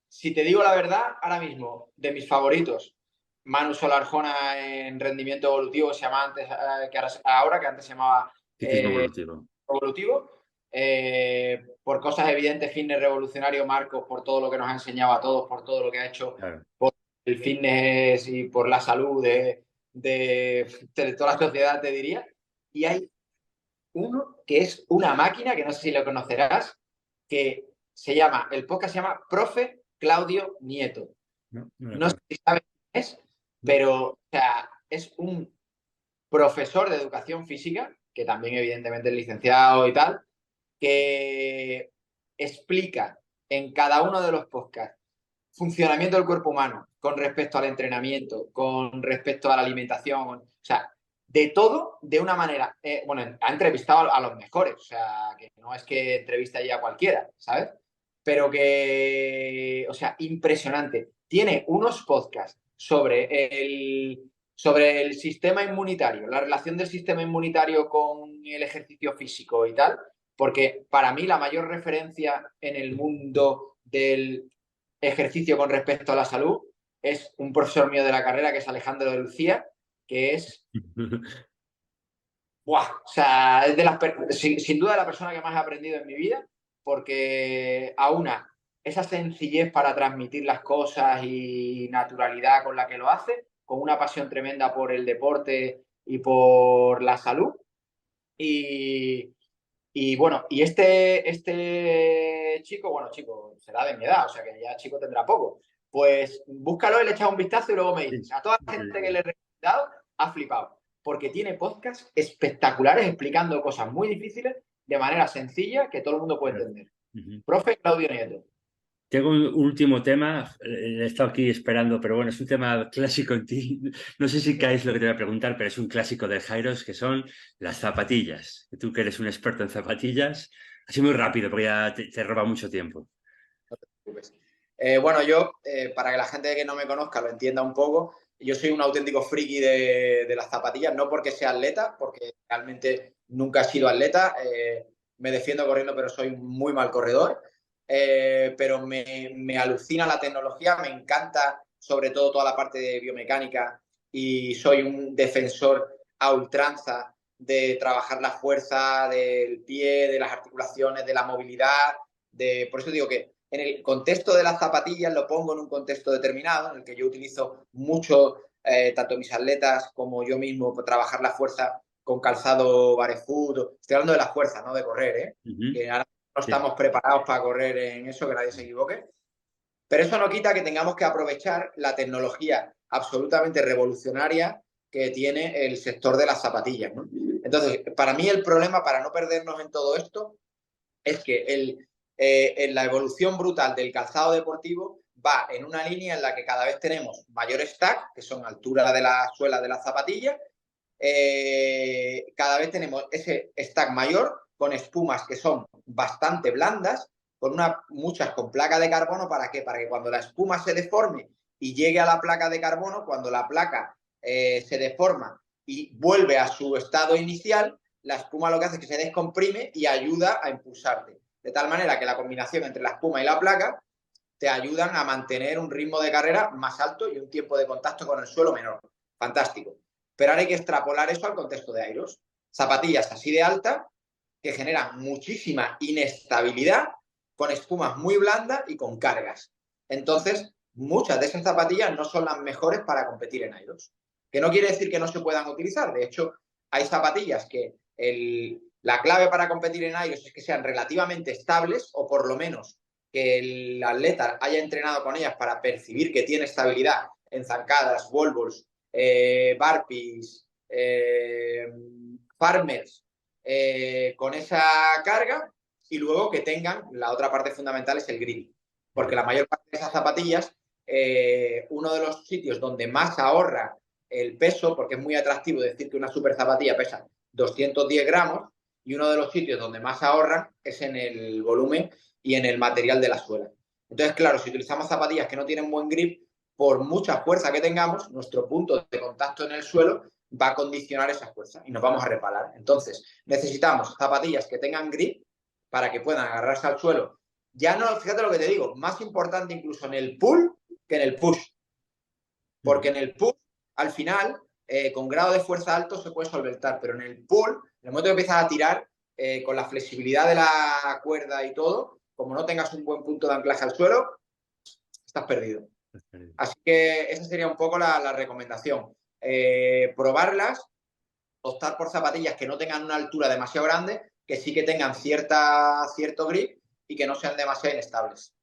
si te digo la verdad, ahora mismo, de mis favoritos, Manu Solarjona en rendimiento evolutivo, se llama antes, ahora que antes se llamaba Ciclismo evolutivo. evolutivo, por cosas evidentes, fitness revolucionario, Marcos, por todo lo que nos ha enseñado a todos, por todo lo que ha hecho Claro. por el fitness y por la salud de toda la sociedad, te diría. Y hay uno que es una máquina, que no sé si lo conocerás, que el podcast se llama Profe Claudio Nieto. No, no lo No sé conozco. si sabes quién es, No. pero o sea, es un profesor de educación física, que también evidentemente es licenciado y tal, que explica en cada uno de los podcasts funcionamiento del cuerpo humano con respecto al entrenamiento, con respecto a la alimentación, o sea, de todo de una manera. Bueno, ha entrevistado a los mejores, o sea, que no es que entrevista ya a cualquiera, ¿sabes? Pero que, o sea, impresionante. Tiene unos podcasts sobre el sistema inmunitario, la relación del sistema inmunitario con el ejercicio físico y tal, porque para mí la mayor referencia en el mundo del ejercicio con respecto a la salud es un profesor mío de la carrera que es Alejandro de Lucía, que es, ¡buah! O sea, es sin duda la persona que más he aprendido en mi vida, porque a una, esa sencillez para transmitir las cosas y naturalidad con la que lo hace, con una pasión tremenda por el deporte y por la salud. Y, y bueno, y este chico, bueno, chico, será de mi edad, o sea que ya chico tendrá poco. Pues búscalo y le echas un vistazo y luego me Sí, dices. A toda la sí, gente que sí. le he recomendado ha flipado, porque tiene podcasts espectaculares explicando cosas muy difíciles de manera sencilla que todo el mundo puede Claro. entender. Ujú. Profe Claudio Nieto. Tengo un último tema, he estado aquí esperando, pero bueno, es un tema clásico en ti. No sé si caes lo que te voy a preguntar, pero es un clásico de Jairos, que son las zapatillas. Tú que eres un experto en zapatillas, así muy rápido, porque ya te roba mucho tiempo. Bueno, yo, para que la gente que no me conozca lo entienda un poco, yo soy un auténtico friki de las zapatillas, no porque sea atleta, porque realmente nunca he sido atleta, me defiendo corriendo, pero soy muy mal corredor, pero me alucina la tecnología, me encanta sobre todo toda la parte de biomecánica y soy un defensor a ultranza de trabajar la fuerza del pie, de las articulaciones, de la movilidad, por eso digo que en el contexto de las zapatillas lo pongo en un contexto determinado, en el que yo utilizo mucho, tanto mis atletas como yo mismo, para trabajar la fuerza con calzado barefoot. Estoy hablando de la fuerza, no de correr, ¿eh? Que ahora no Sí. estamos preparados para correr en eso, que nadie se equivoque. Pero eso no quita que tengamos que aprovechar la tecnología absolutamente revolucionaria que tiene el sector de las zapatillas, ¿no? Entonces, para mí el problema, para no perdernos en todo esto, es que en la evolución brutal del calzado deportivo va en una línea en la que cada vez tenemos mayor stack, que son altura de la suela de las zapatillas, cada vez tenemos ese stack mayor con espumas que son bastante blandas, muchas con placa de carbono. ¿Para qué? Para que cuando la espuma se deforme y llegue a la placa de carbono, cuando la placa se deforma y vuelve a su estado inicial, la espuma lo que hace es que se descomprime y ayuda a impulsarte. De tal manera que la combinación entre la espuma y la placa te ayudan a mantener un ritmo de carrera más alto y un tiempo de contacto con el suelo menor. Fantástico. Pero ahora hay que extrapolar eso al contexto de Airos. Zapatillas así de alta que generan muchísima inestabilidad con espumas muy blandas y con cargas. Entonces, muchas de esas zapatillas no son las mejores para competir en Airos. Que no quiere decir que no se puedan utilizar. De hecho, hay zapatillas que la clave para competir en Airos es que sean relativamente estables o por lo menos que el atleta haya entrenado con ellas para percibir que tiene estabilidad en zancadas, wall balls, burpees, farmers, con esa carga, y luego que tengan, la otra parte fundamental es el grip, porque la mayor parte de esas zapatillas, uno de los sitios donde más ahorra el peso, porque es muy atractivo decir que una super zapatilla pesa 210 gramos, y uno de los sitios donde más ahorran es en el volumen y en el material de la suela. Entonces, claro, si utilizamos zapatillas que no tienen buen grip, por mucha fuerza que tengamos, nuestro punto de contacto en el suelo va a condicionar esa fuerza y nos vamos a reparar. Entonces, necesitamos zapatillas que tengan grip para que puedan agarrarse al suelo. Ya no, fíjate lo que te digo, más importante incluso en el pull que en el push. Porque en el pull, al final, con grado de fuerza alto se puede solventar, pero en el pull, en el momento que empiezas a tirar, con la flexibilidad de la cuerda y todo, como no tengas un buen punto de anclaje al suelo, estás perdido. Así que esa sería un poco la recomendación. Probarlas, optar por zapatillas que no tengan una altura demasiado grande, que sí que tengan cierto grip y que no sean demasiado inestables.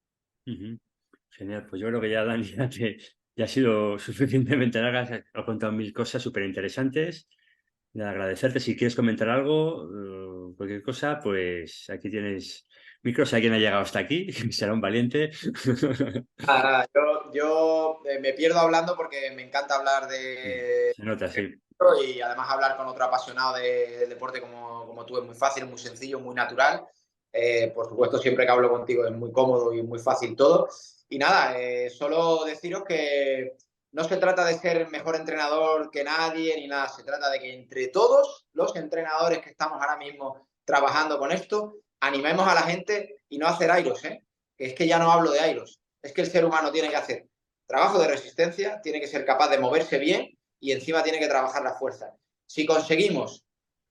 Genial, pues yo creo que ya, Dani, ya ha sido suficientemente larga, has contado mil cosas súper interesantes. Agradecerte, si quieres comentar algo, cualquier cosa, pues aquí tienes micros, hay quien ha llegado hasta aquí, será un valiente. Nada, yo me pierdo hablando porque me encanta hablar Se nota, sí. y además hablar con otro apasionado del deporte como tú es muy fácil, muy sencillo, muy natural. Por supuesto, siempre que hablo contigo es muy cómodo y muy fácil todo. Y nada, solo deciros que no se trata de ser el mejor entrenador que nadie ni nada, se trata de que entre todos los entrenadores que estamos ahora mismo trabajando con esto, animemos a la gente y no hacer airos, ¿eh? Que es que ya no hablo de airos, es que el ser humano tiene que hacer trabajo de resistencia, tiene que ser capaz de moverse bien y encima tiene que trabajar la fuerza. Si conseguimos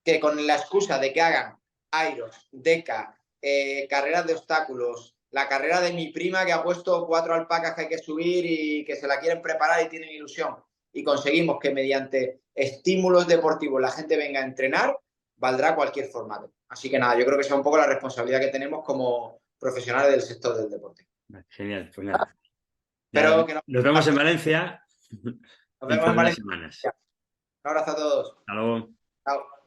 que con la excusa de que hagan airos, deca, carreras de obstáculos, la carrera de mi prima que ha puesto 4 alpacas que hay que subir y que se la quieren preparar y tienen ilusión, y conseguimos que mediante estímulos deportivos la gente venga a entrenar, valdrá cualquier formato. Así que nada, yo creo que esa es un poco la responsabilidad que tenemos como profesionales del sector del deporte. Genial, pues nada. Ya Espero que nos vemos en Valencia nos vemos dentro en de unas Valencia. semanas. Un abrazo a todos. Hasta luego. Chao.